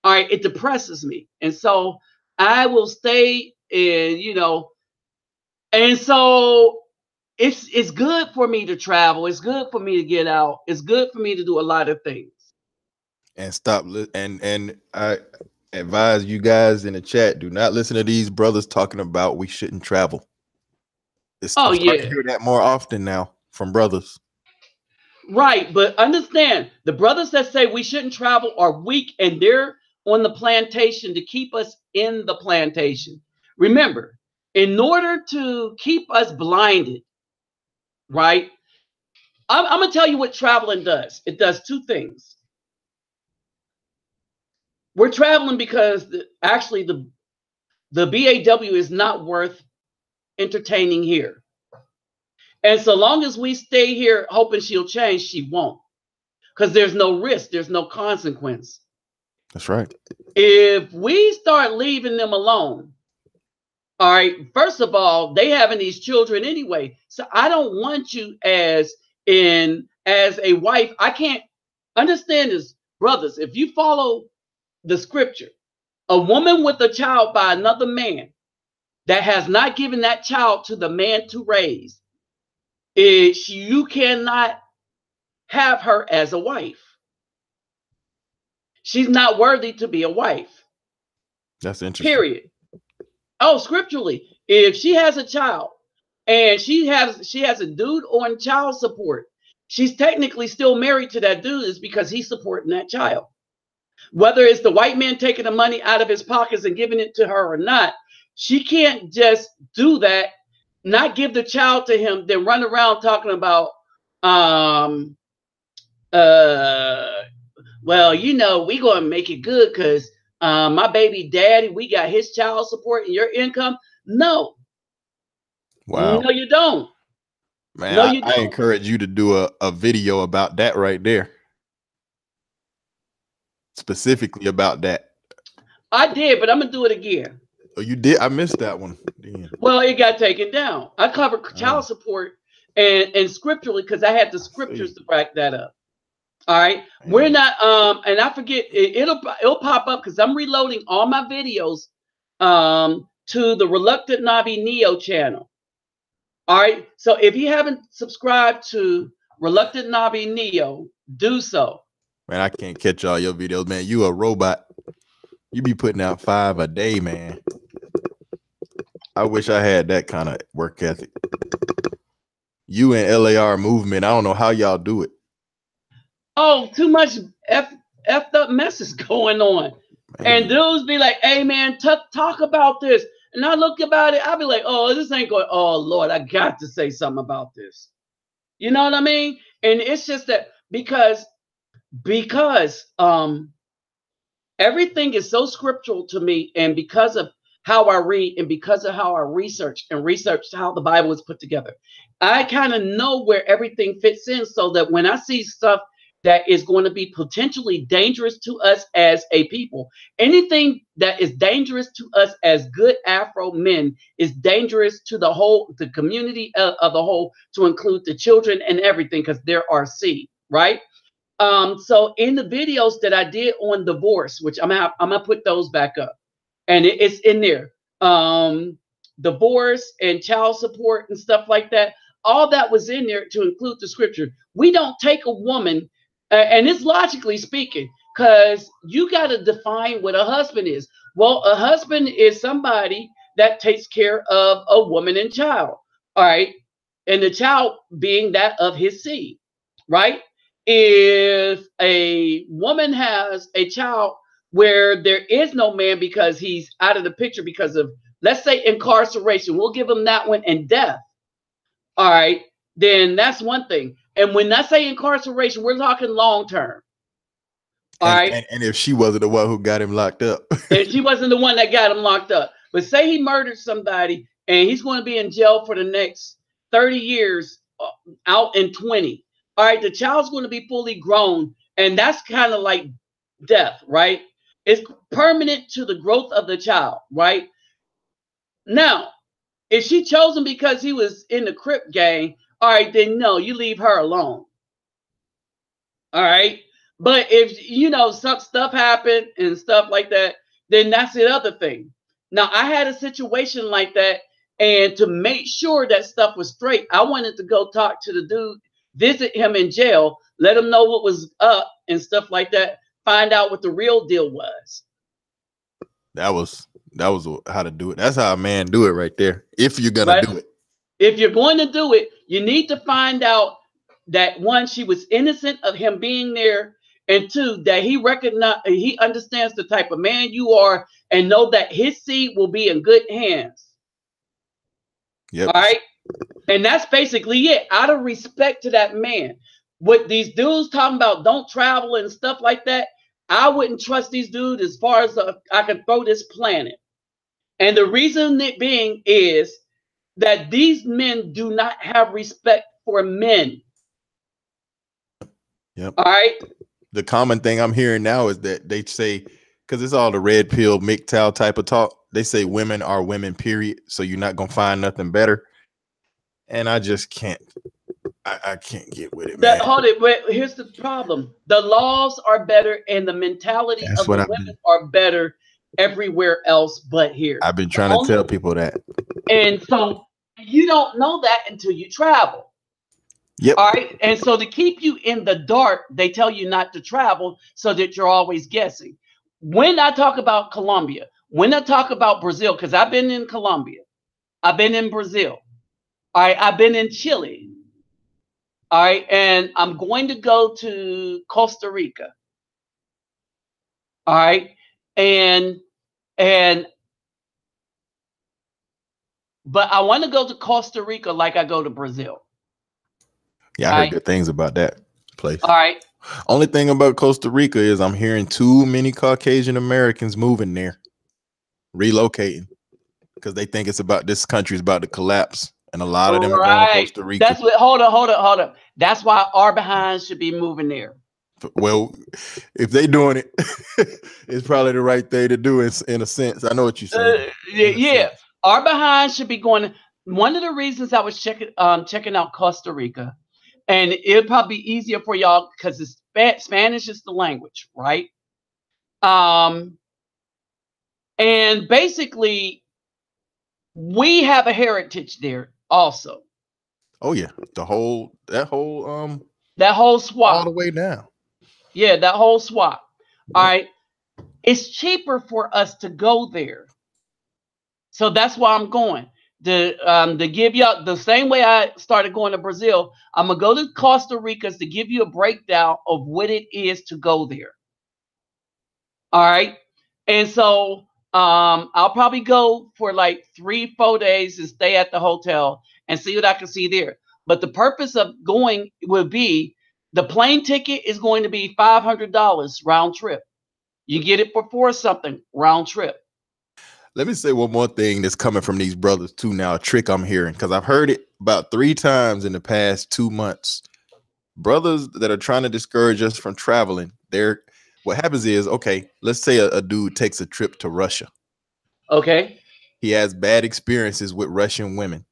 all right, it depresses me. And so I will stay in, and so it's good for me to travel. It's good for me to get out. It's good for me to do a lot of things. And stop and I advise you guys in the chat, do not listen to these brothers talking about we shouldn't travel. I'm starting to hear that more often now from brothers. Right, but understand, the brothers that say we shouldn't travel are weak and they're on the plantation to keep us in the plantation. Remember, in order to keep us blinded, right? I'm going to tell you what traveling does. It does two things. We're traveling because actually the BAW is not worth entertaining here. And so long as we stay here hoping she'll change, she won't. because there's no risk, there's no consequence. That's right. If we start leaving them alone, all right, first of all, they having these children anyway. So I don't want you as a wife. I can't understand this, brothers. If you follow the scripture, a woman with a child by another man that has not given that child to the man to raise, you cannot have her as a wife. She's not worthy to be a wife. That's interesting. Period. Oh, scripturally, if she has a child and she has a dude on child support, she's technically still married to that dude, is because he's supporting that child. Whether it's the white man taking the money out of his pockets and giving it to her or not, she can't just do that, not give the child to him, then run around talking about, well, you know, we gonna make it good because my baby daddy, we got his child support and your income. No. Wow. No, you don't. Man, No, you I don't. encourage you to do a video about that right there. Specifically about that. I did, but I'm gonna do it again. Oh, you did? I missed that one. Damn. Well, it got taken down. I covered child support and scripturally because I had the scriptures to back that up. All right. We're not and I forget it'll pop up because I'm reloading all my videos to the Reluctant Nabi Neo channel. All right. So if you haven't subscribed to Reluctant Nabi Neo, do so. Man, I can't catch all your videos, man. You a robot. You be putting out 5 a day, man. I wish I had that kind of work ethic. You and LAR movement, I don't know how y'all do it. Oh, too much effed up messes going on. Man. And dudes be like, hey, man, talk about this. And I look about it, I'll be like, oh, this ain't going, oh, Lord, I got to say something about this. You know what I mean? And it's just that because everything is so scriptural to me, and because of how I read and because of how I research how the Bible is put together, I kind of know where everything fits in, so that when I see stuff that is going to be potentially dangerous to us as a people, anything that is dangerous to us as good Afro men is dangerous to the community of the whole, to include the children and everything, because they're our seed, right? So in the videos that I did on divorce, which I'm gonna put those back up, and it's in there, divorce and child support and stuff like that, all that was in there to include the scripture. We don't take a woman, and it's logically speaking, because you got to define what a husband is. Well, a husband is somebody that takes care of a woman and child, all right, and the child being that of his seed, right? If a woman has a child where there is no man because he's out of the picture because of, let's say, incarceration, we'll give him that one, and death, all right, then that's one thing. And when I say incarceration, we're talking long term. All right. And if she wasn't the one who got him locked up. And she wasn't the one that got him locked up. But say he murdered somebody and he's going to be in jail for the next 30 years, out in 20. All right. The child's going to be fully grown. And that's kind of like death, right? It's permanent to the growth of the child, right? Now, if she chose him because he was in the Crip gang, all right, then no, you leave her alone. All right. But if, you know, some stuff happened and stuff like that, then that's the other thing. Now, I had a situation like that, and to make sure that stuff was straight, I wanted to go talk to the dude, visit him in jail, let him know what was up and stuff like that, find out what the real deal was. That was how to do it. That's how a man do it right there. If you're gonna do it. If you're going to do it, you need to find out that, one, she was innocent of him being there, and two, that he understands the type of man you are, and know that his seed will be in good hands. Yep. All right. And that's basically it. Out of respect to that man. What these dudes talking about, don't travel and stuff like that, I wouldn't trust these dudes as far as I can throw this planet. And the reason it being is that these men do not have respect for men. Yep. All right. The common thing I'm hearing now is that they say, because it's all the red pill MGTOW type of talk. They say women are women, period. So you're not gonna find nothing better. And I just can't. I can't get with it, man. Hold it. But here's the problem: the laws are better, and the mentality That's of the what women are better everywhere else, but here. I've been The trying to only, tell people that. and so you don't know that until you travel. Yep. All right. And so to keep you in the dark, they tell you not to travel so that you're always guessing. When I talk about Colombia, when I talk about Brazil, because I've been in Colombia, I've been in Brazil, all right, I've been in Chile, all right, and I'm going to go to Costa Rica, all right, and but I want to go to Costa Rica like I go to Brazil. Yeah, I heard good things about that place. All right. Only thing about Costa Rica is I'm hearing too many Caucasian Americans moving there, relocating, because they think it's about this country is about to collapse, and a lot of them are going to Costa Rica. That's what. Hold up. That's why our behinds should be moving there. Well, if they doing it, it's probably the right thing to do in a sense. I know what you're saying. Yeah. Our behinds should be going. One of the reasons I was checking out Costa Rica, and it'll probably be easier for y'all because Spanish is the language, right? And basically, we have a heritage there also. Oh yeah, that whole swap all the way down. Yeah, that whole swap. All right. It's cheaper for us to go there. So that's why I'm going. To give y'all the same way I started going to Brazil, I'm gonna go to Costa Rica to give you a breakdown of what it is to go there. All right. And so I'll probably go for like 3-4 days and stay at the hotel and see what I can see there. But the purpose of going will be the plane ticket is going to be $500 round trip. You get it for 4 something round trip. Let me say one more thing that's coming from these brothers too now, a trick I'm hearing, because I've heard it about 3 times in the past 2 months. Brothers that are trying to discourage us from traveling, what happens is, okay, let's say a dude takes a trip to Russia. Okay. He has bad experiences with Russian women.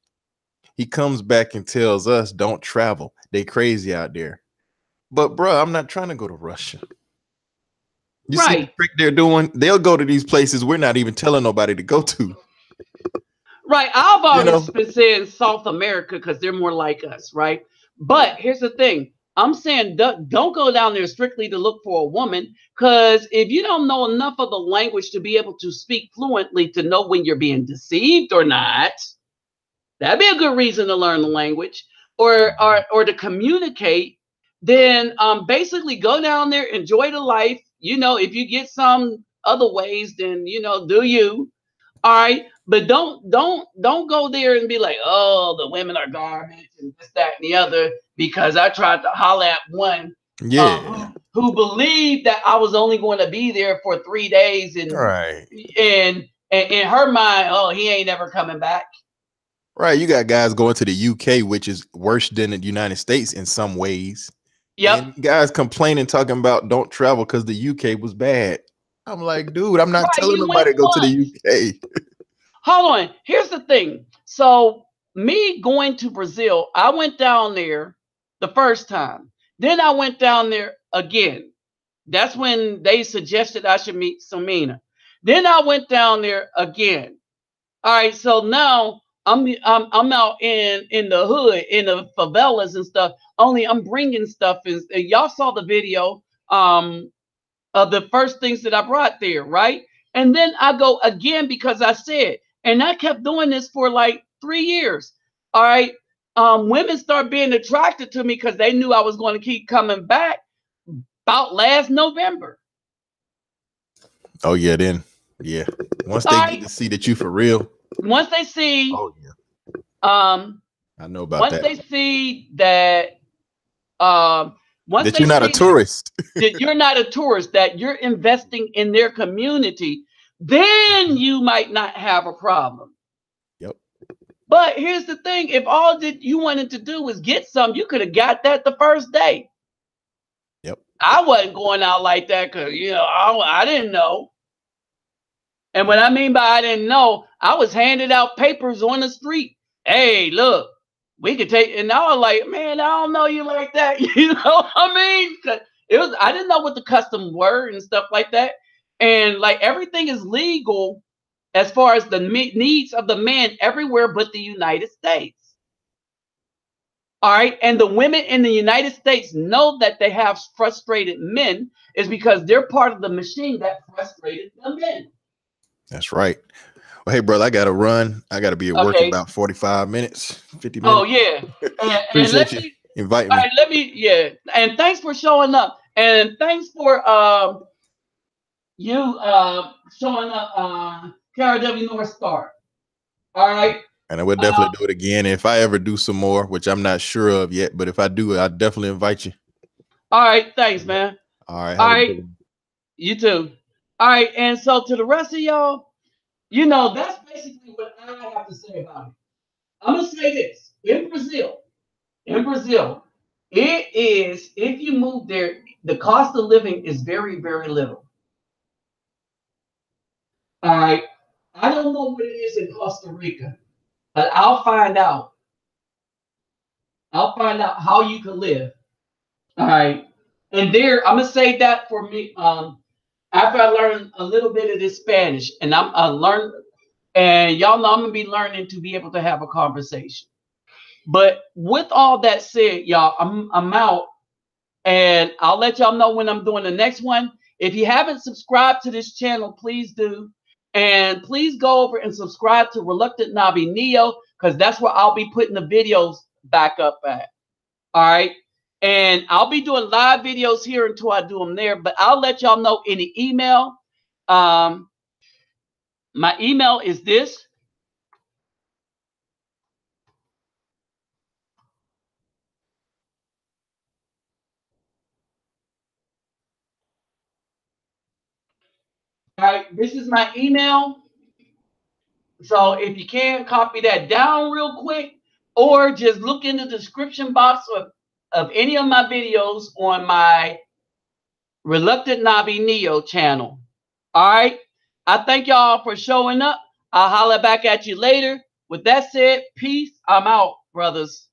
He comes back and tells us, don't travel. They crazy out there. But bro, I'm not trying to go to Russia. You see the trick they're doing? They'll go to these places we're not even telling nobody to go to. Right. I've always been saying South America because they're more like us, right? But here's the thing. I'm saying don't go down there strictly to look for a woman, because if you don't know enough of the language to be able to speak fluently to know when you're being deceived or not, that'd be a good reason to learn the language or to communicate. Then basically go down there, enjoy the life. If you get some other ways, then do you. All right. But don't go there and be like, oh, the women are garbage and this, that, and the other, because I tried to holler at one who believed that I was only going to be there for 3 days, and in her mind, oh, he ain't ever coming back. Right. You got guys going to the UK, which is worse than the United States in some ways. Yep. And guys complaining, talking about don't travel because the UK was bad. I'm like, dude, I'm not telling nobody to go to the UK. Hold on. Here's the thing. So me going to Brazil, I went down there the first time. Then I went down there again. That's when they suggested I should meet Samina. Then I went down there again. All right. So now I'm out in the hood, in the favelas and stuff. Only I'm bringing stuff in. Y'all saw the video of the first things that I brought there, right? And then I go again because I said, and I kept doing this for like 3 years. All right. Women start being attracted to me because they knew I was going to keep coming back about last November. Oh yeah, then once they get to see that you for real. Once they see, I know about once that. they see that, that you're not a tourist, that you're not a tourist, that you're investing in their community, then you might not have a problem. Yep. But here's the thing: if all that you wanted to do was get some, you could have got that the first day. I wasn't going out like that because I didn't know. And what I mean by I didn't know, I was handed out papers on the street. Hey, look, we could take. And I was like, man, I don't know you like that. You know what I mean? 'Cause I didn't know what the customs were and stuff like that. And like everything is legal as far as the needs of the man everywhere but the United States. All right. And the women in the United States know that they have frustrated men is because they're part of the machine that frustrated the men. That's right. Well, hey, brother, I got to run. I got to be at work in Okay. about 45 minutes, 50 Oh minutes. yeah. And Appreciate you inviting all me. right, and thanks for showing up. And thanks for you showing up KRW North Star. All right. And I will definitely do it again. If I ever do some more, which I'm not sure of yet, but if I do, I'll definitely invite you. All right, thanks, man. All right. All Have a right. good one. You too. All right, and so to the rest of y'all, that's basically what I have to say about it. I'm gonna say this. In Brazil, it is, if you move there, the cost of living is very, very little. All right. I don't know what it is in Costa Rica, but I'll find out. I'll find out how you can live. All right. And there, I'm gonna say that for me. After I learn a little bit of this Spanish, and I learn, and y'all know I'm gonna be learning to be able to have a conversation. But with all that said, y'all, I'm out, and I'll let y'all know when I'm doing the next one. If you haven't subscribed to this channel, please do. And please go over and subscribe to Reluctant Navi Neo, because that's where I'll be putting the videos back up at. All right. And I'll be doing live videos here until I do them there, but I'll let y'all know in the email. My email is this. All right. This is my email. So if you can, copy that down real quick, or just look in the description box of any of my videos on my Reluctant Navi Neo channel. All right. I thank y'all for showing up. I'll holler back at you later. With that said, peace. I'm out, brothers.